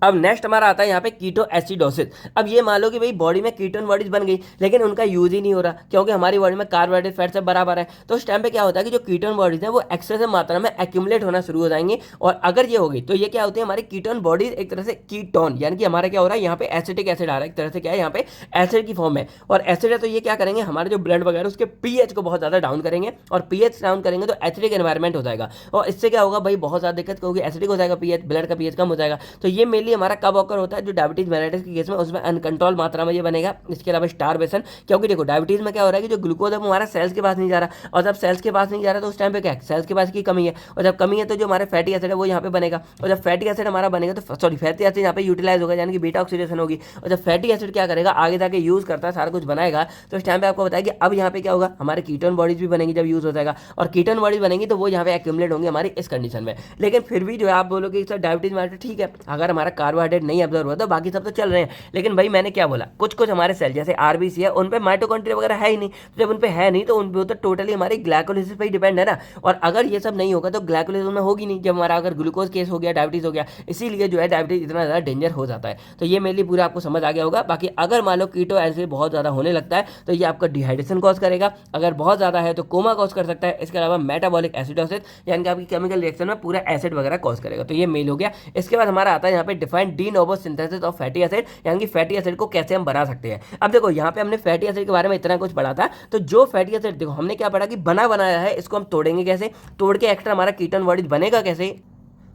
अब नेक्स्ट हमारा आता है यहाँ पे कीटो एसिडोसिस। अब ये मान लो कि भाई बॉडी में कीटोन बॉडीज बन गई लेकिन उनका यूज ही नहीं हो रहा क्योंकि हमारी बॉडी में कार्बोहाइड्रेट फैट सब बराबर है, तो उस टाइम पे क्या होता है कि जो कीटोन बॉडीज है वो एक्सेसिव मात्रा में एक्यूमुलेट होना शुरू हो जाएंगे, और अगर ये होगी तो ये क्या होती है, हमारी कीटोन बॉडीज एक तरह से कीटोन, यानी कि हमारा क्या हो रहा है यहाँ पे एसिटिक एसिड आ रहा है, एक तरह से क्या है यहाँ पे एसिड की फॉर्म है, और एसिड है तो ये क्या करेंगे, हमारे जो ब्लड वगैरह उसके पीएच को बहुत ज्यादा डाउन करेंगे, और पीएच डाउन करेंगे तो एसिडिक एनवायरमेंट हो जाएगा, और इससे क्या होगा भाई बहुत ज्यादा दिक्कत होगी, एसिडिक हो जाएगा पीएच, ब्लड का पीएच कम हो जाएगा। तो ये मेनली हमारा कब ऑकर होता है, जो डायबिटीज मेलिटस के केस में उसमें अनकंट्रोल मात्रा में ये बनेगा। इसके अलावा स्टारवेशन, क्योंकि देखो डायबिटीज में क्या हो रहा है कि जो ग्लूकोज है वो हमारा सेल्स के पास नहीं जा रहा, और जब सेल्स के पास नहीं जा रहा तो उस टाइम पे क्या है, सेल्स के पास की कमी है, और जब कमी है तो जो हमारे फैटी एसिड है वो यहाँ पे बनेगा, और जब फैटी एसिड हमारा बनेगा तो सॉरी फैटी एसिड यहाँ पे यूटिलाइज होगा, यानी कि बीटा ऑक्सीडेशन होगी, और जब फैटी एसिड क्या करेगा आगे जाके यूज करता है, सारा कुछ बनाएगा, तो इस टाइम पे आपको बताया कि अब यहाँ पे क्या होगा, हमारे कीटोन बॉडीज भी बनेंगी जब यूज हो जाएगा, और कीटोन बॉडीज बनेंगी तो वो यहाँ पे एक्यूमुलेट होंगी हमारी इस कंडीशन में। लेकिन फिर भी जो है आप बोलोगे सर डायबिटीज में ठीक है, अगर हमारा कार्बोहाइड्रेट नहीं ऑब्जर्व हुआ तो बाकी सब तो चल रहे हैं, लेकिन भाई मैंने क्या बोला, कुछ कुछ हमारे सेल जैसे आरबीसी है उन पे माइटोकॉन्ड्रिया वगैरह है ही नहीं, तो जब उन पे है नहीं तो उन पे तो टोटली हमारी ग्लाइकोलिसिस पे ही डिपेंड है ना, और अगर ये सब नहीं होगा तो ग्लाइकोलिसिस में होगी नहीं, जब हमारा अगर ग्लूकोज केस हो गया, डायबिटीज हो गया, इसीलिए जो है डायबिटीज इतना ज़्यादा डेंजर हो जाता है। तो ये मेनली पूरा आपको समझ आ गया होगा। बाकी अगर मान लो कीटो ऐसे बहुत ज़्यादा होने लगता है तो ये आपका डिहाइड्रेशन कॉज करेगा, अगर बहुत ज़्यादा है तो कोमा कॉज कर सकता है, इसके अलावा मेटाबॉलिक एसिडोसिस यानी कि आपकी केमिकल रिएक्शन में पूरा एसिड वगैरह कॉज करेगा। तो ये मेल हो गया। इसके बाद हमारा आता है यहाँ पे defined de novo synthesis of fatty acid, यानी कि फैटी एसिड को कैसे हम बना सकते हैं। अब देखो यहाँ पे हमने फैटी एसिड के बारे में इतना कुछ पढ़ा था, तो जो फैटी एसिड देखो हमने क्या पढ़ा कि बनाया है, इसको हम तोड़ेंगे कैसे, तोड़ के एक्स्ट्रा हमारा कीटोन बॉडीज बनेगा कैसे,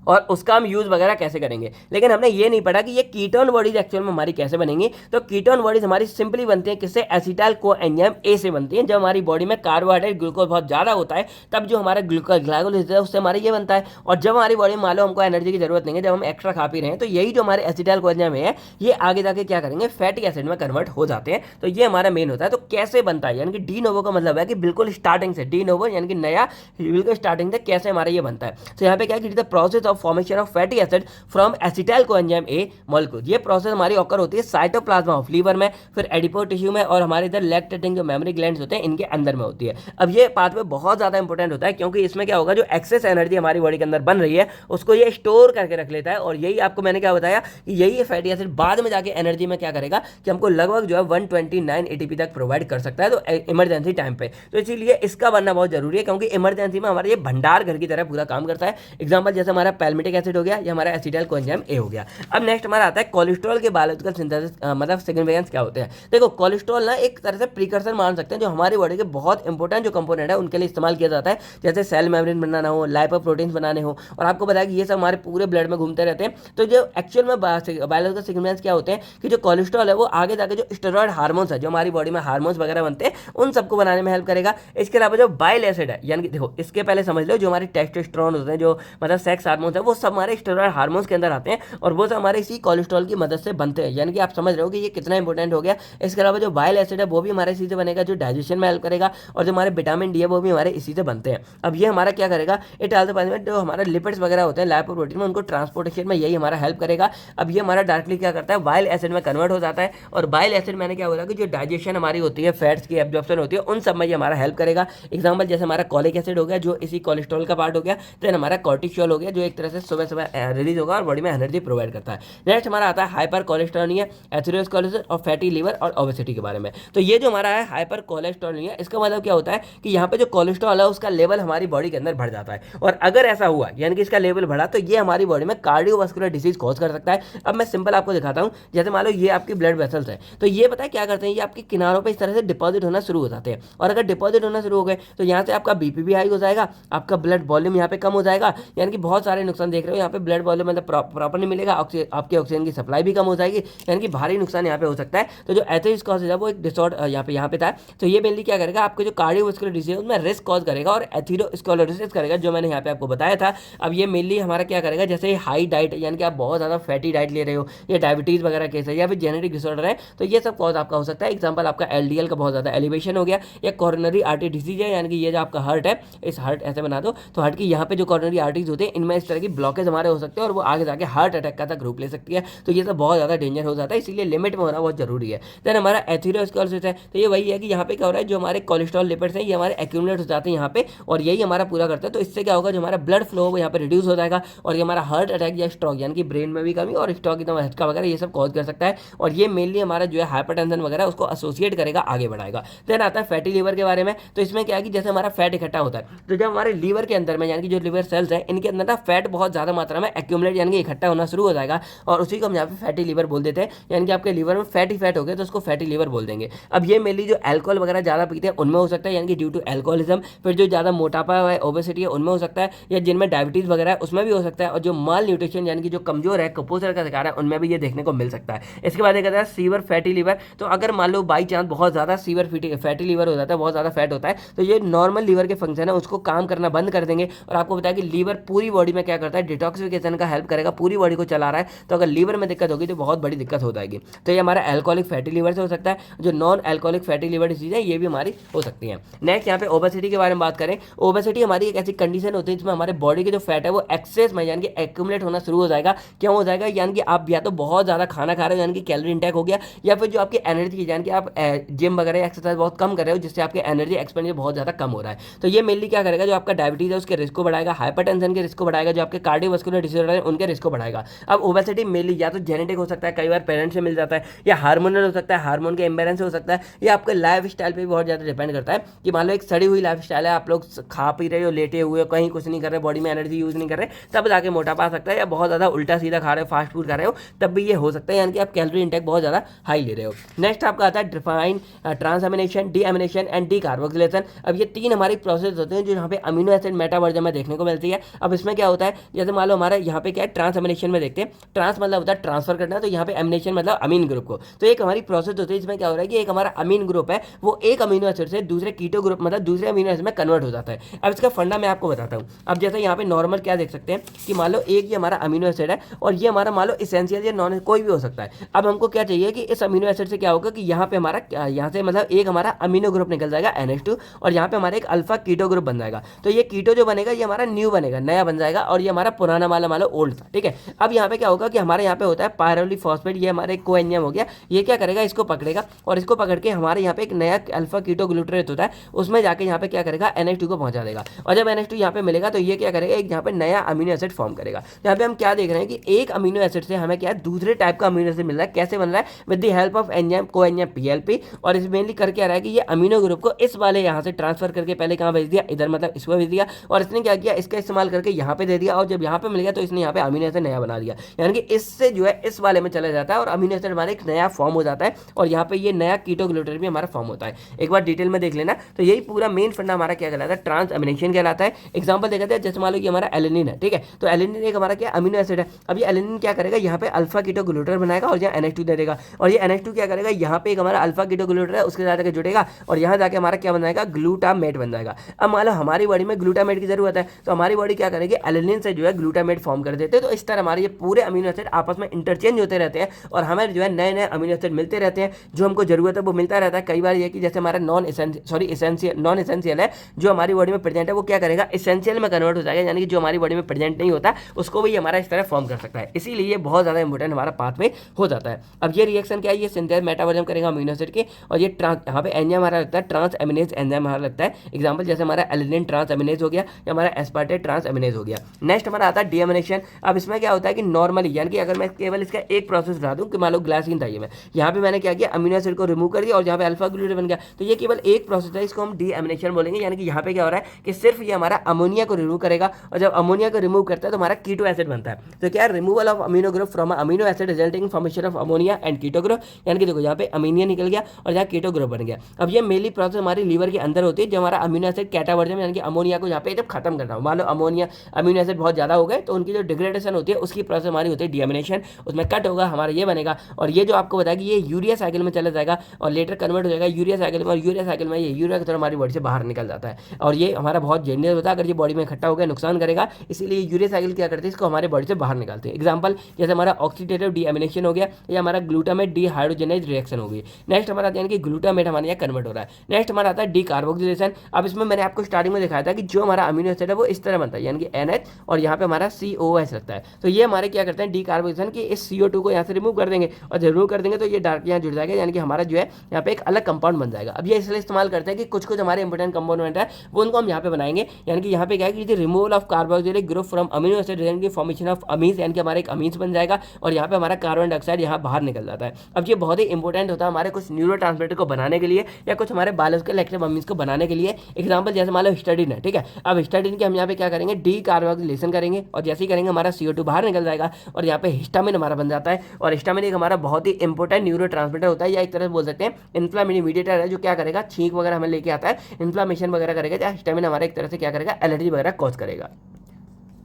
और उसका हम यूज़ वगैरह कैसे करेंगे। लेकिन हमने ये नहीं पढ़ा कि ये कीटोन बॉडीज एक्चुअल में हमारी कैसे बनेंगी। तो कीटोन बॉडीज हमारी सिंपली बनती हैं किससे, एसिटाइल कोएंजाइम ए से बनती हैं। जब हमारी बॉडी में कार्बोहाइड्रेट ग्लूकोज बहुत ज़्यादा होता है तब जो हमारा ग्लाइकोलिसिस है उससे हमारा ये बनता है, और जब हमारी बॉडी में मान लो हमको एनर्जी की जरूरत नहीं है, जब हम एक्स्ट्रा खा पी रहे हैं, तो यही जो हमारे एसिटाइल कोएंजाइम है ये आगे जाके क्या करेंगे, फैटी एसिड में कन्वर्ट हो जाते हैं। तो ये हमारा मेन होता है। तो कैसे बनता है, यानी कि डी नोवो का मतलब है कि बिल्कुल स्टार्टिंग से, डी नोवो यानी कि नया, बिल्कुल स्टार्टिंग से कैसे हमारा ये बनता है। तो यहाँ पे क्या है, the process of formation of fatty acid from acetyl coenzyme A molecule. ये प्रोसेस हमारी ऑकर होती है साइटोप्लाज्मा ऑफ लीवर में, फिर एडिपो टिश्यू में, और हमारे इधर लैक्टेटिंग जो मेमोरी ग्लैंड्स होते हैं इनके अंदर में होती है। अब ये पाथवे बहुत ज्यादा इंपॉर्टेंट होता है क्योंकि इसमें क्या होगा, जो एक्सेस एनर्जी हमारी बॉडी के अंदर बन रही है उसको ये स्टोर करके रख लेता है, और यही आपको मैंने क्या बताया कि यही फैटी एसिड बाद में जाके एनर्जी में क्या करेगा कि हमको लगभग जो है 129 एटीपी तक प्रोवाइड कर सकता है, तो इमरजेंसी टाइम पे। तो इसीलिए इसका बनना बहुत जरूरी है क्योंकि इमरजेंसी में हमारा ये भंडार घर की तरह पूरा काम करता है। एग्जाम्पल जैसे हमारा पैल्मिटिक एसिड हो गया, या हमारा एसिटाइल कोएंजाइम ए हो गया। अब नेक्स्ट हमारा आता है कोलेस्ट्रॉल के बायोलॉजिकल सिंथेसिस, मतलब सिग्निफिकेंस क्या होते हैं। देखो कोलेस्ट्रॉल ना एक तरह से प्रीकर्सर मान सकते हैं, जो हमारी बॉडी के बहुत इंपॉर्टेंट जो कंपोनेंट है उनके लिए इस्तेमाल किया जाता है, जैसे सेल मेम्ब्रेन बनाना हो, लाइपोप्रोटीन्स बनाने हो, और आपको बताया कि ये सब हमारे पूरे ब्लड में घूमते रहते हैं। तो जो एक्चुअल में बायोलॉजिकल सिग्निफिकेंस क्या होते हैं कि जो कोलेस्ट्रॉल है वो आगे जाके जो स्टेरॉइड हार्मोन्स है, जो हमारी बॉडी में हार्मोन्स वगैरह बनते हैं, उन सबको बनाने में हेल्प करेगा। इसके अलावा जो बाइल एसिड है, यानी कि देखो इसके पहले समझ लो जो हमारे टेस्टोस्टेरोन होते हैं, जो मतलब सेक्स हार्मोन्स है, वो सब हमारे स्टेरॉइड हार्मोन्स के अंदर आते हैं, और वो सब हमारे इसी कोलेस्ट्रॉल की मदद से बनते हैं। यानी कि आप समझ रहे हो कि ये कितना इंपॉर्टेंट हो गया। इसके अलावा जो बाइल एसिड है वो भी हमारे इसी से बनेगा, जो डाइजेशन में हेल्प करेगा, और जो हमारे विटामिन डी है वो भी हमारे इसी से बनते हैं। अब ये हमारा क्या करेगा, इट आल्सो पास जो हमारे लिपिड्स वगैरह होते हैं लाइपोप्रोटीन में, उनको ट्रांसपोर्टेशन में यही हमारा हेल्प करेगा। अब ये हमारा डायरेक्टली क्या करता है, बाइल एसिड में कन्वर्ट हो जाता है, और बाइल एसिड मैंने क्या बोला कि जो डाइजेशन हमारी होती है, फैट्स की एब्जॉर्प्शन होती है, उन सब में ये हमारा हेल्प करेगा। एग्जाम्पल जैसे हमारा कॉलिक एसिड हो गया जो इसी कोलेस्ट्रॉल का पार्ट हो गया, देन हमारा कॉर्टिसोल हो गया जो एक तरह से सुबह सुबह रिलीज होगा और बॉडी में एनर्जी प्रोवाइड करता है। नेक्स्ट हमारा आता है हाइपर कोलेस्ट्रॉलिया, एथेरोस्क्लेरोसिस और फैटी लिवर और ओबेसिटी के बारे में। तो ये जो हमारा है हाइपर कोलेस्ट्रॉलिया, इसका मतलब क्या होता है कि यहाँ पे जो कोलेस्ट्रॉल है उसका लेवल हमारी बॉडी के अंदर बढ़ जाता है, और अगर ऐसा हुआ यानी कि इसका लेवल बढ़ा तो ये हमारी बॉडी में कार्डियोवास्कुलर डिसीज कॉज कर सकता है। अब मैं सिंपल आपको दिखाता हूँ, जैसे मान लो ये आपकी ब्लड वेसल्स है, तो ये पता है क्या करते हैं, ये आपके किनारों पे इस तरह से डिपॉजिट होना शुरू हो जाते हैं, और अगर डिपॉजिट होना शुरू हो गए तो यहाँ से आपका बीपी भी हाई हो जाएगा, आपका ब्लड वॉल्यूम यहाँ पे कम हो जाएगा, यानी कि बहुत सारे नुकसान देख रहे हो यहाँ पे ब्लड वॉल्यूम मतलब प्रॉपर नहीं मिलेगा, आपके ऑक्सीजन की सप्लाई भी कम हो जाएगी, यानी कि भारी नुकसान यहाँ पे हो सकता है। तो जो एथेरोस्क्लेरोसिस है वो एक डिसऑर्डर यहाँ पे था। तो ये मेनली क्या करेगा, आपके जो कार्डियोवास्कुलर डिजीज है उसमें रिस्क कॉज करेगा और एथेरोस्क्लेरोसिस करेगा, जो मैंने यहाँ पे आपको बताया था। अब ये मेनली हमारा क्या करेगा, जैसे हाई डाइट यानी कि आप बहुत ज़्यादा फैटी डाइट ले रहे हो, या डायबिटीज़ वगैरह केस है, या फिर जेनेटिक डिसऑर्डर है, तो ये सब कॉज आपका हो सकता है। एग्जाम्पल आपका एलडीएल का बहुत ज़्यादा एलिवेशन हो गया, या कॉर्नरी आर्टरी डिजीज है, यानी कि ये जो आपका हार्ट है, इस हार्ट ऐसे बना दो तो हार्ट की यहाँ पे जो कॉर्नरी आर्टरीज होते हैं इनमें इस तरह की ब्लॉकेज हमारे हो सकते हैं और वो आगे जाके हार्ट अटैक का तक रूप ले सकती है। तो ये सब बहुत ज़्यादा डेंजर हो जाता है, इसीलिए लिमिट में होना बहुत जरूरी है। देन हमारा एथेरोस्क्लेरोसिस है, तो ये वही है कि यहाँ पे क्या हो रहा है, जो हमारे कोलेस्ट्रॉल लिपिड्स हैं ये हमारे एक्यूमुलेट हो जाते हैं यहाँ पे, और यही हमारा पूरा करता है। तो इससे क्या होगा, जो हमारा ब्लड फ्लो वो यहाँ पे रिड्यूस हो जाएगा, और ये हमारा हार्ट अटैक या स्ट्रोक यानी कि ब्रेन में भी कमी और स्ट्रोक एकदम झटका वगैरह ये सब कॉज कर सकता है। और ये मेनली हमारा जो है हाइपरटेंशन वगैरह उसको एसोसिएट करेगा, आगे बढ़ाएगा। देन आता है फैटी लीवर के बारे में। तो इसमें क्या है कि जैसे हमारा फैट इकट्ठा होता है, तो जब हमारे लीवर के अंदर में यानी कि जो लीवर सेल्स है इनके अंदर ना फैट बहुत ज़्यादा मात्रा में एक्यूमुलेट यानी कि इकट्ठा होना शुरू हो जाएगा, और उसी को हम यहाँ पे फैटी लीवर बोल देते हैं। यानी कि आपके लीवर में फैट ही फैट हो गया तो उसको फैटी लीवर बोल देंगे। अब ये मेनली जो अल्कोहल वगैरह ज़्यादा पीते हैं उनमें हो सकता है, यानी कि ड्यू टू एल्कोहलिज्म। फिर जो ज़्यादा मोटापा है, ओबेसिटी है, उनमें हो सकता है, या जिनमें डायबिटीज़ वगैरह है उसमें भी हो सकता है, और जो माल न्यूट्रिशन यानी कि जो कमजोर है, कुपोषण का शिकार है, उनमें भी ये देखने को मिल सकता है। इसके बाद एक आता है सीवर फैटी लीवर। तो अगर मान लो बाई चांस बहुत ज़्यादा सीवर फैटी लीवर हो जाता है, बहुत ज़्यादा फैट होता है, तो ये नॉर्मल लीवर के फंक्शन है उसको काम करना बंद कर देंगे। और आपको बताया कि लीवर पूरी बॉडी में क्या करता है, डिटॉक्सिफिकेशन का हेल्प करेगा, पूरी बॉडी को चला रहा है। तो अगर लीवर में दिक्कत होगी तो बहुत बड़ी दिक्कत हो जाएगी। तो ये हमारा एल्कोहलिक फैटी लीवर से हो सकता है। जो non alcoholic fatty liver disease है ये भी हमारी हो सकती है। नेक्स्ट यहाँ पे ओबेसिटी के बारे में बात करें। ओबेसिटी हमारी एक ऐसी कंडीशन होती है जिसमें हमारे बॉडी की जो फैट है वो एक्सेस में यानी कि एक्यूमुलेट होना शुरू हो जाएगा। क्यों हो जाएगा, यानी कि आप या तो बहुत ज़्यादा खाना खा रहे हो यानी कि कैलोरी इंटेक हो गया, या फिर जो आपकी एनर्जी यानी कि आप जिम वगैरह एक्सरसाइज बहुत कम कर रहे हो जिससे आपके एनर्जी एक्सपेंडिचर बहुत ज़्यादा कम हो रहा है। तो ये मेनली क्या करेगा, जो आपका डायबिटीज है उसके रिस्क को बढ़ाएगा, हाइपरटेंशन के रिस्क को बढ़ाएगा, जो आपके कार्डियोवास्कुलर डिसऑर्डर है उनके रिस्क को बढ़ाएगा। अब ओबेसिटी मेनली या तो जेनेटिक हो सकता है, कई बार पेरेंट्स से मिल जाता है, या हार्मोनल हो सकता है, हार्मोन के इम्बैलेंस से हो सकता है, या आपके लाइफ स्टाइल पर भी बहुत ज़्यादा डिपेंड करता है। कि मान लो एक सड़ी हुई लाइफ स्टाइल है, आप लोग खा पी रहे हो, लेटे हुए हो, कहीं कुछ नहीं कर रहे, बॉडी में एनर्जी यूज़ नहीं कर रहे, तब जाके मोटापा आ सकता है। या बहुत ज़्यादा उल्टा सीधा खा रहे हो, फास्ट फूड खा रहे हो, तब भी ये हो सकता है, यानी कि आप कैलोरी इंटेक बहुत ज़्यादा हाई ले रहे हो। नेक्स्ट आपका आता है define transamination, deamination and decarboxylation. अब ये तीन हमारी प्रोसेस होते हैं जो यहाँ पे अमीनो एसिड मेटाबॉलिज्म में देखने को मिलती है। अब इसमें क्या होता है, जैसे मान लो हमारा यहाँ पे क्या है, ट्रांसएमिनेशन में देखते हैं, ट्रांस मतलब होता है ट्रांसफर करना, तो यहाँ पे एमिनेशन मतलब अमीन ग्रुप को। तो एक हमारी प्रोसेस होती है इसमें क्या हो रहा है कि एक हमारा अमीन ग्रुप है वो एक अमीनो एसिड से दूसरे कीटो ग्रुप मतलब दूसरे अमीनो एसिड में कन्वर्ट हो जाता है। अब इसका फंडा मैं आपको बताता हूँ। अब जैसे यहाँ पे नॉर्मल क्या देख सकते हैं कि मान लो एक ये हमारा अमीनो एसिड है और ये हमारा मान लो इसेंशियल या नॉन कोई भी हो सकता है। अब हमको क्या चाहिए कि इस अमीनो एसिड से क्या होगा कि यहाँ पे हमारा यहाँ से मतलब एक हमारा अमीनो ग्रुप निकल जाएगा NH2, और यहाँ पे हमारा एक अल्फा कीटो ग्रुप बन जाएगा। तो ये कीटो जो बनेगा ये हमारा न्यू बनेगा, नया बन जाएगा, और ये हमारा पुराना वाला मान लो ओल्ड था। ठीक है, अब यहाँ पे क्या होगा कि हमारे यहाँ पे होता है पायरोलिक फॉस्फेट, ये हमारे एक कोएंजाइम हो गया, ये क्या करेगा, इसको पकड़ेगा, और इसको पकड़ के हमारे यहाँ पे एक नया अल्फा कीटो ग्लूटारेट होता है, उसमें जाके यहाँ पे क्या करेगा, NH2 को पहुंचा देगा। और जब NH2 यहाँ पे मिलेगा तो ये क्या करेगा, एक यहाँ पे नया अमीनो एसिड फॉर्म करेगा। यहाँ पे हम क्या देख रहे हैं कि एक अमीनो एसिड से हमें क्या दूसरे टाइप का अमीनो एसिड मिल रहा है। कैसे बन रहा है, with the help of enzyme coenzyme PLP। और इस मेनली कर क्या रहा है कि ये अमीनो ग्रुप को इस वाले यहाँ से ट्रांसफर करके पहले कहाँ भेज दिया, इधर मतलब इसको भेज दिया, और इसने क्या किया, इसका इस्तेमाल करके यहाँ पे दे दिया, और जब यहाँ पे मिल गया तो इसने यहाँ पे अमीनो एसिड नया बना दिया। यानी कि इससे जो है इस वाले में चला जाता है और अमीनो एसिड हमारा एक नया फॉर्म हो जाता है, और यहाँ पे ये नया कीटो ग्लूटारेट भी हमारा फॉर्म होता है। एक बार डिटेल में देख लेना। तो यही पूरा मेन फंडा हमारा क्या कहलाता है, ट्रांसएमिनेशन कहलाता है। एग्जांपल देखते हैं, जैसे मान लो कि हमारा एलेनिन है, ठीक है, तो एलेनिन एक हमारा क्या अमीनो एसिड है। अब ये एलेनिन क्या करेगा, यहाँ पे अल्फा कीटो ग्लूटारेट बनाएगा और यहाँ NH2 दे देगा, और ये NH2 क्या करेगा, यहाँ पे एक हमारा अल्फा कीटो ग्लूटारेट है उसके साथ जुड़ेगा, और यहाँ जाके हमारा क्या बन जाएगा, ग्लूटामेट बन जाएगा। अब मान लो हमारी बॉडी में ग्लूटामेट की जरूरत है, तो हमारी बॉडी क्या करेगी, एलेनिन से जो है ग्लूटामेट फॉर्म कर देते हैं। तो इस तरह हमारे ये पूरे अमीनो एसिड आपस में इंटरचेंज होते रहते हैं, और हमें जो है नए नए अमीनो एसिड मिलते रहते हैं, जो हमको जरूरत है वो मिलता रहता है। कई बार ये कि जैसे हमारा नॉन एसेंशियल है जो हमारी बॉडी में प्रेजेंट है, वो क्या करेगा, एसेंशियल में कन्वर्ट हो जाएगा, यानी कि जो हमारी बॉडी में प्रेजेंट नहीं होता उसको भी हमारा इस तरह फॉर्म कर सकता है। इसीलिए बहुत ज़्यादा इंपॉर्टेंट हमारा पाथवे हो जाता है। अब ये रिएक्शन क्या है, ये सिंथेसिस मेटाबॉलिज्म करेगा अमीनो एसिड के, और ये यहाँ पे एंजाइम हमारा लगता है ट्रांस एमिनेज एंजाइम हमारा लगता है। एग्जांपल जैसे हमारा एलिनिन ट्रांस एमिनेज हो गया, या हमारा एस्पार्टेट ट्रांस एमिनेज हो गया। नेक्स्ट हमारा आता है डीएमिनेशन। अब इसमें क्या होता है कि नॉर्मली यानी कि अगर मैं केवल इसका एक प्रोसेस बता दूं कि मान लो ग्लाइसिन था, ये मैं यहाँ पे मैंने क्या किया, अमीनो एसिड को रिमूव कर दिया और यहाँ पे अल्फा ग्लूटामेट बन गया, तो ये केवल एक प्रोसेस है, इसको हम डीएमिनेशन बोलेंगे। यानी कि यहाँ पे क्या हो रहा है कि सिर्फ ये हमारा अमोनिया को रिमूव करेगा, और जब अमोनिया को रिमूव करता है तो हमारा कीटो एसिड बनता है। तो क्या removal of amino group from amino acid resulting formation of ammonia and keto group. यानी कि देखो यहाँ पे अमीनिया निकल गया और यहाँ कीटो ग्रुप बन गया। अब ये मेनली प्रोसेस हमारी लीवर के अंदर होती है, जो हमारा अमीनो एसिड कैटाबॉलिज्म यानी कि अमोनिया को यहाँ पे जब खत्म करना हो, मान लो अमोनिया अमीनो एसिड बहुत ज़्यादा हो गए तो उनकी जो डिग्रेडेशन होती है उसकी प्रोसेस हमारी होती है डीएमिनेशन, उसमें कट होगा, हमारा ये बनेगा और ये जो आपको बताया कि ये यूरिया साइकिल में चला जाएगा और लेटर कन्वर्ट हो जाएगा यूरिया साइकिल में, और यूरिया साइकिल में ये यूरिया की तरह हमारी बॉडी से बाहर निकल जाता है और ये हमारा बहुत डेंजरस होता है। अगर ये बॉडी में इकट्ठा हो गया नुकसान करेगा, इसीलिए यूरिया साइकिल क्या करते हैं, इसको हमारे बॉडी से बाहर निकालते हैं। एग्जाम्पल जैसे हमारा ऑक्सीडेटिव डीएमिनेशन हो गया या हमारा ग्लूटामेट डीहाइड्रोजनेज रिएक्शन हो गई। नेक्स्ट हमारा यानी कि ग्लूटामेट हमारे यहाँ कन्वर्ट हो रहा है। नेक्स्ट हमारा आता है डीकार्बोक्सिलेशन। अब इसमें मैंने आपको स्टार्टिंग में दिखाया था कि जो हमारा अमीनो एसिड है वो इस तरह बनता है, यानी कि NH और यहाँ पे हमारा COOH लगता है। तो ये हमारे क्या करते हैं डीकार्बोक्सिलेशन की इस CO2 को यहाँ से रिमूव कर देंगे और जब रिमूव कर देंगे तो ये डायरेक्ट यहाँ जुड़ जाएगा, यानी कि हमारा जो है यहाँ पे एक अलग कंपाउंड बन जाएगा। अब ये इसलिए इस्तेमाल करते हैं कि कुछ कुछ हमारे इंपॉर्टेंट कंपोनेंट है वो उनको हम यहाँ पे बनाएंगे, यानी कि यहाँ पे क्या है कि removal of carboxylic group from amino acid यानी कि फॉर्मेशन ऑफ अमीन्स, यानी कि हमारा एक अमीन्स बन जाएगा और यहाँ पे हमारा कार्बन डाइऑक्साइड यहाँ बाहर निकल जाता है। अब ये बहुत ही इंपॉर्टेंट होता है हमारे कुछ न्यूरोट्रांसमीटर को बनाने के लिए या कुछ हमारे बायोलॉजिकल एक्टिव अमीन्स को बनाने के लिए। एग्जाम्पल जैसे मान लो हिस्टाडीन है, ठीक है। अब हिस्टाडीन के हम यहाँ पे क्या करेंगे डीकार्बोक्सिलेशन करेंगे और जैसे ही करेंगे हमारा CO2 बाहर निकल जाएगा और यहाँ पे हिस्टामिन हमारा बन जाता है। और हिस्टामिन एक हमारा बहुत ही इंपॉर्टेंट न्यूरोट्रांसमीटर होता है या एक तरह से बोल सकते हैं इन्फ्लेमेटरी मीडिएटर है, जो क्या करेगा छींक वगैरह हमें लेके आता है, इन्फ्लेमेशन वगैरह करेगा, या हिस्टामिन हमारे एक तरह से क्या करेगा एलर्जी वगैरह कॉज करेगा।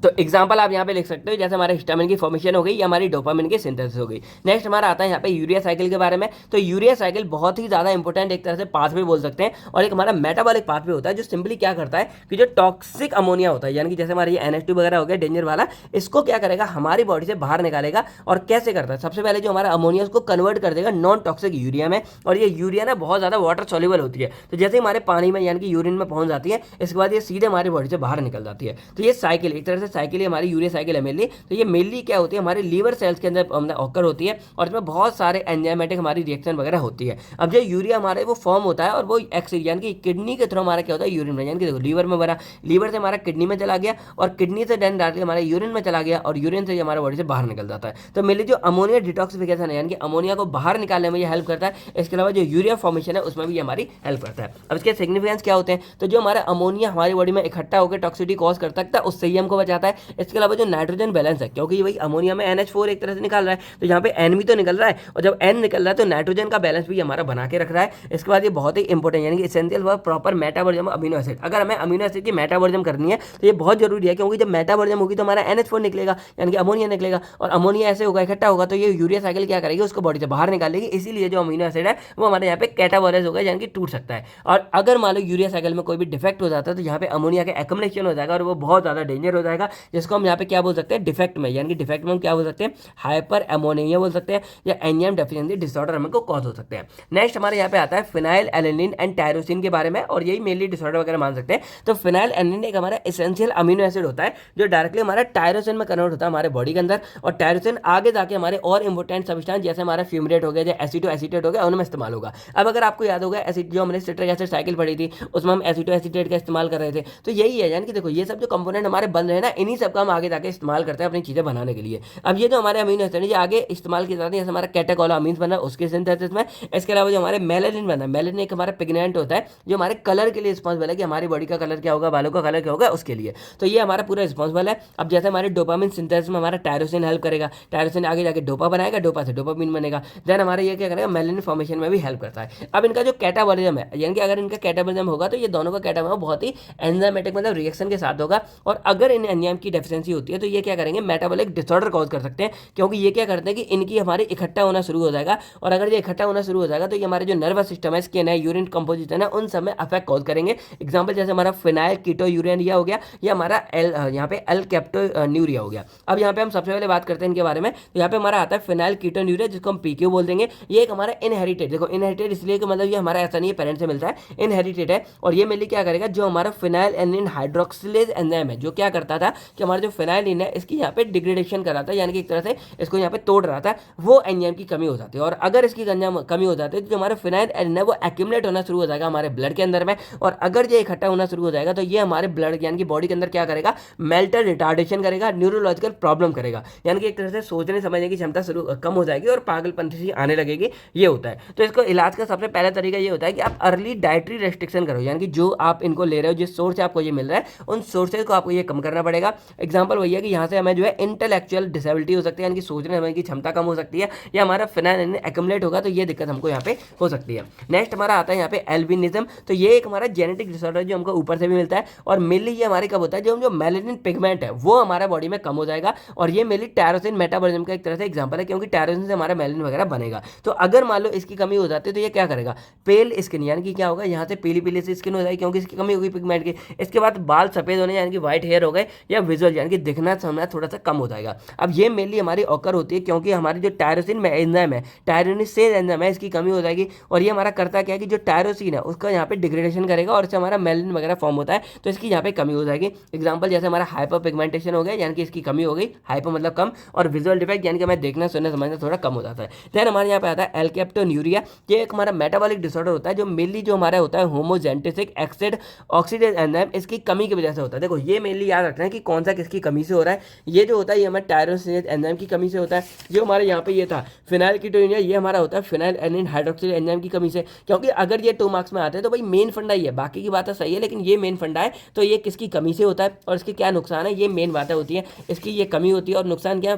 तो एग्जाम्पल आप यहाँ पे लिख सकते हो जैसे हमारे हिस्टामिन की फॉर्मेशन हो गई या हमारी डोपामिन की सिंथेसिस हो गई। नेक्स्ट हमारा आता है यहाँ पे यूरिया साइकिल के बारे में। तो यूरिया साइकिल बहुत ही ज़्यादा इंपॉर्टेंट एक तरह से पाथवे बोल सकते हैं और एक हमारा मेटाबॉलिक पाथवे होता है जो सिंपली क्या करता है कि जो टॉक्सिक अमोनिया होता है, यानी कि जैसे हमारे ये NH2 वगैरह हो गया डेंजर वाला, इसको क्या करेगा हमारी बॉडी से बाहर निकालेगा। और कैसे करता है, सबसे पहले जो हमारा अमोनिया उसको कन्वर्ट कर देगा नॉन टॉक्सिक यूरिया में, और ये यूरिया ना बहुत ज़्यादा वाटर सॉल्युबल होती है। तो जैसे हमारे पानी में यानी कि यूरिन में पहुंच जाती है, इसके बाद ये सीधे हमारी बॉडी से बाहर निकल जाती है। तो ये साइकिल एक तरह से साइकिल ही हमारी यूरिया साइकिल है मेनली। तो ये मेनली क्या होती है हमारे लीवर सेल्स के अंदर ऑकर होती है और इसमें बहुत सारे एंजाइमेटिक हमारी रिएक्शन वगैरह होती है। अब जो यूरिया हमारे वो फॉर्म होता है और वो यानी कि किडनी के थ्रू हमारा क्या होता है यूरिन में, यानी कि देखो लीवर में भरा, लीवर से हमारा किडनी में चला गया और किडनी से देन डायरेक्टली हमारे यूरिन में चला गया और यूरिन से हमारे बॉडी से बाहर निकल जाता है। तो मेनली जो अमोनिया डिटॉक्सिफिकेशन है यानी कि अमोनिया को बाहर निकालने में ये हेल्प करता है। इसके अलावा जो यूरिया फॉर्मेशन है उसमें भी हमारी हेल्प करता है। अब इसके सिग्निफिकेंस क्या होते हैं, तो जो हमारा अमोनिया हमारी बॉडी में इकट्ठा होकर टॉक्सिसिटी कॉज कर सकता है उससे ही हमको बचाता है। इसके अलावा जो नाइट्रोजन बैलेंस है, क्योंकि वही अमोनिया में NH4 एक तरह से निकाल रहा है तो यहाँ पे N भी तो निकल रहा है और जब N निकल रहा है तो नाइट्रोजन का बैलेंस भी हमारा बना के रख रहा है। इसके बाद ये बहुत ही इंपॉर्टेंट यानी कि essential for proper metabolism amino acid. अगर हमें अमीनो एसिड की मेटाबॉलिज्म करनी है तो ये बहुत जरूरी है, क्योंकि जब मेटाबॉलिज्म होगी तो हमारा NH4 निकलेगा यानी कि अमोनिया निकलेगा और अमोनिया ऐसे होगा इकट्ठा होगा तो ये यूरिया साइकिल क्या करेगी उसको बॉडी से बाहर निकालेगी। इसीलिए जो अमीनो एसिड है वो हमारे यहाँ पे कैटाबॉलाइज होगा यानी कि टूट सकता है। और अगर मान लो यूरिया साइकिल में कोई भी डिफेक्ट हो जाता है तो यहाँ पे अमोनिया का एक्युमुलेशन हो जाएगा और वो बहुत ज्यादा डेंजर हो जाएगा, जिसको हम यहाँ पे क्या बोल सकते हैं डिफेक्ट में, यानी कि डिफेक्ट में हम क्या बोल सकते हैं हाइपर एमोनिया बोल सकते हैं या एंजाइम डेफिशिएंसी डिसऑर्डर हमको कॉज हो सकते हैं। नेक्स्ट हमारे यहाँ पे आता है फिनाइल एलेनिन एंड टायरोसिन के बारे में और यही मेनली डिसऑर्डर वगैरह मान सकते हैं। तो फिनाइल एलेनिन एक हमारा एसेंशियल अमीनो एसिड होता है जो डायरेक्टली हमारा टायरोसिन में कन्वर्ट होता है हमारे बॉडी के अंदर, और टायरोसिन आगे जाके हमारे और इंपॉर्टेंट सब्सटेंस जैसे हमारा फ्यूमरेट हो गया या एसिटो एसीटेट हो गया उनमें इस्तेमाल होगा। अब अगर आपको याद होगा एसिड जो हमने सिट्रिक एसिड साइकिल पढ़ी थी उसमें हम एसिटो एसीटेट का इस्तेमाल कर रहे थे, तो यही है यानी कि देखो ये सब जो कंपोनेंट हमारे बन रहे हैं ना इन्हीं सब का हम आगे जाके इस्तेमाल करते हैं अपनी चीजें बनाने के लिए। अब ये जो हमारे अमीनो एसिड है ये आगे इस्तेमाल किए जाते हैं, जैसे हमारा कैटाकोलामीन्स बना उसके सिंथेसिस में। इसके अलावा जो हमारे मेलानिन बना, मेलानिन एक हमारा पिगमेंट होता है जो हमारे कलर के लिए रिस्पॉन्सिबल है कि हमारी बॉडी का कलर क्या होगा, बालों का कलर क्या होगा उसके लिए, तो ये हमारा पूरा रिस्पॉन्सिबल है। अब जैसे हमारे डोपामिन सिंथेसिस में हमारा टायरोसिन हेल्प करेगा, टायरोसिन आगे जाके डोपा बनाएगा, डोपा से डोपामिन बनेगा, देन हमारा ये क्या करेगा मेलानिन फॉर्मेशन में भी हेल्प करता है। अब इनका जो कैटाबॉलिज्म है यानी कि अगर इनका कैटाबॉलिज्म होगा तो ये दोनों का कैटाबॉलिज्म बहुत ही एंजाइमेटिक मतलब रिएक्शन के साथ होगा, और अगर इन एंजाइम की डेफिशिएंसी होती है तो ये क्या करेंगे मेटाबॉलिक डिसऑर्डर कॉज कर सकते हैं, क्योंकि ये क्या करते हैं कि इनकी हमारे इकट्ठा होना शुरू हो जाएगा, और अगर ये इकट्ठा होना शुरू हो जाएगा तो ये हमारे जो नर्वस सिस्टम है, स्किन है, यूरिन कंपोजिशन है, उन सब में अफेक्ट कॉज करेंगे। एग्जांपल जैसे हमारा फिनाइल कीटोयूरिया हो गया या हमारा यहाँ पे एल कैप्टोन्यूरिया हो गया। अब यहाँ पे हम सबसे पहले बात करते हैं इनके बारे में, तो यहाँ पे हमारा आता है फिनाइल कीटोन्यूरिया जिसको हम पीक्यू बोल देंगे। ये एक हमारा इनहेरिटेड, देखो इनहेरिटेड इसलिए कि मतलब ये हमारा ऐसा नहीं है पेरेंट से मिलता है, इनहेरिटेड है, और ये मेनली क्या करेगा जो हमारा फिनाइल एनिन हाइड्रोक्सिलेज एंजाइम है जो क्या करता था कि हमारा जो फिनाइलिन है इसकी यहाँ पे डिग्रेडेशन कर रहा था, यानी कि एक तरह से इसको यहाँ पे तोड़ रहा था, वो एंजाइम की कमी हो जाती है, और अगर इसकी कमी हो जाती है तो जो हमारा फिनाइल एनिन है वो एक्यूमुलेट होना शुरू हो जाएगा हमारे ब्लड के अंदर में, और अगर ये इकट्ठा होना शुरू हो जाएगा तो ये हमारे ब्लड यानी कि बॉडी के अंदर क्या करेगा मेंटल रिटार्डेशन करेगा, न्यूरोलॉजिकल प्रॉब्लम करेगा, यानी कि एक तरह से सोचने समझने की क्षमता कम हो जाएगी और पागलपंथी सी आने लगेगी, ये होता है। तो इसको इलाज का सबसे पहला तरीका ये होता है कि आप अर्ली डाइटरी रेस्ट्रिक्शन करो, यानी कि जो आप इनको ले रहे हो जिस सोर्स से आपको ये मिल रहा है उन सोर्सेज को आपको ये कम करना पड़ेगा। करेगा? एग्जाम्पल वही है कि यहाँ से हमें जो है इंटेलेक्चुअल डिसेबिलिटी हो सकती है, यानी कि सोचने समझने की क्षमता कम हो सकती है, या हमारा फिनाइल एक्यूमुलेट होगा, तो ये दिक्कत हमको यहाँ पे हो सकती है। नेक्स्ट हमारा आता है यहाँ पे एल्बिनिज्म। तो ये एक हमारा जेनेटिक डिसऑर्डर जो हमको ऊपर से भी मिलता है, और मेनली ये हमारे कब होता है, जो मेलेनिन पिगमेंट है वो हमारा बॉडी में कम हो जाएगा, और ये मेनली टायरोसिन मेटाबॉलिज्म का एक तरह से एग्जांपल है, क्योंकि टायरोसिन से हमारा मेलेनिन वगैरह बनेगा। तो अगर मान लो इसकी कमी हो जाती है तो ये क्या करेगा, पेल स्किन, यानी कि क्या होगा, यहाँ से पीली पीली सी स्किन हो जाएगी क्योंकि इसकी कमी होगी पिगमेंट की। इसके बाद बाल सफेद होने यानी कि व्हाइट हेयर हो गए, या विजुअल यानी कि दिखना समझना थोड़ा सा कम हो जाएगा। अब ये मेनली हमारी ऑकर होती है क्योंकि हमारी जो टायरोसिन एंजाइम है, टायरोसिन एंजाइम है, इसकी कमी हो जाएगी, और ये हमारा करता क्या है कि जो टायरोसिन है उसका यहाँ पे डिग्रेडेशन करेगा, और इससे हमारा मेलेनिन वगैरह फॉर्म होता है, तो इसकी यहाँ पे कमी हो जाएगी। एग्जांपल जैसे हमारा हाइपर पिगमेंटेशन हो गया, यानी कि इसकी कमी हो गई, हाइपर मतलब कम, और विजुअल डिफेक्ट यानी कि हमें देखना सुनना समझना थोड़ा कम हो जाता है। देन हमारे यहाँ पे आता है एल्केप्टोन्यूरिया। ये एक हमारा मेटाबॉलिक डिसऑर्डर होता है जो मेनली जो हमारा होता है होमोजेनेटिक एक्सिड ऑक्सीडेज एंजाइम, इसकी कमी की वजह से होता है। देखो ये मेनली याद रखना है कि कौन सा किसकी कमी से हो रहा है। ये जो होता है ये हमारे टायरोसिनेज एंजाइम की कमी से होता है। जो हमारे यहाँ पे ये था फिनाइलकीटोनुरिया, ये हमारा होता है फिनाइल एनिन हाइड्रोक्सिल एंजाइम की कमी से। क्योंकि अगर ये 2 मार्क्स में आते हैं तो भाई मेन फंडा ही है, बाकी की बातें सही है लेकिन ये मेन फंडा है, तो ये किसकी कमी से होता है और इसके क्या नुकसान है, ये मेन बातें होती है। इसकी ये कमी होती है और नुकसान क्या है,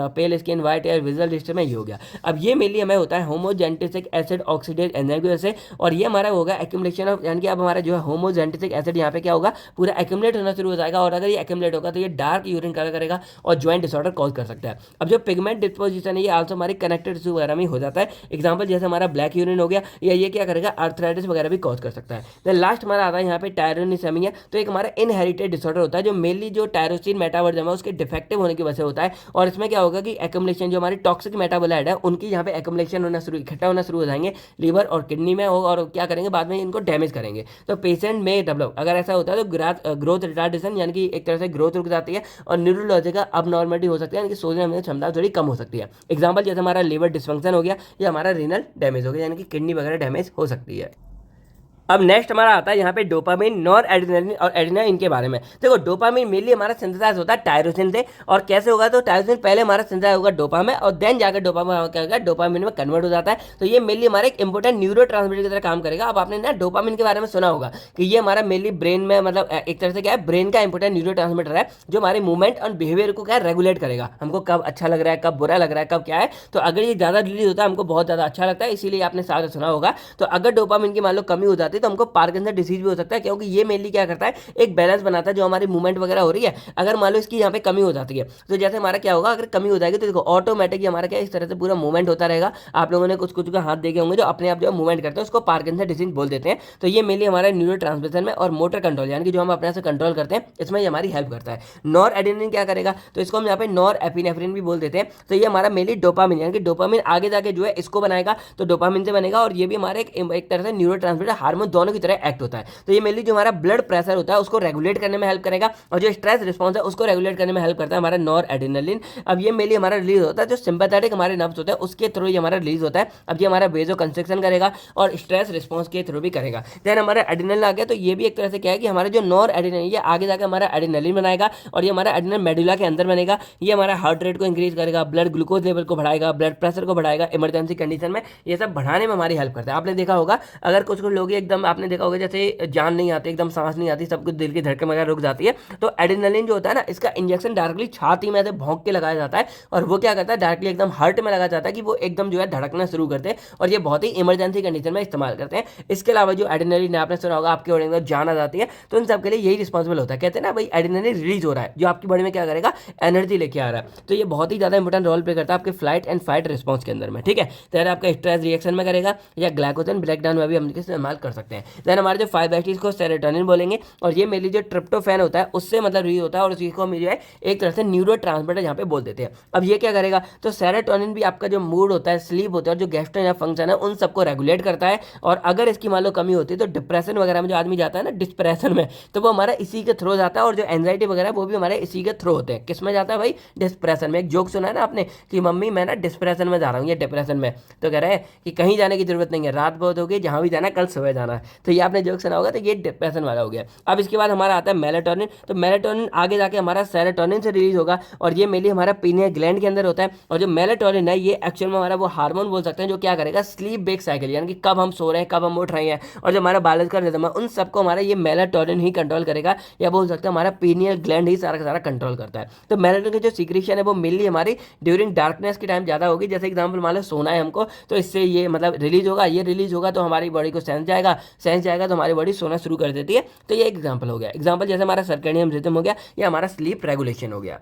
pale skin, white hair, visual disturb में ये हो गया। अब ये मेनली हमें होता है होमोजेनेटिक एसिड ऑक्सीडेज एंजाइम की वजह से, और ये हमारा होगा एक्यूमुलेशन ऑफ, यानी कि अब हमारा जो है होमोजेनेटिक एसिड यहाँ पे क्या होगा, पूरा एक्यूमुलेट होना शुरू हो जाएगा, और अगर ये एक्यूमुलेट होगा तो ये डार्क यूरिन कलर करेगा और ज्वाइंट डिसऑर्डर कॉज कर सकता है। अब जो पिगमेंट डिस्पोजिशन है ये आल्सो हमारी कनेक्टेड टिश्यू वगैरह में हो जाता है। एग्जांपल जैसे हमारा ब्लैक यूरिन हो गया, या ये क्या करेगा, आर्थराइटिस वगैरह भी कॉज कर सकता है। देन लास्ट हमारा आता है यहाँ पे टायरोनिसेमिया। तो एक हमारा इनहेरिटेड डिसऑर्डर होता है जो मेनली जो टायरोसिन मेटाबॉलिज्म है उसके डिफेक्टिव होने की वजह से होता है, और इसमें क्या होगा कि एक्यूमुलेशन जो हमारी टॉक्सिक मेटाबोलाइट है उनकी यहाँ पे एक्यूमुलेशन होना शुरू, इकट्ठा होना शुरू हो जाएंगे लीवर और किडनी में, और क्या करेंगे बाद में इनको डैमेज करेंगे। तो पेशेंट में डेवलप, अगर ऐसा होता है तो ग्रोथ रिटार्डेशन, यानी कि एक तरह से ग्रोथ रुक जाती है, और न्यूरोलॉजिकल अबनॉर्मलिटी हो सकती है, यानी कि सोचने में क्षमता थोड़ी कम हो सकती है। एग्जाम्पल जैसे हमारा लीवर डिसफंक्शन हो गया, या हमारा रीनल डैमेज हो गया, यानी कि किडनी वगैरह डैमेज हो सकती है। अब नेक्स्ट हमारा आता है यहाँ पे डोपामिन, नॉर एड्रेनालिन और एड्रेनालिन, इनके बारे में। देखो डोपामिन मेनली हमारा सिंथेसाइज होता है टायरोसिन से, और कैसे होगा, तो टायरोसिन पहले हमारा सिंथेसाइज होगा डोपामिन, और देन जाकर डोपामिन क्या होगा, डोपामिन में कन्वर्ट हो जाता है। तो ये मेनली हमारा एक इंपॉर्टेंट न्यूरोट्रांसमीटर की तरह काम करेगा। अब आपने ना डोपामिन के बारे में सुना होगा कि ये हमारा मेनली ब्रेन में, मतलब एक तरह से क्या है, ब्रेन का इंपॉर्टेंट न्यूरोट्रांसमीटर है जो हमारे मूवमेंट और बिहेवियर को क्या रेगुलेट करेगा, हमको कब अच्छा लग रहा है, कब बुरा लग रहा है, कब क्या है। तो अगर ये ज़्यादा रिलीज होता है हमको बहुत ज़्यादा अच्छा लगता है, इसीलिए आपने साथ सुना होगा। तो अगर डोपामिन की मान लो कमी हो जाती है तो हमको पार्किंसन डिसीज भी हो सकता है, क्योंकि ये मेनली क्या करता है, एक बैलेंस बनाता है जो हमारी मूवमेंट वगैरह हो रही है। अगर मान लो इसकी यहाँ पे कमी हो जाती है तो जैसे हमारा क्या होगा, अगर कमी हो जाएगी तो देखो ऑटोमेटिकली हमारा क्या इस तरह से पूरा मूवमेंट होता रहेगा। आप लोगों ने कुछ कुछ का हाथ देखे होंगे जो अपने आप जो मूवमेंट करते हैं, उसको पार्किंसन डिसीज बोल देते हैं। तो ये मेनली हमारे न्यूरो ट्रांसमिशन में और मोटर कंट्रोल, यानी कि जो हम अपने से कंट्रोल करते हैं, इसमें ये हमारी हेल्प करता है। नॉर एड्रेनालिन क्या करेगा, तो इसको हम यहाँ पे नॉर एपिनेफ्रिन भी बोल देते हैं। तो ये हमारा मेनली डोपामिन, यानी कि डोपामिन आगे जाके जो है इसको बनाएगा, तो डोपामिन से बनेगा, और ये भी हमारे एक तरह से न्यूरो ट्रांसमीटर हार्मोन दोनों की तरह एक्ट होता है। तो ये मेनली जो हमारा ब्लड प्रेशर होता है उसको रेगुलेट करने में हेल्प करेगा, और जो स्ट्रेस रिस्पॉन्स है उसको रेगुलेट करने में हेल्प करता है हमारा नॉर एड्रेनालिन। अब ये मेनली हमारा रिलीज होता है जो सिंपैथेटिक हमारे नर्व्स होते हैं उसके थ्रू ये हमारा रिलीज होता है। अब ये हमारा वेजो कंस्ट्रिक्शन करेगा और स्ट्रेस रिस्पॉन्स के थ्रू भी करेगा। देन हमारा एड्रेनालिन आ गया, तो ये भी एक तरह से क्या है कि हमारा जो नॉर एड्रेनालिन ये आगे जाकर हमारा एड्रेनालिन बनाएगा, और ये हमारा एड्रेनल मेडुला के अंदर बनेगा। ये हमारा हार्ट रेट को इंक्रीज करेगा, ब्लड ग्लूकोज लेवल को बढ़ाएगा, ब्लड प्रेशर को बढ़ाएगा, इमरजेंसी कंडीशन में ये सब बढ़ाने में हमारी हेल्प करता है। आपने देखा होगा अगर कुछ कुछ लोग एकदम, आपने देखा होगा जैसे जान नहीं आती, एकदम सांस नहीं आती, सब कुछ दिल की धड़कन वगैरह रुक जाती है, तो एड्रेनालिन जो होता है ना, इसका इंजेक्शन डायरेक्टली छाती में से भौंक के लगाया जाता है, और वो क्या करता है डायरेक्टली एकदम हार्ट में लगाया जाता है कि वो एकदम जो है धड़कना शुरू करते हैं, और ये बहुत ही इमरजेंसी कंडीशन में इस्तेमाल करते हैं। इसके अलावा जो एड्रेनालिन आपने सुना होगा आपकी बॉडी में जान आ जाती है, तो इन सब के लिए यही रिस्पॉन्सिबल होता है। कहते हैं ना भाई एड्रेनालिन रिलीज हो रहा है जो आपकी बॉडी में क्या करेगा, एनर्जी लेके आ रहा है, तो ये बहुत ही ज्यादा इंपॉर्टेंट रोल प्ले करता है आपके फ्लाइट एंड फाइट रिस्पॉन्स के अंदर में। ठीक है, तो आपका स्ट्रेस रिएक्शन में करेगा, या ग्लाइकोजन ब्रेकडाउन में भी हम इस्तेमाल कर सकते हैं। देन हमारे जो 5-HT को सेरोटोनिन बोलेंगे, और ये मेनली जो ट्रिप्टोफैन होता है उससे मतलब रिलीज होता है, और उसी को हम जो है एक तरह से न्यूरो ट्रांसमीटर यहाँ पे बोल देते हैं। अब ये क्या करेगा, तो सेरोटोनिन भी आपका जो मूड होता है, स्लीप होता है, जो गैस्ट्रो फंक्शन है, उन सबको रेगुलेट करता है। और अगर इसकी मान लो कमी होती है तो डिप्रेशन वगैरह में जो आदमी जाता है ना, डिस्प्रेशन में, तो वो हमारा इसी के थ्रू जाता है। और जो एंजाइटी वगैरह वो भी हमारे इसी के थ्रू होते हैं। किस में जाता है भाई, डिस्प्रेशन में। एक जोक सुना है ना आपने कि मम्मी मैं ना डिस्प्रेशन में जा रहा हूँ, ये डिप्रेशन में, तो कह रहे हैं कि कहीं जाने की जरूरत नहीं है, रात बहुत होगी, जहाँ भी जाना कल सुबह जाना। करना। तो ये आपने जोक सुना होगा, तो ये डिप्रेशन वाला हो गया। अब इसके बाद हमारा आता है मेलाटोनिन। तो मेलाटोनिन आगे जाके हमारा सेरोटोनिन से रिलीज होगा और ये मेनली हमारा पीनियल ग्लैंड के अंदर होता है। और जो मेलाटोनिन है ये एक्चुअल में हमारा वो हार्मोन बोल सकते हैं जो क्या करेगा, स्लीप वेक साइकिल, यानी कि कब हम सो रहे हैं, कब हम उठ रहे हैं, और जो हमारा बायोलॉजिकल रिदम है उन सबको हमारा ये मेलाटोनिन ही कंट्रोल करेगा, या बोल सकते हैं हमारा पीनियल ग्लैंड ही सारा का सारा कंट्रोल करता है। तो मेलाटोनिन की जो सीक्रेशन है वो मेनली हमारी ड्यूरिंग डार्कनेस के टाइम ज़्यादा होगी। जैसे एग्जाम्पल मान लो सोना है हमको, तो इससे ये मतलब रिलीज होगा, ये रिलीज होगा तो हमारी बॉडी को सेंस जाएगा तो हमारी बॉडी सोना शुरू कर देती है। तो ये एग्जाम्पल हो गया। एग्जाम्पल जैसे हमारा सर्केडियन रिदम हो गया, या हमारा स्लीप रेगुलेशन हो गया।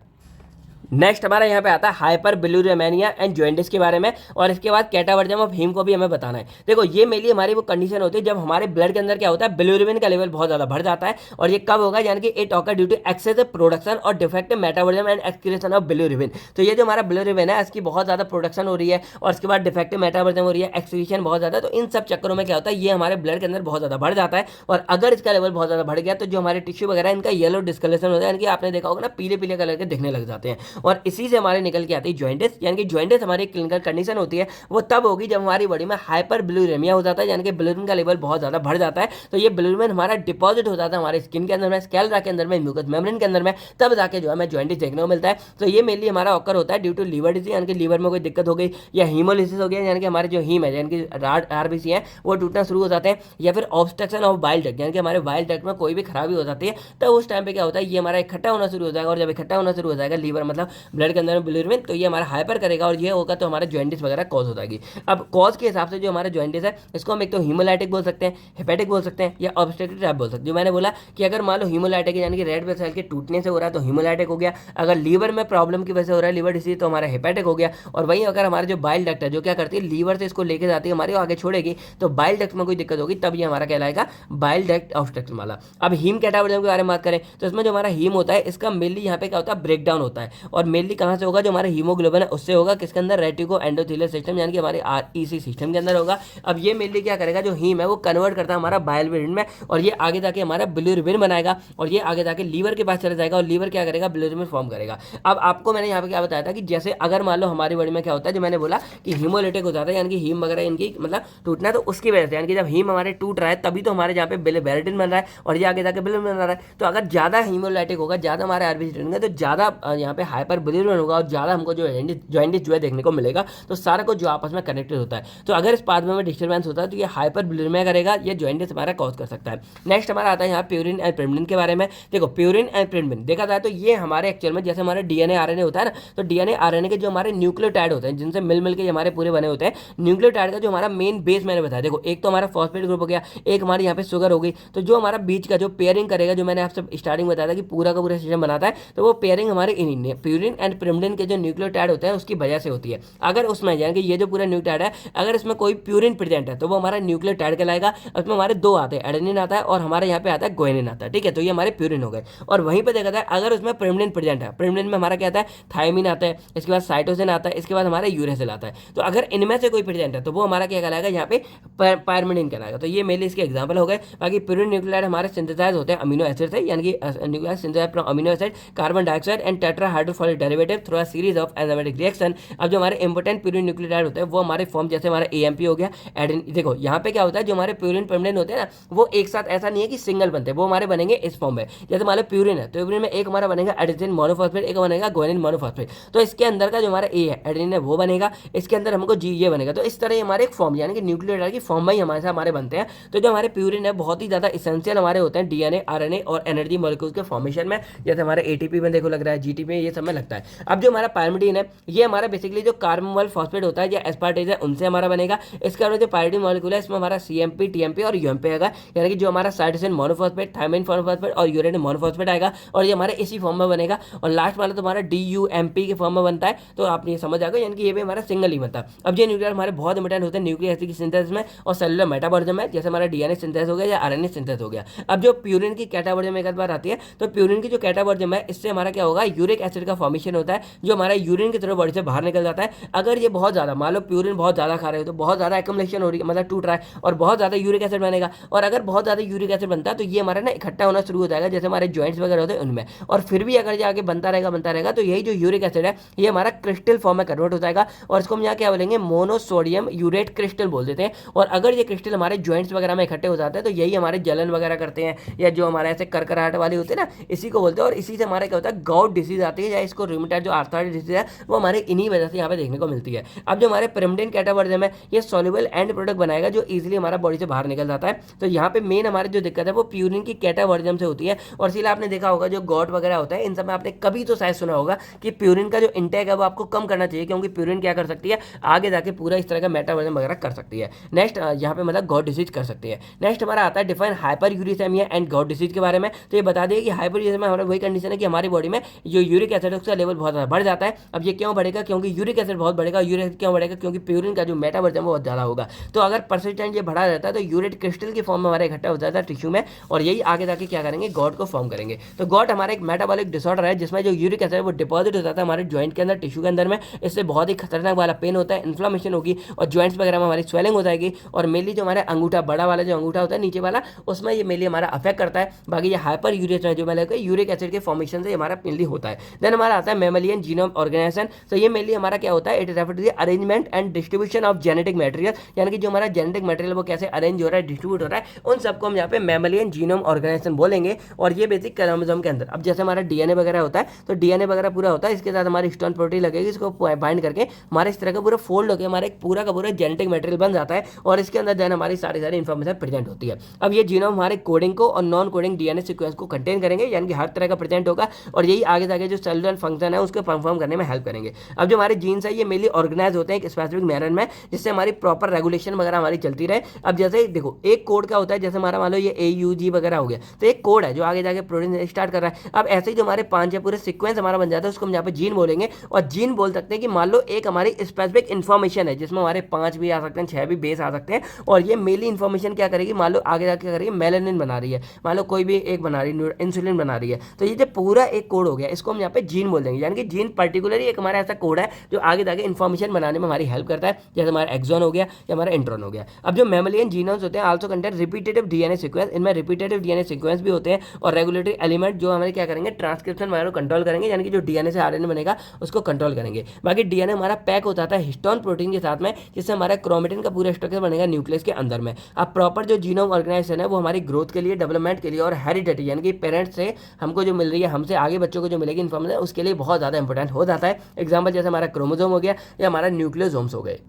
नेक्स्ट हमारा यहाँ पे आता है हाइपर बिलिरूबिनेमिया एंड जॉइंटिस के बारे में, और इसके बाद कैटावर्जम ऑफ हीम को भी हमें बताना है। देखो ये मेनली हमारी वो कंडीशन होती है जब हमारे ब्लड के अंदर क्या होता है, बिलिरूबिन का लेवल बहुत ज्यादा बढ़ जाता है। और ये कब होगा, यानी कि it occur due to excessive production और defective metabolism and excretion of bilirubin. तो ये जो हमारा बिलिरूबिन है इसकी बहुत ज्यादा प्रोडक्शन हो रही है और इसके बाद डिफेक्टिव मेटाबॉलिज्म हो रही है, एक्सक्रीशन बहुत ज्यादा। तो इन सब चक्करों में क्या होता है, ये हमारे ब्लड के अंदर बहुत ज्यादा बढ़ जाता है। और अगर इसका लेवल बहुत ज्यादा बढ़ गया तो जो हमारे टिश्यू वगैरह इनका येलो डिस्कलरेशन होता है, यानी कि आपने देखा होगा ना पीले पीले कलर के दिखने लग जाते हैं। और इसी से हमारे निकल के आती है जॉइंटिस, यानी कि जॉइंटिस हमारी क्लिनिकल कंडीशन होती है वो तब होगी जब हमारी बॉडी में हाइपर बिलिरूबिनेमिया हो जाता है, यानी कि बिलिरूबिन का लेवल बहुत ज्यादा बढ़ जाता है। तो ये बिलिरूबिन हमारा डिपॉजिट हो जाता है हमारे स्किन के अंदर में, स्कैल्रा के अंदर में, म्यूकस मेम्ब्रेन के अंदर में, तब जाके जो है हमें जॉइंटिस देखने को मिलता है। तो ये मेनली हमारा ऑकर होता है ड्यू टू लीवर डिजीज, यानी कि लीवर में कोई दिक्कत हो गई, या हीमोलिसिस हो गया, यानी कि हमारे जो हीम है, यानी कि आरबीसी है वो टूटना शुरू हो जाते हैं, या फिर ऑब्स्ट्रक्शन ऑफ बाइल डक्ट, यानी कि हमारे बाइल डक्ट में कोई भी खराबी हो जाती है। तो उस टाइम पे क्या होता है, ये हमारा इकट्ठा होना शुरू हो जाएगा, और जब इकट्ठा होना शुरू हो जाएगा लीवर मतलब ब्लड के अंदर में बिलिरूबिन, तो ये हमारा हाइपर करेगा और ये होगा तो हमारा जॉइंटिस वगैरह कॉज हो जाएगी। अब कॉज के हिसाब से जो हमारा जॉइंटिस है इसको हम एक तो हीमोलाइटिक बोल सकते हैं, हेपेटिक बोल सकते हैं, या ऑब्स्ट्रक्टिव टाइप बोल सकते हैं। जो मैंने बोला कि अगर मान लो हीमोलाइटिक यानी कि रेड ब्लड सेल के टूटने से हो रहा है तो हीमोलाइटिक हो गया, अगर लीवर में प्रॉब्लम की वजह से हो रहा है लीवर डिसीज तो हमारा हेपेटिक हो गया। और वहीं अगर हमारे जो बाइल डक्ट है जो क्या करती है, लीवर से इसको लेके जाती है हमारी आगे छोड़ेगी, तो बाइल डक्ट में कोई दिक्कत होगी तब ये हमारा कहलाएगा बाइल डक्ट ऑब्स्ट्रक्शन वाला। अब हीम कैटाबॉलिज्म के बारे में बात करें तो इसमें जो हमारा हीम होता है इसका मेनली यहाँ पे क्या होता है, ब्रेक डाउन होता है। और मेनली कहाँ से होगा, जो हमारा हीमोग्लोबिन है उससे होगा, किसके अंदर, रेटिको एंडोथेलियल सिस्टम, यानी कि हमारे आरईसी सिस्टम के अंदर होगा। अब ये मेनली क्या करेगा, जो हीम है वो कन्वर्ट करता है हमारा बाइलिरुबिन में, और ये आगे जाके हमारा बिलिरुबिन बनाएगा, और ये आगे जाके लीवर के पास चला जाएगा, और लीवर क्या करेगा, बिलिरुबिन फॉर्म करेगा। अब आपको मैंने यहाँ पे क्या बताया था कि जैसे अगर मान लो हमारी बॉडी में क्या होता है, जो मैंने बोला कि हीमोलिटिक हो जाता है, यानी कि हीम वगैरह इनकी मतलब टूटना है, तो उसकी वजह से यानी कि जब हीम हमारे टूट रहा है तभी तो हमारे यहाँ पे बिलिरुबिन बन रहा है, और ये आगे जाके बिलिरुबिन बन रहा है। तो अगर ज्यादा हीमोलाइटिक होगा, ज्यादा हमारे आरबीसी टूटेंगे, तो ज्यादा यहाँ पे हाइपर बिलिरुबिन होगा और ज्यादा हमको जो जॉइंटिस जो है देखने को मिलेगा। तो सारा कुछ जो आपस में कनेक्टेड होता है। तो अगर इस पाथवे में डिस्टर्बेंस होता है तो ये हाइपर बिलिरुबिनेमिया करेगा, ये जॉइंटिस हमारा कॉज कर सकता है। नेक्स्ट हमारा आता है यहाँ प्यूरिन एंड पिरिमिडिन के बारे में। देखो प्यूरिन एंड पिरिमिडिन देखा जाए तो ये हमारे एक्चुअल में जैसे हमारे डीएनए आरएनए होता है ना, तो डीएनए आरएनए के जो हमारे न्यूक्लियोटाइड होते हैं जिनसे मिल के हमारे पूरे बने होते हैं, न्यूक्लियोटाइड का जो हमारा मेन बेस मैंने बताया, देखो एक तो हमारा फॉस्फेट ग्रुप हो गया, एक हमारी यहाँ पे शुगर हो गई। तो जो हमारा बीच का जो पेयरिंग करेगा, जो मैंने आपसे स्टार्टिंग बताया था कि पूरा का पूरा सिस्टम बनाता है, तो वो पेयरिंग हमारे इन प्यूरिन एंड पिरिमिडिन के जो न्यूक्लियोटाइड होते हैं उसकी वजह से होती है। अगर उसमें यानी कि ये जो पूरा न्यूक्लियोटाइड है अगर इसमें कोई प्यूरिन प्रेजेंट है तो वो हमारा न्यूक्लियोटाइड कहलाएगा। उसमें हमारे दो आते हैं, एडेनिन आता है और हमारे यहाँ पे आता है ग्वानिन आता है, ठीक है। तो ये हमारे प्यूरिन हो गए। और वहीं पे देखा जाए अगर उसमें पिरिमिडिन प्रेजेंट है, पिरिमिडिन में हमारा क्या आता है, थायमिन आता है, इसके बाद साइटोसिन आता है, इसके बाद हमारा यूरेसिल आता है। तो अगर इनमें से कोई प्रेजेंट है तो वो हमारा क्या कहलाएगा, यहाँ पे पायरमिडिन कहलाएगा। तो ये मेनली इसके एग्जाम्पल हो गए। बाकी प्यूरिन न्यूक्लियोटाइड हमारे सिंथेसाइज होते हैं अमीनो एसिड से, यानी कि nucleotide synthesize from amino acid, carbon dioxide and tetrahydrofolic derivative through a series of enzymatic reaction. अब जो हमारे इंपोर्टेंट प्यूरिन न्यूक्लियोटाइड होते हैं वो हमारे फॉर्म जैसे हमारा एएमपी हो गया, देखो यहाँ पे क्या होता है, जो हमारे प्यूरिन पिरिमिडिन होते हैं ना वो एक साथ ऐसा नहीं है कि सिंगल बनते हैं, वो हमारे बनेंगे इस फॉर्म में। जैसे मान लो प्यूरिन है तो प्यूरिन में एक हमारा बनेगा एडेनिन मोनोफॉस्फेट, एक बनेगा ग्वानिन मोनोफॉस्फेट। तो इसके अंदर का जो हमारा ए है एडेनिन है वो बनेगा, इसके अंदर हमको जी ये बनेगा। तो इस तरह हमारे एक फॉर्म यानी कि न्यूक्लियोटाइड की फॉर्म में ही हमारे बनते हैं। तो जो हमारे प्यूरिन है बहुत ही ज्यादा इसेंशियल हमारे होते हैं डीएनए आरएनए और एनर्जी मॉलिक्यूल्स के फॉर्मेशन में, जैसे हमारे एटीपी में देखो लग रहा है, जीटीपी में, ये सब में लगता है। अब जो हमारा पायरिमिडीन है ये हमारा बेसिकली जो कार्बोनिल फॉस्फेट होता है या एस्पार्टेज है उनसे हमारा बनेगा। इसका जो पायरिमिडीन मॉलिक्यूल है इसमें हमारा सीएमपी टीएमपी और यूएमपी आएगा, यानी कि जो हमारा साइटोसिन मोनोफॉस्फेट, थायमिन मोनोफॉस्फेट और यूरेनियम मोनोफॉस्फेट आएगा, और ये हमारे इसी फॉर्म में बनेगा। और लास्ट वाला तो हमारा डीयूएमपी के फॉर्म में बनता है। तो आप ये समझ आएगा, यानी कि ये भी हमारा सिंगल ही बनता है। अब ये न्यूक्लियर हमारे बहुत इंपॉर्टेंट होते हैं न्यूक्लियर एसिड की सिंथेसिस में और सेलुलर मेटाबॉलिज्म में, जैसे हमारा डीएनए सिंथेसिस हो गया या आरएनए सिंथेसिस हो गया। अब जो प्यूरिन की कैटाबॉलिज्म एक बार आती है, तो प्यूरिन की जो कैटाबॉलिज्म है इससे हमारा क्या होगा, यूरिक एसिड का फॉर्मेशन होता है जो हमारा यूरिन की तरफ बॉडी से बाहर निकल जाता है। अगर ये बहुत ज़्यादा, मान लो प्यूरिन बहुत ज़्यादा खा रहे हो तो बहुत ज़्यादा एक्युमुलेशन हो रही है, मतलब टूट रहा है और बहुत ज़्यादा यूरिक एसिड बनेगा। और अगर बहुत ज़्यादा यूरिक एसिड बनता है तो ये हमारा ना इकट्ठा होना शुरू हो जाएगा, जैसे हमारे जॉइंट्स वगैरह होते हैं उनमें। और फिर भी अगर ये आगे बनता रहेगा तो यही जो यूरिक एसिड है ये हमारा क्रिस्टल फॉर्म में कन्वर्ट हो जाएगा और इसको हम यहाँ क्या बोलेंगे, मोनोसोडियम यूरेट क्रिस्टल बोल देते हैं। और अगर ये क्रिस्टल हमारे जॉइंट्स वगैरह में इकट्ठे हो जाते हैं तो यही हमारे जलन वगैरह करते हैं, या जो हमारे ऐसे करकराहट वाली होती है ना, इसी को बोलते हैं। और इसी से हमारा क्या होता है, गाउट डिसीज आती है, या इसको रूमेटॉइड जो आर्थराइटिस डिसीज है वो हमारे इन्हीं वजह से यहाँ पे देखने को मिलती है। अब जो हमारे पिरिमिडिन कैटावर्जम है ये सॉल्युबल एंड प्रोडक्ट बनाएगा जो इजीली हमारा बॉडी से बाहर निकल जाता है। तो यहाँ पे मेन हमारी जो दिक्कत है वो प्यूरिन की कैटावर्जम से होती है। और इसीलिए आपने देखा होगा जो गॉट वगैरह होता है इन सब में आपने कभी तो शायद सुना होगा कि प्यूरिन का जो इंटेक है वो आपको कम करना चाहिए, क्योंकि प्यूरिन क्या कर सकती है, आगे जाके पूरा इस तरह का मेटाबॉलिज्म वगैरह कर सकती है। नेक्स्ट यहाँ पे मतलब गॉट डिसीज कर सकती है। नेक्स्ट हमारा आता है define hyperuricemia and gout disease के बारे में। तो ये बता दिए कि हाइपर यूरिसेमिया हमारा वही कंडीशन है कि हमारी बॉडी में जो यूरिक एसिड उसका लेवल बहुत ज़्यादा बढ़ जाता है। अब ये क्यों बढ़ेगा, क्योंकि यूरिक एसिड बहुत बढ़ेगा। यूरिक एसिड क्यों बढ़ेगा, क्योंकि प्यूरिन का जो मेटाबॉलिज्म बहुत ज़्यादा होगा। तो अगर परसिस्टेंट ये बढ़ा रहता है तो यूरेट क्रिस्टल की फॉर्म में हमारा इकट्ठा हो जाता है टिश्यू में, और यही आगे जाके क्या करेंगे, गॉट को फॉर्म करेंगे। तो गॉट हमारा एक मेटाबॉलिक डिसऑर्डर है जिसमें जो यूरिक एसिड है वो डिपॉजिट हो जाता है हमारे जॉइंट के अंदर, टिश्यू के अंदर में। इससे बहुत ही खतरनाक वाला पेन होता है, इन्फ्लामेशन होगी और जॉइंट्स वगैरह में हमारी स्वेलिंग हो जाएगी। और मेनली जो हमारा अंगूठा, बड़ा वाला जो अंगूठा होता है नीचे वाला, उसमें ये मेनली हमारा अफेक्ट करता है। बाकी ये हाइपर यूरिया जो मैंने यूरिक एसिड के फॉर्मेशन से हमारा मेनली होता है। देन हमारा आता है मैमलियन जीनोम ऑर्गेनाइजेशन। तो ये मेनली हमारा क्या होता है, it refer to the arrangement and distribution of genetic material, यानी कि जो हमारा जेनेटिक मटेरियल वो कैसे अरेंज हो रहा है, डिस्ट्रीब्यूट हो रहा है, उन सबको हम यहाँ पे मैमलियन जीनोम ऑर्गेनाइजेशन बोलेंगे। और ये बेसिक क्रोमोसोम के अंदर, अब जैसे हमारा डीएनए वगैरह होता है तो डीएनए वगैरह पूरा होता है, इसके साथ हमारी हिस्टोन प्रोटीन लगेगी, इसको बाइंड करके हमारे इस तरह का पूरा फोल्ड होकर हमारा एक पूरा का पूरा जेनेटिक मटेरियल बन जाता है। और इसके अंदर देन हमारी सारी इन्फॉर्मेशन प्रेजेंट होती है। अब ये जीनोम हमारे कोडिंग को और नॉन कोडिंग डीएनए सीक्वेंस को कंटेन करेंगे, यानी कि हर तरह का प्रेजेंट होगा, और यही आगे जाके जो सेलुलर फंक्शन है उसको परफॉर्म करने में हेल्प करेंगे। अब जो हमारे जीन्स है ये मेनली ऑर्गेनाइज होते हैं एक स्पेसिफिक मैनर में, जिससे हमारी प्रॉपर रेगुलेशन वगैरह हमारी चलती रहे। अब जैसे देखो एक कोड क्या होता है, जैसे हमारा मान लो ये AUG वगैरह हो गया, तो एक कोड है जो आगे जाके प्रोटीन स्टार्ट कर रहा है। अब ऐसे ही जो हमारे 5 पूरे सीक्वेंस हमारा बन जाता है उसको हम यहाँ पे जीन बोलेंगे। और जीन बोल सकते हैं कि मान लो एक हमारी स्पेसिफिक इन्फॉर्मेशन है जिसमें हमारे 5 भी आ सकते हैं, 6 भी बेस आ सकते हैं। और ये मेनली इन्फॉर्मेशन क्या करेगी, मान लो आगे जाके करेगी मेलानिन बना रही है, मान लो कोई भी एक बना रही है, इंसुलिन बना रही है, तो ये जो पूरा एक कोड हो गया इसको हम यहाँ पे जीन बोल देंगे। यानी कि जीन पर्टिकुलरली एक हमारा ऐसा कोड है जो आगे जाके इन्फॉर्मेशन बनाने में हमारी हेल्प करता है, जैसे हमारा एक्सॉन हो गया या हमारा इंट्रॉन हो गया। अब जो मैमलियन जीनोम्स होते हैं also contain repetitive DNA sequence, इनमें रिपीटेटिव डीएनए सीक्वेंस भी होते हैं और रेगुलेटरी एलिमेंट जो हमारे क्या करेंगे, ट्रांसक्रिप्शन वगैरह को कंट्रोल करेंगे, यानी कि जो डीएनए से आरएनए बनेगा उसको कंट्रोल करेंगे। बाकी डीएनए हमारा पैक हो जाता है हिस्टोन प्रोटीन के साथ में, जिससे हमारा क्रोमेटिन का पूरा स्ट्रक्चर बनेगा न्यूक्लियस के अंदर में। अब प्रॉपर जो जीनोम ऑर्गेनाइजेशन है वो हमारी ग्रोथ के लिए, डेवलपमेंट के लिए और हेरिडिटी यानी कि पेरेंट्स से हमको जो मिल रही है, हमसे आगे बच्चों को जो मिलेगी इन्फॉर्मेशन, उसके लिए बहुत ज़्यादा इंपॉर्टेंट हो जाता है। एग्जाम्पल जैसे हमारा क्रोमोसोम हो गया या हमारा न्यूक्लियोसोम्स हो गए।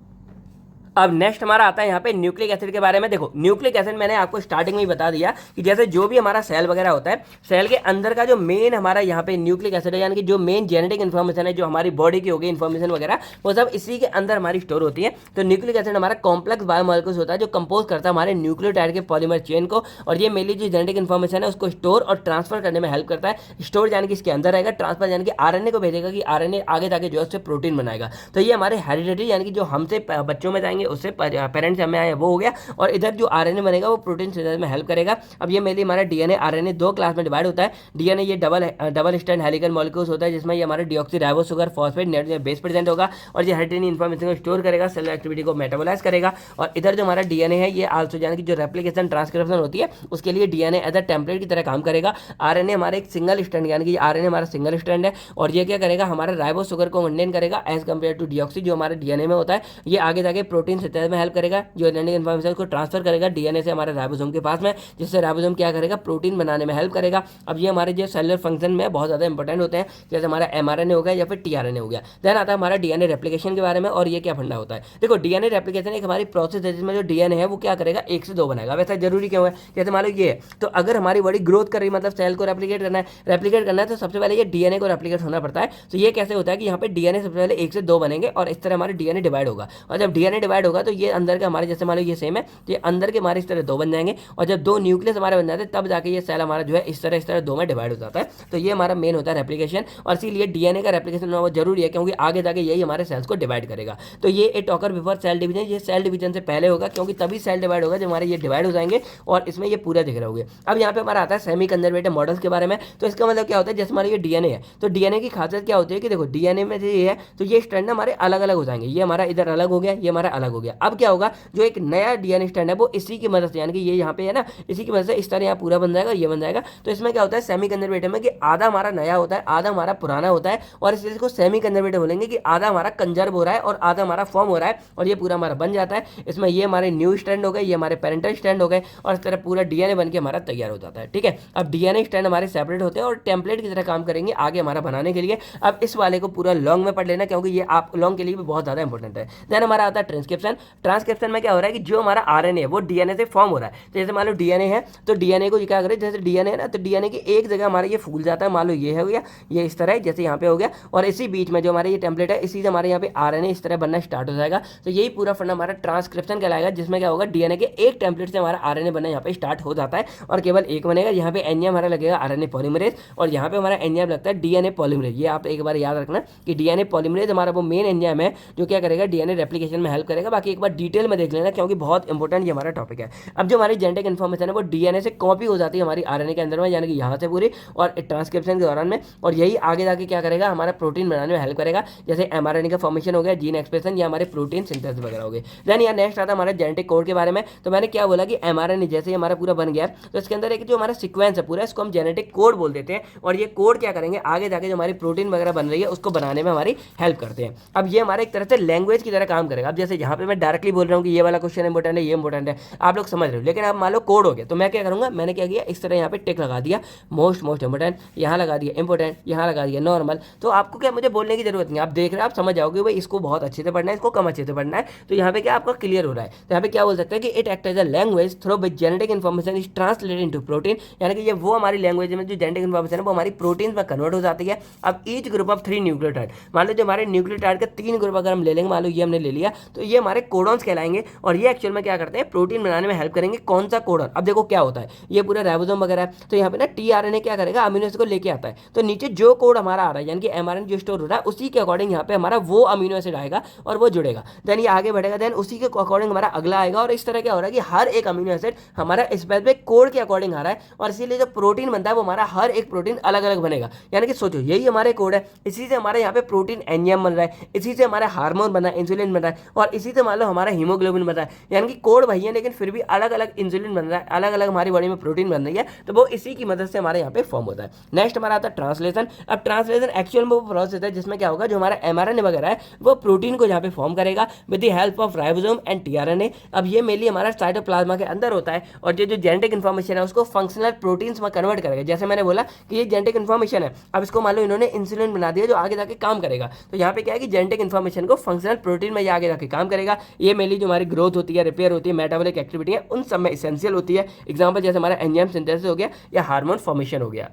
अब नेक्स्ट हमारा आता है यहाँ पे न्यूक्लिक एसिड के बारे में। देखो न्यूक्लिक एसिड मैंने आपको स्टार्टिंग में ही बता दिया कि जैसे जो भी हमारा सेल वगैरह होता है, सेल के अंदर का जो मेन हमारा यहाँ पे न्यूक्लिक एसिड है, यानी कि जो मेन जेनेटिक इन्फॉर्मेशन है जो हमारी बॉडी की होगी इन्फॉर्मेशन वगैरह, वो सब इसी के अंदर हमारी स्टोर होती है। तो न्यूक्लिक एसिड हमारा कॉम्प्लेक्स बायोमोलिक्यूल्स होता है जो कंपोज करता है हमारे न्यूक्लियोटाइड के पॉलीमर चेन को, और ये मेनली जो जेनेटिक इन्फॉर्मेशन है उसको स्टोर और ट्रांसफर करने में हेल्प करता है। स्टोर यानी कि इसके अंदर रहेगा, ट्रांसफर यानी कि आरएनए को भेजेगा कि आरएनए आगे जाके जो है उससे प्रोटीन बनाएगा। तो ये हमारे हेरिडिटी यानी कि जो हमसे बच्चों में जाएंगे उससे पेरेंट्स हमें आए वो हो गया, और इधर जो आरएनए बनेगा वो प्रोटीन सिंथेसिस में हेल्प करेगा। अब ये मेनली हमारा डीएनए आरएनए दो क्लास में डिवाइड होता है। डीएनए ये डबल स्टैंड हेलिकल मॉलिक्यूल्स होता है, जिसमें ये हमारे deoxyribose sugar phosphate net base present होगा, और ये हेरिडिटी इन्फॉर्मेशन को स्टोर करेगा, सेल एक्टिविटी को मेटाबोलाइज करेगा। और इधर जो हमारा डीएनए है ये आल्सो यानी कि जो रेप्लिकेशन ट्रांसक्रिप्शन होती है उसके लिए डीएनए एज अ टेम्पलेट की तरह काम करेगा। आरएनए हमारा एक सिंगल स्टैंड यानी कि आरएनए हमारा सिंगल स्टैंड है, और ये क्या करेगा, हमारा राइबोस शुगर को मेंटेन करेगा एज कम्पेयर टू डीऑक्सी जो हमारे डीएनए में होता है। ये आगे जाके प्रोटीन सिंथेसिस में हेल्प करेगा, जो जेनेटिक इन्फॉर्मेशन को ट्रांसफर करेगा डीएनए से हमारे राइबोसोम के पास में, जिससे राइबोसोम क्या करेगा, प्रोटीन बनाने में हेल्प करेगा। अब ये हमारे जो सेलुलर फंक्शन में बहुत ज़्यादा इंपॉर्टेंट होते हैं, जैसे हमारा एमआरएनए हो गया या फिर टीआरएनए हो गया। देन आता है हमारा डीएनए रेप्लिकेशन के बारे में, और ये क्या फंडा होता है। देखो डीएनए रेप्लिकेशन एक हमारी प्रोसेस है जिसमें जो डीएनए है वो क्या करेगा, 1 से 2 बनाएगा। वैसा जरूरी क्यों है, जैसे मान लो ये है, तो अगर हमारी बॉडी ग्रोथ कर रही है, मतलब सेल को रेप्लिकेट करना है तो सबसे पहले ये डीएनए को रेप्लिकेट होना पड़ता है। तो ये कैसे होता है कि यहाँ पे डीएनए सबसे पहले 1 से 2 बनेंगे और इस तरह हमारे डीएनए डिवाइड होगा, और जब डीएनए डिवाइड डिवाइड होगा तो ये अंदर के हमारे जैसे मान लो ये सेम है तो ये अंदर के हमारे इस तरह दो बन जाएंगे, और जब दो न्यूक्लियस हमारे बन जाते हैं तब जाके ये सेल हमारा जो है इस तरह दो में डिवाइड हो जाता है। तो ये हमारा मेन होता है रेप्लिकेशन, और इसीलिए डीएनए का रेप्लिकेशन होना बहुत जरूरी है क्योंकि आगे जाके यही हमारे सेल्स को डिवाइड करेगा। तो ये it occur before cell division, ये सेल डिवीजन से पहले होगा क्योंकि तभी सेल डिवाइड होगा जब हमारे ये डिवाइड हो जाएंगे और इसमें ये पूरा दिख रहे होंगे। अब यहाँ पे हमारा आता है सेमी कंजर्वेटिव मॉडल्स के बारे में। तो इसका मतलब क्या होता है, जैसे हमारा ये डीएनए है तो डीएनए की खासियत क्या होती है कि देखो डीएनए में जो ये है तो ये स्ट्रैंड हमारे अलग अलग हो जाएंगे, ये हमारा इधर अलग हो गया, ये हमारा अलग हो गया। अब क्या होगा, जो एक नया डीएनए स्ट्रैंड है वो इसी की मदद से, यानी कि ये यहाँ पे है ना, इसी की वजह से इस तरह यहाँ पूरा बन जाएगा, ये बन जाएगा। तो इसमें क्या होता है सेमी कंजर्वेटिव में कि आधा हमारा नया होता है, आधा हमारा पुराना होता है, और इसलिए इसको सेमी कंजर्वेटिव बोलेंगे कि आधा हमारा कंजर्व हो रहा है और आधा हमारा फॉर्म हो रहा है, और ये पूरा हमारा बन जाता है। इसमें ये हमारे न्यू स्ट्रैंड हो गए, ये हमारे पेरेंटल स्ट्रैंड हो गए, और इस तरह पूरा डीएनए बन के हमारा तैयार हो जाता है। ठीक है, अब डीएनए स्ट्रैंड हमारे सेपरेट होते हैं और टेम्पलेट की तरह काम करेंगे आगे हमारा बनाने के लिए। अब इस वाले को पूरा लॉन्ग में पढ़ लेना क्योंकि ये आप लॉन्ग के लिए भी बहुत ज़्यादा इंपॉर्टेंट है। देन हमारा आता है ट्रांसक्रिप्शन। ट्रांसक्रिप्शन में क्या हो रहा है कि जो हमारा आरएनए है वो डीएनए से फॉर्म हो रहा है। तो जैसे मान लो डीएनए है तो डीएनए को क्या करें, जैसे डीएनए है ना तो डीएनए की एक जगह हमारा ये फूल जाता है, मान लो ये हो गया, ये इस तरह है जैसे यहाँ पे हो गया, और इसी बीच में जो हमारे ये टेम्पलेट है इसी से हमारे यहाँ पे आरएनए इस तरह बनना स्टार्ट हो जाएगा। तो यही पूरा फंड हमारा ट्रांसक्रिप्शन कहलाएगा, जिसमें क्या होगा डीएनए के एक टेम्पलेट से हमारा आरएनए बनना यहाँ पे स्टार्ट हो जाता है और केवल एक बनेगा। यहाँ पे एनजाइम हमारा लगेगा आरएनए पॉलीमरेज, और यहाँ पे हमारा एनजाइम लगता है डीएनए पॉलीमरेज। ये आप एक बार याद रखना कि डीएनए पॉलीमरेज हमारा वो मेन एनजाइम है जो क्या करेगा डीएनए रेप्लिकेशन में हेल्प करेगा। बाकी एक बार डिटेल में देख लेना क्योंकि बहुत इंपॉर्टेंट ये हमारा टॉपिक है। अब जो हमारी जेनेटिक इन्फॉर्मेशन है वो डीएनए से कॉपी हो जाती है हमारी आरएनए के अंदर में, यानी कि यहाँ से पूरी और ट्रांसक्रिप्शन के दौरान में, और यही आगे जाके क्या करेगा हमारा प्रोटीन बनाने में हेल्प करेगा, जैसे एमआरएनए का फॉर्मेशन हो गया, जीन एक्सप्रेशन या हमारे प्रोटीन सिंथेसिस वगैरह हो गए। देन यहाँ नेक्स्ट आता है हमारे जेनेटिक कोड के बारे में। तो मैंने क्या बोला कि एमआरएनए जैसे ही हमारा पूरा बन गया तो इसके अंदर एक जो हमारा सीक्वेंस है पूरा, इसको हम जेनेटिक कोड बोल देते हैं, और ये कोड क्या करेंगे आगे जाके जो हमारी प्रोटीन वगैरह बन रही है उसको बनाने में हमारी हेल्प करते हैं। अब ये हमारे एक तरह से लैंग्वेज की तरह काम करेगा। अब जैसे यहाँ पे मैं डायरेक्टली बोल रहा हूँ कि ये वाला क्वेश्चन इंपॉर्टेंट है, ये इंपॉर्टेंट है, आप लोग समझ रहे हो, लेकिन अब मान लो कोड हो गया तो मैं क्या करूँगा, मैंने क्या किया इस तरह यहाँ पे टिक लगा दिया, मोस्ट इंपॉर्टेंट, यहाँ लगा दिया इंपॉर्टेंट, यहाँ लगा दिया नॉर्मल। तो आपको क्या मुझे बोलने की जरूरत नहीं, आप देख रहे हैं, आप समझ जाओगे भाई इसको बहुत अच्छे से पढ़ना है, इसको कम अच्छे से पढ़ना है। तो यहाँ पे क्या आपका क्लियर हो रहा है। तो यहाँ पे क्या बोल सकते हैं कि it act as a language through which genetic information is translated into protein, यानी कि ये वो हमारी लैंग्वेज में जो जेनेटिक इन्फॉर्मेशन है वो हमारी प्रोटीन में कन्वर्ट हो जाती है। अब ईच ग्रुप ऑफ 3 न्यूक्लियोटाइड, मान लो जो हमारे न्यूक्लियोटाइड के 3 ग्रुप अगर हम ले लेंगे, मान लो ये हमने ले लिया, तो ये हमारे कोडॉन्स कहलाएंगे, और ये एक्चुअल में क्या करते हैं प्रोटीन बनाने में हेल्प करेंगे। कौन सा कोडॉन, अब देखो क्या होता है, ये पूरा राइबोसोम वगैरह है, तो यहाँ पे ना टीआरएनए क्या करेगा अमीनो एसिड को लेके आता है, तो नीचे जो कोड हमारा आ रहा है यानी कि एमआरएनए जो स्टोर हो रहा है उसी के अकॉर्डिंग यहाँ पे हमारा वो अमीनो एसिड आएगा और वो जुड़ेगा। देन ये आगे बढ़ेगा, देन उसी के अकॉर्डिंग हमारा अगला आएगा, और इस तरह क्या हो रहा है कि हर एक अमीनो एसिड हमारा स्पेसिफिक कोड के अकॉर्डिंग आ रहा है, और इसीलिए जो प्रोटीन बनता है वो हमारा हर एक प्रोटीन अलग अलग बनेगा। यानी कि सोचो यही हमारे कोड है, इसी से हमारे यहाँ पे प्रोटीन एंजाइम बन रहा है, इसी से हमारा हार्मोन बना है, इंसुलिन बन रहा है, और इसी से मान लो हमारा हीमोग्लोबिन बन रहा है। यानी कि कोड वही है लेकिन फिर भी अलग अलग इंसुलिन बन रहा है, अलग अलग हमारी बॉडी में प्रोटीन बन रही है, तो वो इसी की मदद से हमारे यहाँ पे फॉर्म होता है। नेक्स्ट हमारा आता है ट्रांसलेशन। अब ट्रांसलेशन एक्चुअल में वो प्रोसेस है जिसमें क्या होगा जो हमारा एमआरएनए वगैरह है वो प्रोटीन को यहाँ पे फॉर्म करेगा with the help of ribosome and tRNA. अब ये मेनली हमारा साइटोप्लाज्मा के अंदर होता है, और जो जेनेटिक इन्फॉर्मेशन है उसको फंक्शनल प्रोटीन्स में कन्वर्ट करेगा। जैसे मैंने बोला कि ये जेनेटिक इन्फॉर्मेशन है, अब इसको मान लो इन्होंने इंसुलिन बना दिया जो आगे जाके काम करेगा, तो यहाँ पे क्या है कि जेनेटिक इन्फॉर्मेशन को फंक्शनल प्रोटीन में ये आगे जाके काम करेगा। ये मेनली जो हमारी ग्रोथ होती है, रिपेयर होती है, मेटाबॉलिक एक्टिविटी है, उन सब में इसेंशियल होती है। एग्जाम्पल जैसे हमारा एंजाइम सिंथेसिस हो गया या हार्मोन फॉर्मेशन हो गया।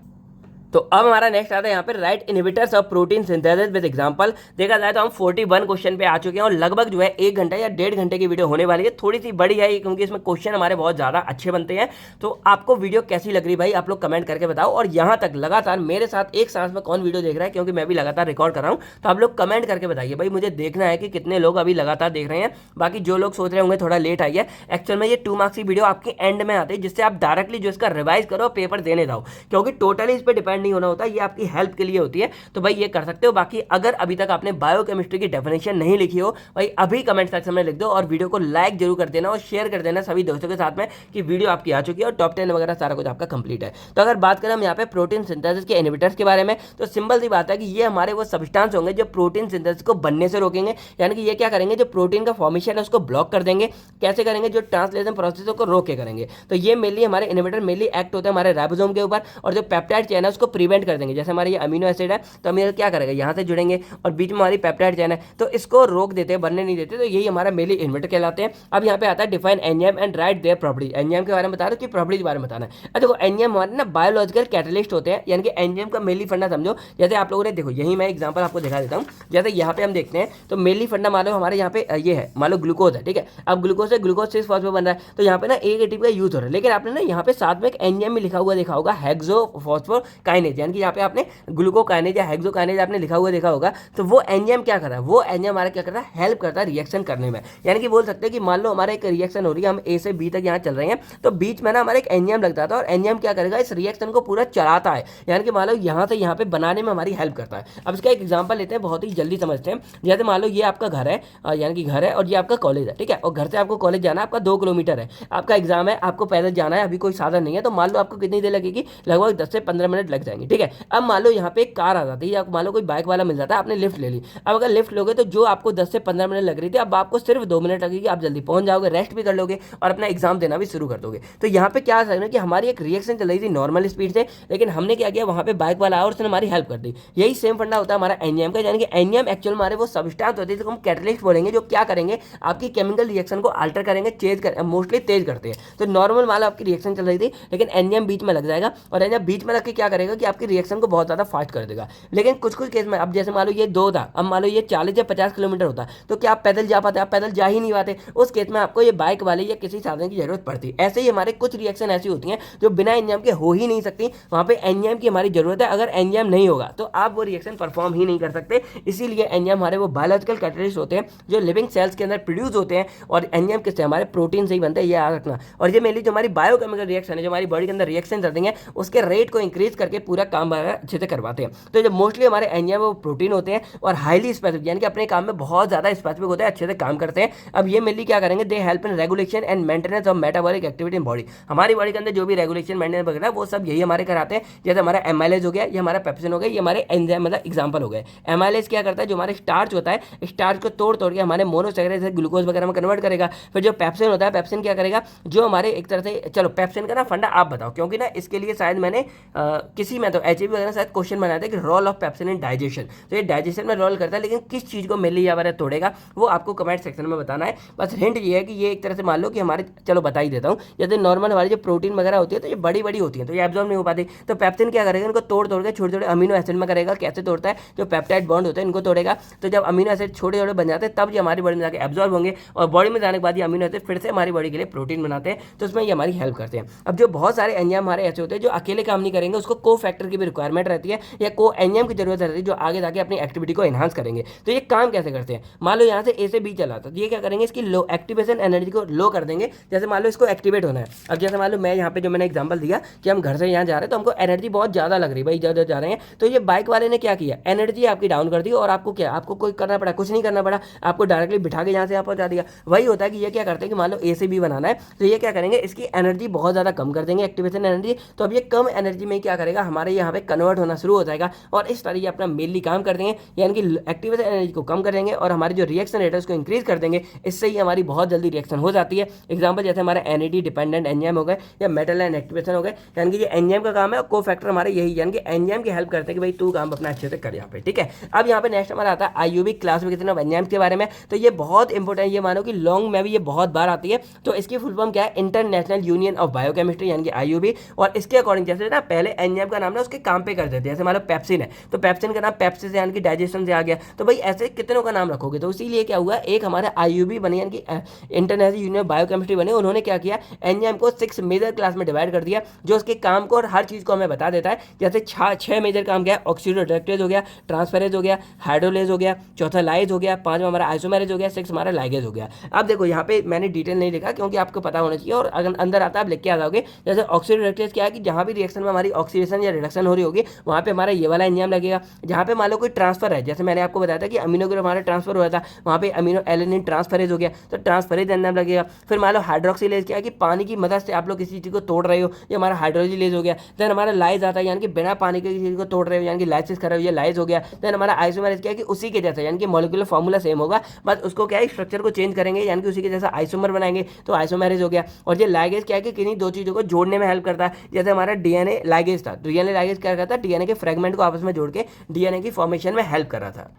तो अब हमारा नेक्स्ट आता है यहाँ पे right inhibitors of protein synthesis with example. देखा जाए तो हम 41 क्वेश्चन पे आ चुके हैं, और लगभग जो है 1 घंटा या 1.5 घंटे की वीडियो होने वाली है। थोड़ी सी बड़ी है क्योंकि इसमें क्वेश्चन हमारे बहुत ज़्यादा अच्छे बनते हैं। तो आपको वीडियो कैसी लग रही भाई आप लोग कमेंट करके बताओ, और यहाँ तक लगातार मेरे साथ एक सांस में कौन वीडियो देख रहा है, क्योंकि मैं भी लगातार रिकॉर्ड कर रहा हूँ। तो आप लोग कमेंट करके बताइए भाई, मुझे देखना है कि कितने लोग अभी लगातार देख रहे हैं। बाकी जो लोग सोच रहे होंगे थोड़ा लेट आई है, एक्चुअल में ये 2 मार्क्स की वीडियो आपके एंड में आती है, जिससे आप डायरेक्टली जो इसका रिवाइज करो पेपर देने जाओ, क्योंकि टोटली इस पर डिपेंड नहीं होना होता, ये आपकी हेल्प के लिए होती है। तो भाई ये कर सकते हो। बाकी अगर अभी तक आपने बायोकेमिस्ट्री की डेफिनेशन नहीं लिखी हो भाई अभी कमेंट सेक्शन में लिख दो, और वीडियो को लाइक जरूर कर देना और शेयर कर देना सभी दोस्तों के साथ में कि वीडियो आपकी आ चुकी है और टॉप 10 वगैरह सारा कुछ आपका कंप्लीट है। तो अगर बात करें हम यहाँ पे प्रोटीन सिंथेसिस के इनहिबिटर्स के बारे में, तो सिंपल सी बात है कि ये हमारे वो सब्सटेंस होंगे जो प्रोटीन सिंथेसिस को बनने से रोकेंगे। यानी कि ये क्या करेंगे, जो प्रोटीन का फॉर्मेशन है उसको ब्लॉक कर देंगे। कैसे करेंगे, जो ट्रांसलेशन प्रोसेस को रोक के करेंगे। तो ये मेनली हमारे इनहिबिटर मेनली एक्ट होते हैं हमारे राइबोसोम के ऊपर, और जो पेप्टाइड चेन है उसको प्रिवेंट कर देंगे। जैसे हमारा ये अमीनो एसिड है तो अमीनो क्या करेगा, यहाँ से जुड़ेंगे और बीच में हमारी पेप्टाइड चेन है तो इसको रोक देते हैं, बनने नहीं देते। तो यही हमारा मेनली इन्वर्टर कहलाते हैं। अब यहाँ पे आता है define enzyme and write their properties. Enzyme के बारे में बता रहे हो कि प्रॉपर्टीज के बारे में बताना है। देखो एंजाइम हमारे ना बायोलॉजिकल कैटलिस्ट होते हैं, यानी कि एंजाइम का मेनली फंडा समझो। जैसे आप लोगों ने देखो, यही मैं एग्जांपल आपको दिखा देता हूँ। जैसे यहाँ पे हम देखते हैं तो मेनली फंडा मान लो हमारे यहाँ पे ये है, मान लो ग्लूकोज है, ठीक है। अब ग्लूकोज से ग्लूकोज 6 फॉस्फेट बन रहा है तो यहाँ पे ना ATP का यूज हो रहा है, लेकिन आपने ना यहाँ पे साथ में एक एंजाइम में लिखा हुआ देखा होगा हेक्सोफॉस्फोकाइनेज, यानी कि यहाँ पे आपने ग्लूकोकाइनेज या हेक्सोकाइनेज आपने लिखा हुआ देखा होगा। तो वो एंजाइम क्या कर रहा है, वो एंजाइम हमारा क्या करता है, हेल्प करता है रिएक्शन करने में। यानी कि बोल सकते हैं कि मान लो हमारा एक रिएक्शन हो रही है, हम A से B तक यहाँ चल रहे हैं तो बीच में ना हमारा एक एंजाइम लगता था और एंजाइम क्या करेगा, इस रिएक्शन को पूरा चलाता है, यानी कि मान लो यहाँ से यहाँ पे बनाने में हमारी हेल्प करता है। अब इसका एक एग्जांपल लेते हैं, बहुत ही जल्दी समझते हैं। जैसे मान लो ये आपका घर है, यानी कि घर है और ये आपका कॉलेज है, ठीक है। और घर से आपको कॉलेज जाना है, आपका 2 किलोमीटर है, आपका एग्जाम है, आपको पैदल जाना है, अभी कोई साधन नहीं है, तो मान लो आपको कितनी देर लगेगी, लगभग 10 से 15 मिनट लग जाएंगे, ठीक है। अब मान लो यहाँ पे एक कार आ जाती है या मान लो कोई बाइक वाला मिल जाता है, आपने लिफ्ट ले ली। अब अगर लिफ्ट लोगे तो जो आपको 10 से 15 मिनट लग रही थी अब आपको सिर्फ 2 मिनट लगेगी, आप जल्दी पहुंच जाओगे, रेस्ट भी कर लोगे और अपना एग्जाम देना भी शुरू कर दोगे। तो यहाँ पे क्या है कि हमारी एक रिएक्शन चल रही थी नॉर्मल स्पीड से, लेकिन हमने क्या किया, वहाँ पे बाइक वाला आया और उसने हमारी हेल्प कर दी। यही सेम फंडा होता है हमारा एंजाइम का, यानी कि एंजाइम एक्चुअल हमारे वो सब्सटेंस होते हैं जिसको हम कैटलिस्ट बोलेंगे, जो क्या करेंगे, आपकी केमिकल रिएक्शन को अल्टर करेंगे, मोस्टली तेज करते हैं। तो नॉर्मल मान लो आपकी रिएक्शन चल रही थी, लेकिन एंजाइम बीच में लग जाएगा और एंजाइम बीच में रख के क्या करेगा कि आपकी रिएक्शन को बहुत ज्यादा फास्ट कर देगा। लेकिन कुछ कुछ केस में, अब जैसे मान लो ये 2 था, अब मान लो ये 40 या 50 किलोमीटर होता तो क्या आप पैदल जा पाते, आप पैदल जा ही नहीं पाते। उस केस में आपको ये बाइक वाले या किसी साधन की जरूरत पड़ती। ऐसे ही हमारे कुछ रिएक्शन ऐसी होती हैं जो बिना एंजाइम के हो ही नहीं सकती, वहां पे एंजाइम की हमारी जरूरत है। अगर एंजाइम नहीं होगा तो आप वो रिएक्शन परफॉर्म ही नहीं कर सकते। इसीलिए एंजाइम हमारे वो बायोलॉजिकल कैटलिस्ट होते हैं जो लिविंग सेल्स के अंदर प्रोड्यूस होते हैं, और एंजाइम किससे, हमारे प्रोटीन से ही बनते हैं, ये याद रखना। और ये मेनली जो हमारी बायोकेमिकल रिएक्शन है, जो हमारी बॉडी के अंदर रिएक्शन करते हैं, उसके रेट को इंक्रीज करके पूरा काम अच्छे से करवाते हैं। तो जो मोस्टली हमारे एंजाइम वो प्रोटीन होते हैं और हाईली स्पेसिफिक, यानी कि अपने काम में बहुत ज्यादा स्पेसिफिक होते हैं, अच्छे से काम करते हैं। अब ये मेनली क्या करेंगे, they help in regulation and maintenance of metabolic activity in body. हमारी बॉडी के अंदर जो भी रेगुलेशन मेंटेनेंस वगैरह वो सब यही हमारे कराते हैं। जैसे हमारा एमाइलेज हो गया, ये हमारा पेप्सिन हो गया, ये हमारे एंजाइम मतलब एग्जांपल हो गए। एमाइलेज क्या करता है, जो हमारे स्टार्च होता है, स्टार्च को तोड़ तोड़ के हमारे मोनोसैकेराइड से ग्लूकोज वगैरह में कन्वर्ट करेगा। फिर जो पेप्सिन होता है, पेप्सिन क्या करेगा, जो हमारे एक तरह से, चलो पेप्सिन का ना फंडा आप बताओ, क्योंकि ना इसके लिए शायद मैंने किसी में तो HAB वगैरह शायद क्वेश्चन बनाया था कि role of pepsin in digestion. तो ये डाइजेशन में रोल करता है, लेकिन किस चीज को मेनली यहाँ तोड़ेगा वो आपको कमेंट सेक्शन में बताना है। बस हिंट ये है कि ये एक तरह से मान लो कि हमारे, चलो बता ही देता हूँ, जैसे नॉर्मल हमारी जो प्रोटीन वगैरह होती है तो ये बड़ी बड़ी होती है तो ये एब्जॉर्ब नहीं हो पाती। तो पेप्सिन क्या करेगा, इनको तोड़ तोड़ के छोटे छोटे अमीनो एसिड में करेगा। कैसे तोड़ता है, जो पेप्टाइड बॉन्ड होते हैं इनको तोड़ेगा। तो जब अमीनो एसिड छोटे छोटे बन जाते हैं तब ये हमारी बॉडी में जाकर एब्जॉर्ब होंगे, और बॉडी में जाने के बाद ये अमीनो एसिड फिर से हमारी बॉडी के लिए प्रोटीन बनाते हैं, तो उसमें ये हमारी हेल्प करते हैं। अब जो बहुत सारे एंजाइम हमारे ऐसे होते हैं जो अकेले काम नहीं करेंगे, उसको को फैक्टर की भी रिक्वायरमेंट रहती है या को एंजाइम की जरूरत रहती है जो आगे जाके अपनी एक्टिविटी को एनहांस करेंगे। तो ये काम कैसे करते हैं, मान लो यहाँ से A से B चला तो ये क्या करेंगे, इसकी लो एक्टिवेशन एनर्जी को लो कर देंगे। जैसे मान लो इसको एक्टिवेट होना है, अब जैसे मान लो मैं यहाँ पे जो मैंने एग्जांपल दिया कि हम घर से यहाँ जा रहे हैं तो हमको एनर्जी बहुत ज्यादा लग रही है, भाई ज्यादा जा रहे हैं, तो ये बाइक वाले ने क्या किया, एनर्जी आपकी डाउन कर दी और आपको क्या, आपको कोई करना पड़ा, कुछ नहीं करना पड़ा, आपको डायरेक्टली बिठा के यहाँ से यहाँ पहुंचा दिया। वही होता है कि ये क्या करते हैं कि मान लो A से B बनाना है तो ये क्या करेंगे, इसकी एनर्जी बहुत ज्यादा कम कर देंगे, एक्टिवेशन एनर्जी। तो अब ये कम एनर्जी में क्या करेगा, हमारे यहाँ पे कन्वर्ट होना शुरू हो जाएगा और इस तरह ये अपना मेनली काम कर देंगे, यानी कि एक्टिवेशन एनर्जी को कम कर देंगे और हमारी जो रिएक्शन रेट है उसको इंक्रीज कर देंगे। इससे ही हमारी बहुत जल्दी रिएक्शन हो जाती है। एग्जांपल जैसे हमारे NAD डिपेंडेंट एंजाइम हो गए या मेटल एंड एक्टिवेशन हो गए, यानी कि ये एंजाइम का काम है और को फैक्टर हमारे यही, यानी कि एंजाइम की हेल्प करते हैं कि भाई तू काम अपना अच्छे से कर यहाँ पे, ठीक है। अब यहाँ पे नेक्स्ट हमारा आता है IUB क्लासिफिकेशन ऑफ एंजाइम्स के बारे में। तो ये बहुत इंपॉर्टेंट, ये मानो कि लॉन्ग में भी ये बहुत बार आती है। तो इसकी फुल फॉर्म क्या है, इंटरनेशनल यूनियन ऑफ बायोकेमिस्ट्री, यानी कि IUB। और इसके अकॉर्डिंग जैसे ना पहले एंजाइम का नाम ना उसके काम पे कर देते हैं, जैसे मान लो पेप्सिन है तो पेप्सिन का नाम पेप्सिस यानी कि डाइजेशन से आ गया। तो भाई ऐसे कितनों का नाम रखोगे, तो इसीलिए क्या हुआ, एक हमारा IUB बने यानी कि इंटरनेशनल यूनियन ऑफ बायोकेमिस्ट्री बने। उन्होंने क्या किया, एंजाइम को 6 मेजर क्लास में डिवाइड कर दिया, जो उसके काम को और हर चीज को हमें बता देता है। जैसे 6 मेजर काम क्या है, ऑक्सीडोरेक्टेज हो गया, ट्रांसफेरेज हो गया, हाइड्रोलेज हो गया, चौथा लाइज हो गया, 5वां हमारा आइसोमेरेज हो गया, 6 हमारा लाइगेज हो गया। अब देखो यहाँ पे मैंने डिटेल नहीं लिखा क्योंकि आपको पता होना चाहिए और अगर अंदर आता है आप लिख के आ जाओगे। जैसे ऑक्सीडोरेक्टेज क्या है कि जहां भी रिएक्शन में हमारी ऑक्सीडेशन या रिडक्शन हो रही होगी वहां पे हमारा ये वाला एंजाइम लगेगा। जहां पे मान लो कोई ट्रांसफर है, जैसे मैंने आपको बताया था कि अमीनो ग्रुप हमारा ट्रांसफर हुआ था, वहां पे अमीनो एलेनिन ट्रांसफरेज हो गया तो ट्रांसफरेज एंजाइम लगेगा। फिर मान लो हाइड्रोक्सिलेज क्या है कि पानी की मदद से आप लोग किसी चीज को तोड़ रहे हो, ये हमारा हाइड्रोजिलेज हो गया। देन हमारा लाइज आता है, यानी कि बिना पानी के किसी चीज को तोड़ रहे हो, यानी कि लाइसिस कर रहे हो, ये लाइज हो गया। देन हमारा आइसोमेरेज क्या है कि उसी के जैसा, यानी कि मॉलिक्यूलर फॉर्मूला सेम होगा, बस उसको क्या है स्ट्रक्चर को चेंज करेंगे, यानी कि उसी के जैसा आइसोमर बनाएंगे तो आइसोमेरेज हो गया। और ये लाइगेज क्या है कि किन्हीं दो चीजों को जोड़ने में हेल्प करता है, जैसे हमारा DNA लाइगेज था, DNA डीएनए लाइगेज क्या करता था, डीएनए के फ्रेगमेंट को आपस में जोड़ के डीएनए की फॉर्मेशन में हेल्प कर रहा था।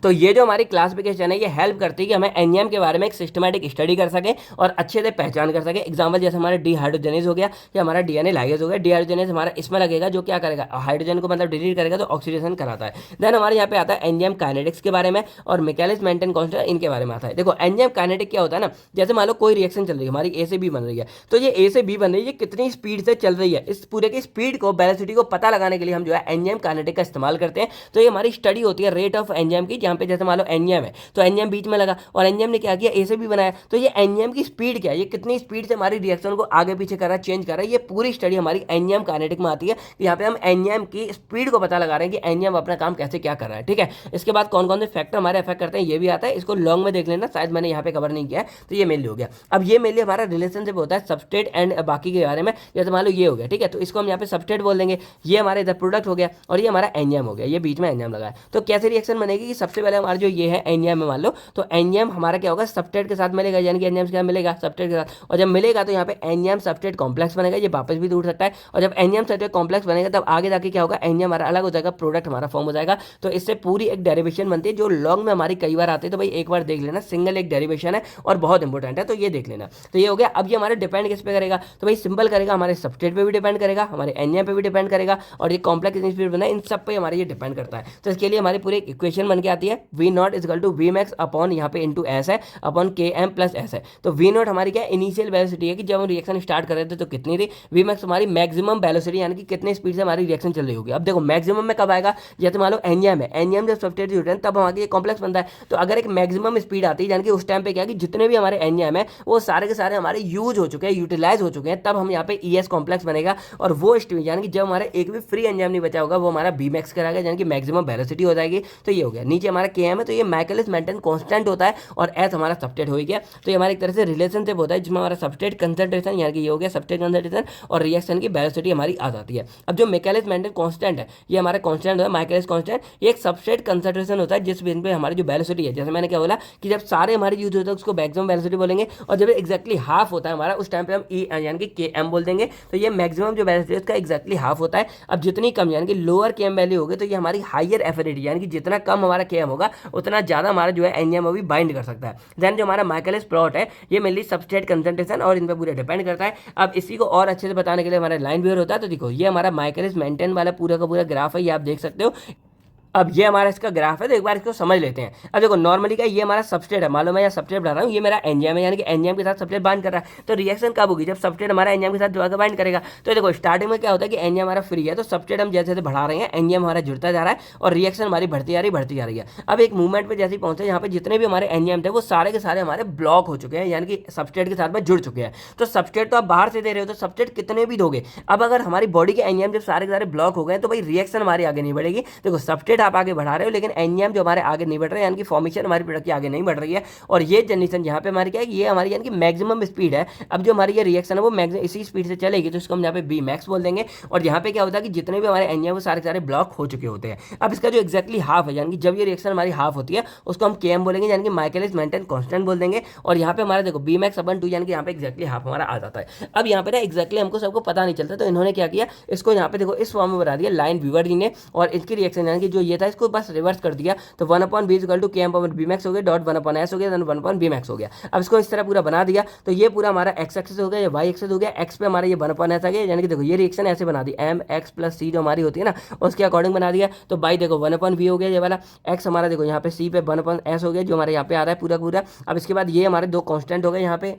तो ये जो हमारी क्लासिफिकेशन है ये हेल्प करती है कि हमें एनजाइम के बारे में एक सिस्टमैटिक स्टडी कर सके और अच्छे से पहचान कर सके। एग्जांपल जैसे हमारा डिहाइड्रोजनेज हो गया या हमारा डीएनए लाइगेज हो गया। डिहाइड्रोजनेज हमारा इसमें लगेगा जो क्या करेगा, हाइड्रोजन को मतलब डिलीट करेगा तो ऑक्सीडेशन कराता है। देन हमारे यहाँ पे आता है एंजाइम काइनेटिक्स के बारे में और मिकेलिस मेंटेन कांस्टेंट इनके बारे में आता है। देखो एंजाइम काइनेटिक क्या होता है ना, जैसे मान लो कोई रिएक्शन चल रही है हमारी ए से बी बन रही है, तो ये ए से बी बन रही है, ये कितनी स्पीड से चल रही है, इस पूरे की स्पीड को वेलोसिटी को पता लगाने के लिए हम जो है एंजाइम काइनेटिक का इस्तेमाल करते हैं। तो ये हमारी स्टडी होती है रेट ऑफ एंजाइम की, जहाँ पे जैसे मान लो एंजाइम है तो एंजाइम बीच में लगा और एंजाइम ने क्या किया, ए से बी बनाया, तो ये एंजाइम की स्पीड क्या है, ये कितनी स्पीड से हमारी रिएक्शन को आगे पीछे कर रहा है, चेंज कर रहा है, ये पूरी स्टडी हमारी एंजाइम काइनेटिक में आती है। यहाँ पे हम एंजाइम की स्पीड को पता लगा रहे हैं कि एंजाइम अपना काम कैसे क्या कर रहा है। ठीक है, इसके बाद कौन कौन से फैक्टर हमारे अफेक्ट करते हैं ये भी आता है, इसको लॉन्ग में देख लेना, शायद मैंने यहाँ पे कवर नहीं किया है, तो ये मेनली हो गया। अब ये मेनली हमारा रिलेशनशिप होता है सबस्ट्रेट एंड बाकी के बारे में, जैसे मान लो ये हो गया, ठीक है, तो इसको हम यहाँ पे सबस्ट्रेट बोल देंगे, ये हमारे इधर प्रोडक्ट हो गया और ये हमारा एंजाइम हो गया, ये बीच में एंजाइम लगा है। तो कैसे रिएक्शन बनेगी कि सबसे पहले हमारा जो ये है एंजाइम में मान लो, तो एंजाइम हमारा क्या होगा, सबस्ट्रेट के साथ मिलेगा, यानी कि एंजाइम के साथ मिलेगा सबस्ट्रेट के साथ, और जब मिलेगा तो यहाँ पे एंजाइम सबस्ट्रेट कॉम्प्लेक्स बनेगा, ये वापस भी टूट सकता है, और जब एंजाइम सबस्ट्रेट कॉम्प्लेक्स बनेगा तब आगे जाके क्या होगा, एंजाइम हमारा अलग हो जाएगा, प्रोडक्ट हमारा फॉर्म हो जाएगा। तो इससे पूरी एक डेरिवेशन बनती है जो लॉन्ग में हमारी कई बार आती है, तो भाई एक बार देख लेना, सिंगल एक डेरिवेशन है और बहुत इंपॉर्टेंट है, तो ये देख लेना। तो ये हो गया। अब ये हमारे डिपेंड किस पे करेगा, तो भाई सिंपल करेगा, हमारे सबस्ट्रेट पे भी डिपेंड करेगा, हमारे एंजाइम पे भी डिपेंड करेगा, और ये कॉम्प्लेक्स स्पीड बना है, इन सब पे हमारे ये डिपेंड करता है। तो इसके लिए हमारी पूरी एक इक्वेशन बन के आती है, V naught is equal to V max upon यहाँ पे इंटू एस है upon K M plus S है। तो वी नॉट हमारी क्या इनिशियल वेलोसिटी है कि जब हम रिएक्शन स्टार्ट कर रहे थे तो कितनी थी, वी मैक्स हमारी मैक्सिमम वेलोसिटी यानी कि कितने स्पीड से हमारी रिएक्शन चल रही होगी। अब देखो मैक्सिमम में कब आएगा, जैसे मान लो एंजाइम है, एंजाइम जब सबस्ट्रेट जुड़ते हैं तब हमारे कॉम्प्लेक्स बनता है, तो अगर एक मैक्सिमम स्पीड आती है यानी कि उस टाइम पे क्या कि जितने भी हमारे एंजाइम है वो सारे के सारे हमारे यूज हो चुके हैं, यूटिलाइज हो चुके हैं, तब हम यहाँ पे ई एस कॉम्प्लेक्स बनेगा, और वो स्पीड यानी कि जब हमारे एक भी फ्री एंजाइम नहीं बचा होगा वो हमारा बी मैक्स कराएगा, यानी कि मैक्सिमम वेलोसिटी हो जाएगी। तो ये हो गया। नीचे हमारा के एम है, तो ये माइकलिस मेंटेन कांस्टेंट होता है, और एस हमारा सबस्ट्रेट हो गया। तो ये हमारा एक तरह से रिलेशनशिप होता है जिसमें हमारा सबस्ट्रेट कंसंट्रेशन यानी कि ये हो गया सबस्ट्रेट कंसंट्रेशन और रिएक्शन की वेलोसिटी हमारी आ जाती है। अब जो मैकेलिस मेंटेन कांस्टेंट है ये हमारा कांस्टेंट है, माइकलिस कांस्टेंट, ये एक सबस्ट्रेट कंसंट्रेशन होता है जिस पे हमारी जो वेलोसिटी है, जैसे मैंने क्या बोला कि जब सारे हमारे यूज होते हैं उसको मैक्सिमम वेलोसिटी बोलेंगे, और जब एक्जैक्टली हाफ होता है हमारा उस टाइम पे हम ई यानी कि के एम बोल देंगे। तो ये मैक्सिमम जो वेलोसिटी है उसका एक्जैक्टली हाफ होता है। अब जितनी कम यानी कि लोअर के एम वैल्यू होगी तो ये हमारी हायर एफिनिटी यानी कि जितना कम हमारा के एम होगा उतना ज़्यादा हमारा जो है एंजाइम भी बाइंड कर सकता है। देन जो हमारा माइकलिस प्लॉट है ये मेनली सबस्ट्रेट कंसंट्रेशन और इन पर पूरा डिपेंड करता है। अब इसी को और अच्छे से बताने के लिए हमारा लाइन व्यूअर होता है। तो देखो ये हमारा माइकलिस मेंटेन वाला पूरा का पूरा ग्राफ है, ये आप देख सकते हो। अब ये हमारा इसका ग्राफ है, तो एक बार इसको समझ लेते हैं। अब देखो नॉर्मली क्या ये हमारा सबस्ट्रेट है, मान लो मैं यहाँ सबस्ट्रेट बना रहा हूँ, ये मेरा एंजाइम है यानी कि एंजाइम के साथ सबस्ट्रेट बाइंड कर रहा है। तो रिएक्शन कब होगी, जब सबस्ट्रेट हमारा एंजाइम के साथ जो बाइंड करेगा। तो देखो स्टार्टिंग में क्या होता है कि एंजाइम हमारा फ्री है, तो सबस्ट्रेट हम जैसे जैसे बढ़ा रहे हैं एंजाइम हमारा जुड़ता जा रहा है और रिएक्शन हमारी बढ़ती जा रही है। अब एक मूवमेंट पर जैसे ही पहुंचे यहाँ पे जितने भी हमारे एंजाइम थे वो सारे के सारे हमारे ब्लॉक हो चुके हैं, यानी कि सबस्ट्रेट के साथ में जुड़ चुके हैं। तो सबस्ट्रेट तो आप बाहर से दे रहे हो, तो सबस्ट्रेट कितने भी दोगे। अब अगर हमारी बॉडी के एंजाइम जब सारे के सारे ब्लॉक हो गए तो भाई रिएक्शन हमारी आगे नहीं बढ़ेगी। देखो सबस्ट्रेट आप आगे बढ़ा रहे हो लेकिन एंजाइम जो हमारे आगे नहीं बढ़ रहे हैं, यानी कि फॉर्मेशन हमारी प्रोडक्ट की आगे नहीं बढ़ रही है। और ये जनरेशन यहाँ पे हमारी क्या है, ये हमारी यानी कि मैक्सिमम स्पीड है। अब जो हमारी ये रिएक्शन है वो मैक्सिमम इसी स्पीड से चलेगी, तो इसको हम यहाँ पे बी मैक्स बोल देंगे। और यहाँ पे क्या होता है कि जितने भी हमारे एंजाइम वो सारे सारे ब्लॉक हो चुके होते हैं। अब इसका जो एक्जैक्टली हाफ है, यानी कि जब ये रिएक्शन हमारी हाफ होती है उसको हम के बोलेंगे, यानी कि माइकलिस मेंटेन कांस्टेंट बोल देंगे। और यहाँ पे हमारा देखो बी मैक्स अपन 2 यानी कि यहाँ पे एक्जैक्टली हाफ हमारा आ जाता है। अब यहाँ पे ना एक्जैक्टली हमको सबको पता नहीं चलता, तो इन्होंने क्या किया, इसको यहाँ पे देखो इस फॉर्म में बना दिया लाइन व्यूअर जी ने, और इसकी रिएक्शन यानी कि जो ये था इसको बस रिवर्स कर दिया। तो 1/b equal to k/b max हो गया, डॉट 1/s हो गया, 1/b max हो गया। अब इसको इस तरह पूरा बना दिया, तो ये पूरा हमारा x एक्सिस हो गया, ये y एक्सिस हो गया, x पे हमारा ये 1/s आ गया, यानी कि देखो ये रिएक्शन ऐसे बना दी mx+c जो हमारी होती है ना उसके अकॉर्डिंग बना दिया। तो y देखो 1/v हो गया ये वाला, x हमारा देखो यहाँ पे c पे 1/s हो गया जो हमारे यहाँ पे आ रहा है पूरा पूरा। अब इसके बाद ये हमारे 2 कांस्टेंट हो गए यहाँ पे,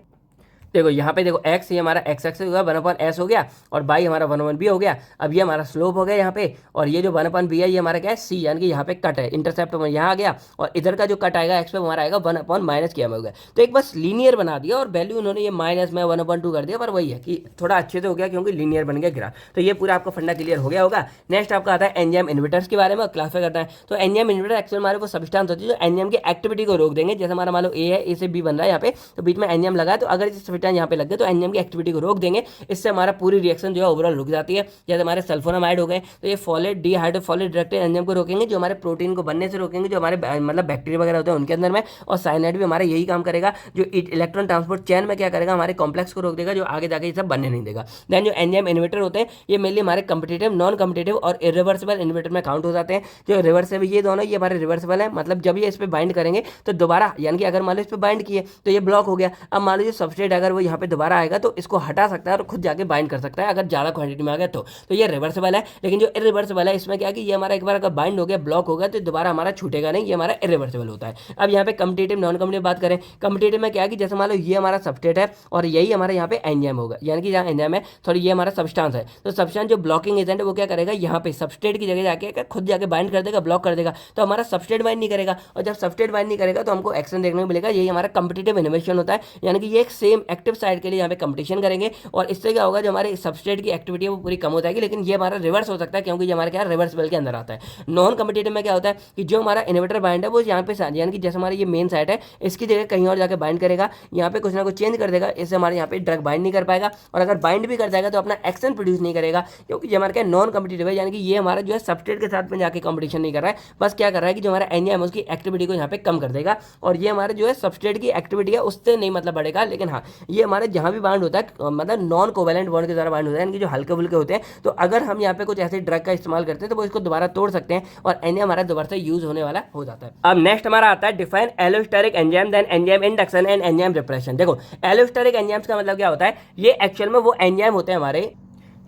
देखो यहाँ पे देखो x ये हमारा x एक्सिस होगा 1/s हो गया, और y हमारा 1/b हो गया। अब ये हमारा स्लोप हो गया यहाँ पे, और ये जो 1/b है ये हमारा क्या है c, यानी कि यहाँ पे कट है, इंटरसेप्ट यहाँ आ गया, और इधर का जो कट आएगा x पे हमारा आएगा 1/-k हो गया। तो एक बस लीनियर बना दिया और वैल्यू उन्होंने ये माइनस में 1/2 कर दिया, पर वही है कि थोड़ा अच्छे से हो गया क्योंकि लीनियर बन गया ग्राफ। तो ये पूरा आपका फंडा क्लियर हो गया होगा। नेक्स्ट आपका आता है एंजाइम इन्वर्टर्स के बारे में क्लासीफाई करना है। तो एंजाइम इन्वर्टर एक्चुअल हमारे वो सब्सटेंस होती है जो एंजाइम की एक्टिविटी को रोक देंगे। जैसे हमारा मान लो ए है, ए से बी बन रहा है यहाँ पे, तो बीच में एंजाइम लगा है, तो अगर इस सब्सटेंस यहाँ पे लग गए तो एंजाइम की एक्टिविटी को रोक देंगे, इससे हमारा पूरी रिएक्शन जो है ओवरऑल रुक जाती है। जैसे हमारे सल्फोनामाइड हो गए तो ये फोलेट डीहाइड्रोफोलेट डायरेक्टली एंजाइम को रोकेंगे, जो हमारे प्रोटीन को बनने से रोकेंगे, जो हमारे मतलब बैक्टीरिया वगैरह होते हैं उनके अंदर में। और साइनाइड भी हमारा यही काम करेगा, जो इलेक्ट्रॉन ट्रांसपोर्ट चेन में क्या करेगा, हमारे कॉम्प्लेक्स को रोक देगा, जो आगे जाके ये सब बनने नहीं देगा। देन जो एंजाइम इन्वर्टर होते हैं ये मेनली हमारे कम्पिटिटिव, नॉन कम्पिटिटिव और इरिवर्सिबल इन्वर्टर में काउंट हो जाते हैं। जो रिवर्सिबल ये दोनों ये हमारे रिवर्सिबल है, मतलब जब ये इस पर बाइंड करेंगे तो दोबारा, यानी कि अगर मान लो इस पर बाइंड किए तो ये ब्लॉक हो गया, अब मान लीजिए सबस्ट्रेट अगर वो यहाँ पे दोबारा आएगा तो इसको हटा सकता है और खुद जाके बाइंड कर सकता है अगर ज़्यादा क्वांटिटी में आ गया तो ये रिवर्सिबल है। लेकिन जो इरिवर्सिबल है इसमें क्या है कि ये हमारा एक बार अगर बाइंड हो गया, ब्लॉक होगा तो दोबारा हमारा छूटेगा नहीं, ये हमारा इरिवर्सिबल होता है। अब यहाँ पे कम्पिटिटिव नॉन कम्पिटिटिव बात करें, कम्पिटिटिव में क्या है कि जैसे मान लो ये हमारा सबस्ट्रेट है और यही हमारा यहाँ पे एंजाइम होगा, यानी कि जहाँ एंजाइम है सॉरी ये हमारा सब्सटेंस है, तो सब्सटेंस जो ब्लॉकिंग एजेंट है वो क्या करेगा, यहाँ पे सबस्ट्रेट की जगह जाके खुद जाके बाइंड कर देगा, ब्लॉक कर देगा, तो हमारा सबस्ट्रेट बाइंड नहीं करेगा। और जब सबस्ट्रेट बाइंड नहीं करेगा तो हमको एक्शन देखने को मिलेगा, यही हमारा कम्पिटिटिव इनोवेशन होता है, यानी कि ये एक सेम एक्टिव साइड के लिए यहाँ पे कंपटीशन करेंगे और इससे क्या होगा, जो हमारे सबस्ट्रेट की एक्टिविटी है वो पूरी कम हो जाएगी। लेकिन ये हमारा रिवर्स हो सकता है क्योंकि ये हमारा क्या रिवर्सिबल के अंदर आता है। नॉन कम्पिटिटिव में क्या होता है कि जो हमारा इन्वर्टर बाइंड है वो यहाँ पे यानी कि जैसे हमारी ये मेन साइट है इसकी जगह कहीं और जाकर बाइंड करेगा, यहाँ पे कुछ ना कुछ चेंज कर देगा, इससे हमारे यहाँ पे ड्रग बाइंड नहीं कर पाएगा, और अगर बाइंड भी कर जाएगा तो अपना एक्शन प्रोड्यूस नहीं करेगा, क्योंकि ये हमारा क्या नॉन कम्पिटिटिव है, यानी कि ये हमारा जो है सबस्ट्रेट के साथ में जाके कंपटीशन नहीं कर रहा है, बस क्या कर रहा है कि जो हमारा एंजाइम है उसकी एक्टिविटी को यहाँ पे कम कर देगा, और ये हमारे जो है सबस्ट्रेट की एक्टिविटी है उससे नहीं मतलब बढ़ेगा। लेकिन हाँ, ये हमारे जहाँ भी बाइंड होता है मतलब नॉन कोवेलेंट बॉन्ड के द्वारा बाइंड होता है, यानी कि जो हल्के फुल्के होते हैं, तो अगर हम यहाँ पे कुछ ऐसे ड्रग का इस्तेमाल करते हैं तो वो इसको दोबारा तोड़ सकते हैं और एंजाइम हमारा दोबारा से यूज होने वाला हो जाता है। अब नेक्स्ट हमारा आता है define allosteric enzyme, then enzyme induction and enzyme repression. देखो एलोस्टेरिक एंजाइम्स का मतलब क्या होता है, ये एक्चुअल में वो एंजाइम होते हैं हमारे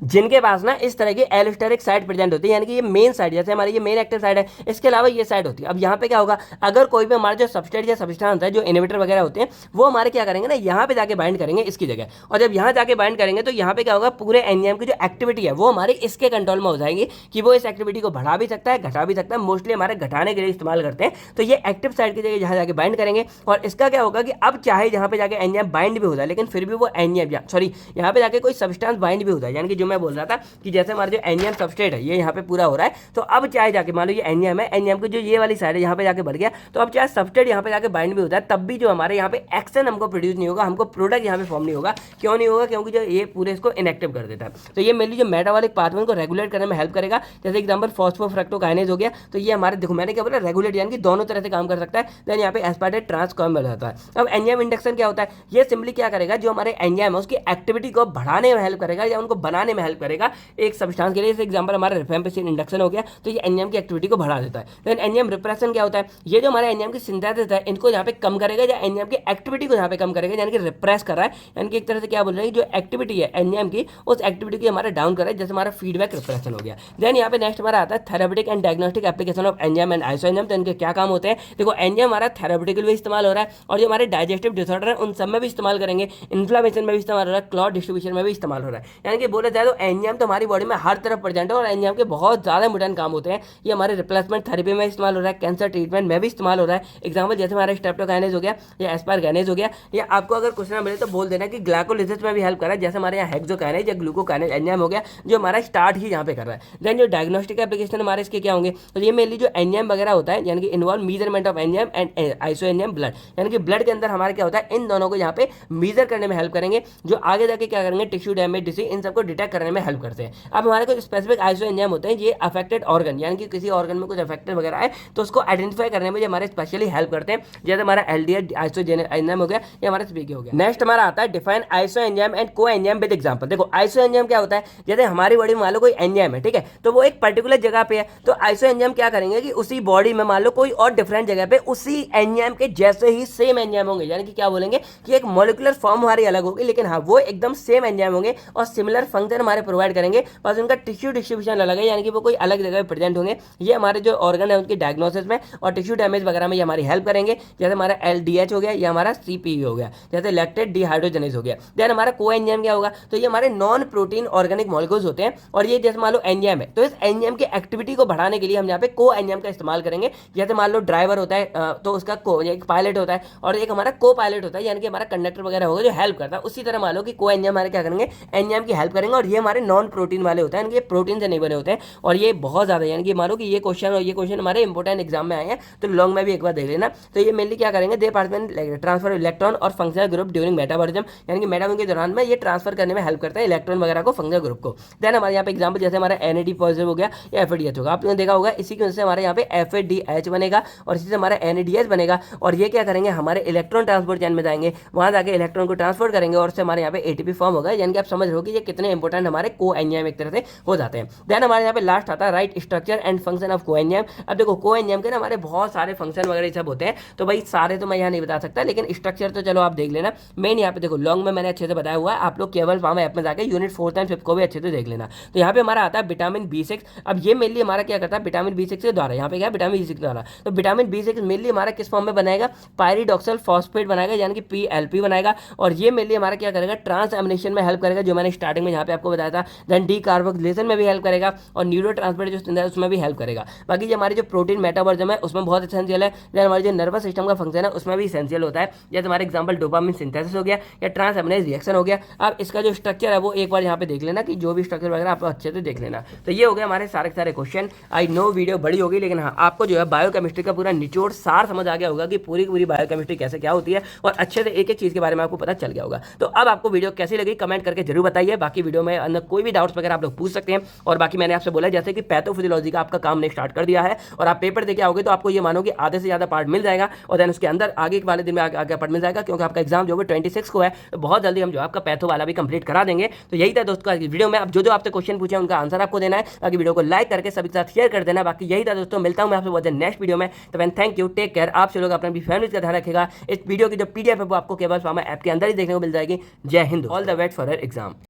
जिनके पास ना इस तरह की एलोस्टेरिक साइड प्रेजेंट होती है, यानी कि ये मेन साइड, जैसे हमारी ये मेन एक्टिव साइड है, इसके अलावा ये साइड होती है। अब यहाँ पे क्या होगा, अगर कोई भी हमारा जो सबस्ट्रेट या सब्सटेंस है, जो इनहिबिटर वगैरह होते हैं, वो हमारे क्या करेंगे ना, यहाँ पे जाके बाइंड करेंगे इसकी जगह, और जब यहाँ जाके बाइंड करेंगे तो यहाँ पे क्या होगा, पूरे एंजाइम की जो एक्टिविटी है वो हमारे इसके कंट्रोल में हो जाएगी कि वो इस एक्टिविटी को बढ़ा भी सकता है, घटा भी सकता है, मोस्टली हमारे घटाने के लिए इस्तेमाल करते हैं। तो ये एक्टिव साइड की जगह यहाँ जाके बाइंड करेंगे, और इसका क्या होगा कि अब चाहे जहाँ पे जाके एंजाइम बाइंड भी हो जाए, लेकिन फिर भी वो एंजाइम सॉरी यहाँ पे जाके कोई सब्सटेंस बाइंड भी हो जाए, यानी कि जो मैं बोल रहा था कि जैसे हमारा जो एंजाइम सबस्ट्रेट है ये यहाँ पे पूरा हो रहा है, तो अब चाहे जाके मान लो ये एंजाइम है, एंजाइम की जो ये वाली साइड है यहाँ पे जाके बढ़ गया, तो अब चाहे सबस्ट्रेट यहाँ पे जाके बाइंड भी होता है, तब भी जो हमारे यहाँ पे एक्शन हमको प्रोड्यूस नहीं होगा, हमको प्रोडक्ट यहाँ पे फॉर्म नहीं होगा। क्यों नहीं होगा, क्योंकि जो ये पूरे इसको इनएक्टिव कर देता है। तो ये मेनली जो मेटाबॉलिक पाथवे को रेगुलेट करने में हेल्प करेगा। जैसे एग्जाम्पल फॉस्फोफ्रक्टोकाइनेज हो गया, तो ये हमारे देखो मैंने क्या बोला, रेगुलेट यानी कि दोनों तरह से काम कर सकता है। देन यहाँ पे एस्पार्टेट ट्रांसफॉर्म हो जाता है। अब एंजाइम इंडक्शन क्या होता है, ये सिंपली क्या करेगा, जो हमारे एंजाइम है उसकी एक्टिविटी को बढ़ाने में हेल्प करेगा या उनको बनाने में हेल्प करेगा एक सब्सटेंस के लिए। एग्जांपल हमारा रिफेम्पिसिन इंडक्शन हो गया, तो ये एंजाइम की एक्टिविटी को बढ़ा देता है। देन एंजाइम रिप्रेशन क्या होता है, ये जो हमारे एंजाइम की सिंथेसिस है इनको यहाँ पे कम करेगा या एंजाइम की एक्टिविटी को यहाँ पे कम करेगा, यानी कि रिप्रेस कर रहा है, यानी कि एक तरह से क्या बोल रहे हैं, जो एक्टिविटी है एंजाइम की उस एक्टिविटी की हमारा डाउन कर रहा है, जैसे हमारा फीडबैक रिप्रेशन हो गया। देन यहाँ पे नेक्स्ट हमारा आता है therapeutic and diagnostic application of enzyme and isoenzyme. तो इनके क्या काम होते हैं, देखो एंजाइम हमारा थेरेप्यूटिकल भी इस्तेमाल हो रहा है, और जो हमारे डाइजेस्टिव डिसऑर्डर है उन सब में भी इस्तेमाल करेंगे, इन्फ्लेमेशन में भी इस्तेमाल हो रहा है, क्लॉट डिस्ट्रीब्यूशन में भी इस्तेमाल हो रहा है। यानी कि बोला जाए तो एंजाइम तो हमारी बॉडी में हर तरफ प्रेजेंट है और एंजाइम के बहुत ज़्यादा इंपोर्टेंट काम होते हैं। ये हमारे रिप्लेसमेंट थेरेपी में इस्तेमाल हो रहा है, कैंसर ट्रीटमेंट में भी इस्तेमाल हो रहा है। एग्जाम्पल जैसे हमारा स्ट्रेप्टोकाइनेज हो गया या एस्पारगाइनेज हो गया, या आपको अगर कुछ ना मिले तो बोल देना कि ग्लाइकोलिसिस में भी हेल्प कर रहा है, जैसे हमारे यहाँ हेक्सोकाइनेज या ग्लूकोकाइनेज एंजाइम हो गया, जो हमारा स्टार्ट ही यहाँ पे कर रहा है। देन जो डायग्नोस्टिक एप्लीकेशन हमारे इसके क्या होंगे, तो ये मेनली जो एंजाइम वगैरह होता है, यानी कि involve measurement of enzyme and isoenzyme blood, यानी कि ब्लड के अंदर हमारे क्या होता है, इन दोनों को यहाँ पे मीजर करने में हेल्प करेंगे, जो आगे जाके क्या करेंगे, टिश्यू डैमेज, डिसीज, इन सबको डिटेक्ट करने में हेल्प करते हैं। अब हमारे कुछ स्पेसिफिक आइसोएंजाइम होते हैं, ये अफेक्टेड ऑर्गन, यानी कि किसी ऑर्गन में कुछ अफेक्टेड वगैरह है तो उसको आइडेंटिफाई करने में हमारे स्पेशली हेल्प करते हैं, जैसे हमारा एलडीएच आइसोएंजाइम हो गया या हमारा स्पीकी हो गया। नेक्स्ट हमारा आता है define isoenzyme and coenzyme with example. देखो आइसोएंजाइम क्या होता है, जैसे हमारी बॉडी में मान लो कोई एंजाइम है, ठीक है, तो वो एक पर्टिकुलर जगह पे है, तो आइसोएंजाइम क्या करेंगे कि उसी बॉडी में मान लो कोई और डिफरेंट जगह पे उसी एंजाइम के जैसे ही सेम एंजाइम होंगे, यानी कि क्या बोलेंगे कि एक मॉलिक्यूलर फॉर्म हमारी अलग होगी, लेकिन हाँ वो एकदम सेम एंजाइम होंगे और सिमिलर फंक्शन हमारे प्रोवाइड करेंगे, बस उनका टिश्यू डिस्ट्रीब्यूशन अलग है, यानी कि वो कोई अलग जगह पे प्रेजेंट होंगे। ये हमारे जो ऑर्गन है उनकी डायग्नोसिस में और टिश्यू डैमेज वगैरह में ये हमारी हेल्प करेंगे, जैसे हमारा एलडीएच हो गया या हमारा सीपीवी हो गया, जैसे लैक्टेट डिहाइड्रोजनेज हो गया। देन हमारा कोएंजाइम क्या होगा, तो ये हमारे नॉन प्रोटीन ऑर्गेनिक मॉलिक्यूल्स होते हैं, और ये जैसे मान लो एंजाइम है, तो इस एंजाइम की एक्टिविटी को बढ़ाने के लिए हम यहाँ पे कोएंजाइम का इस्तेमाल करेंगे। जैसे मान लो ड्राइवर होता है तो उसका एक पायलट होता है और एक हमारा को पायलट होता है, यानी कि हमारा कंडक्टर वगैरह होगा जो हेल्प करता है। उसी तरह मान लो कि कोएंजाइम हमारे क्या करेंगे, एंजाइम की हेल्प करेंगे, और ये ये हमारे नॉन प्रोटीन वाले होते हैं, यानी कि प्रोटीन से नहीं बने होते हैं और ये बहुत ज़्यादा, यानी कि मानो कि ये क्वेश्चन और ये क्वेश्चन हमारे इंपॉर्टेंट एग्जाम में आए हैं, तो लॉन्ग में भी एक बार देख लेना। तो ये मेनली क्या करेंगे, दे पार्टिसिपेंट ट्रांसफर इलेक्ट्रॉन और फंक्शनल ग्रुप ड्यूरिंग मेटाबॉलिज्म, यानी कि मेटाबॉलिज्म के दौरान में ये ट्रांसफर करने में हेल्प करता है इलेक्ट्रॉन वगैरह को फंक्शनल ग्रुप को। देन हमारे यहाँ पे एग्जाम्पल जैसे हमारा NAD पॉजिटिव हो गया या FADH होगा, आपने देखा होगा, इसी की वजह से हमारे यहाँ पे FADH बनेगा और इसी से हमारा NADH बनेगा और ये क्या करेंगे, हमारे इलेक्ट्रॉन ट्रांसपोर्ट चैन में जाएंगे, वहाँ जाके इलेक्ट्रॉन को ट्रांसफर करेंगे और उससे हमारे यहाँ पे ATP फॉर्म होगा, यानी कि आप समझ रहे हो कि ये कितने इंपॉर्टेंट हमारे को एंजाइम एक तरह से हो जाते हैं। देन हमारे यहाँ पे लास्ट आता है right structure and function of को एंजाइम। अब देखो को एंजाइम के ना हमारे बहुत सारे फंक्शन वगैरह सब होते हैं, तो भाई सारे तो मैं यहाँ नहीं बता सकता, लेकिन स्ट्रक्चर तो चलो आप देख लेना। मेन यहाँ पे देखो लॉन्ग में मैंने अच्छे से बताया हुआ है, आप लोग केवल फार्मा ऐप में जाकर यूनिट 4th एंड 5th को भी अच्छे से देख लेना। तो यहाँ पे हमारा आता है विटामिन B6। अब ये मेनली हमारा क्या करता है, विटामिन B6 के द्वारा, यहाँ पे क्या विटामिन B6 द्वारा, तो विटामिन B6 मेनली हमारा किस फॉर्म में बनाएगा, पायरिडॉक्सिल फॉस्फेट बनाएगा, यानी कि PLP बनाएगा और ये मेनली हमारा क्या करेगा, ट्रांसएमिनेशन में हेल्प करेगा, जो मैंने स्टार्टिंग में यहाँ पे आपको बताया था। देन डीकार्बोक्सिलेशन में भी हेल्प करेगा और न्यूरोट्रांसमीटर जो है उसमें भी हेल्प करेगा। बाकी जो हमारी जो प्रोटीन मेटाबॉलिज्म है उसमें बहुत एसेंशियल है। देन हमारे जो नर्वस सिस्टम का फंक्शन है उसमें भी एसेंशियल होता है, जैसे हमारे एग्जांपल डोपामिन सिंथेसिस हो गया या ट्रांसएमिनेज रिएक्शन हो गया। अब इसका जो स्ट्रक्चर है वो एक बार यहाँ पे देख लेना, कि जो भी स्ट्रक्चर वगैरह आप अच्छे से देख लेना। तो ये हो गया हमारे सारे क्वेश्चन। आई नो वीडियो बड़ी होगी, लेकिन हाँ आपको जो है बायोकेमिस्ट्री का पूरा निचोड़ सार समझ आ गया होगा कि पूरी की पूरी बायोकेमिस्ट्री कैसे क्या होती है और अच्छे से एक एक चीज़ के बारे में आपको पता चल गया होगा। तो अब आपको वीडियो कैसी लगी कमेंट करके जरूर बताइए। बाकी वीडियो में अंदर कोई भी डाउट्स वगैरह आप लोग पूछ सकते हैं। और बाकी मैंने आपसे बोला जैसे कि पैथोफिजियोलॉजी का आपका काम ने स्टार्ट कर दिया है और आप पेपर देके आओगे तो आपको ये मानो कि आधे से ज़्यादा पार्ट मिल जाएगा और देन उसके अंदर आगे वाले दिन में आगे पार्ट मिल जाएगा, क्योंकि आपका एग्जाम जो है 26 को है, तो बहुत जल्दी हम जो आपका पैथो वाला भी कंप्लीट करा देंगे। तो यही था दोस्तों आज की वीडियो में। अब जो आपसे क्वेश्चन पूछे उनका आंसर आपको देना है, बाकी वीडियो को लाइक करके सभी के साथ शेयर कर देना। बाकी यही था दोस्तों, मिलता हूं मैं आपसे बहुत नेक्स्ट वीडियो में। तो then thank you, take care. आप लोग अपनी फैमिली का ध्यान रखेगा। इस वीडियो की जो PDF है वो आपको केवल फार्मा ऐप के अंदर ही देखने को मिल जाएगी। जय Hind, all the best for your exam.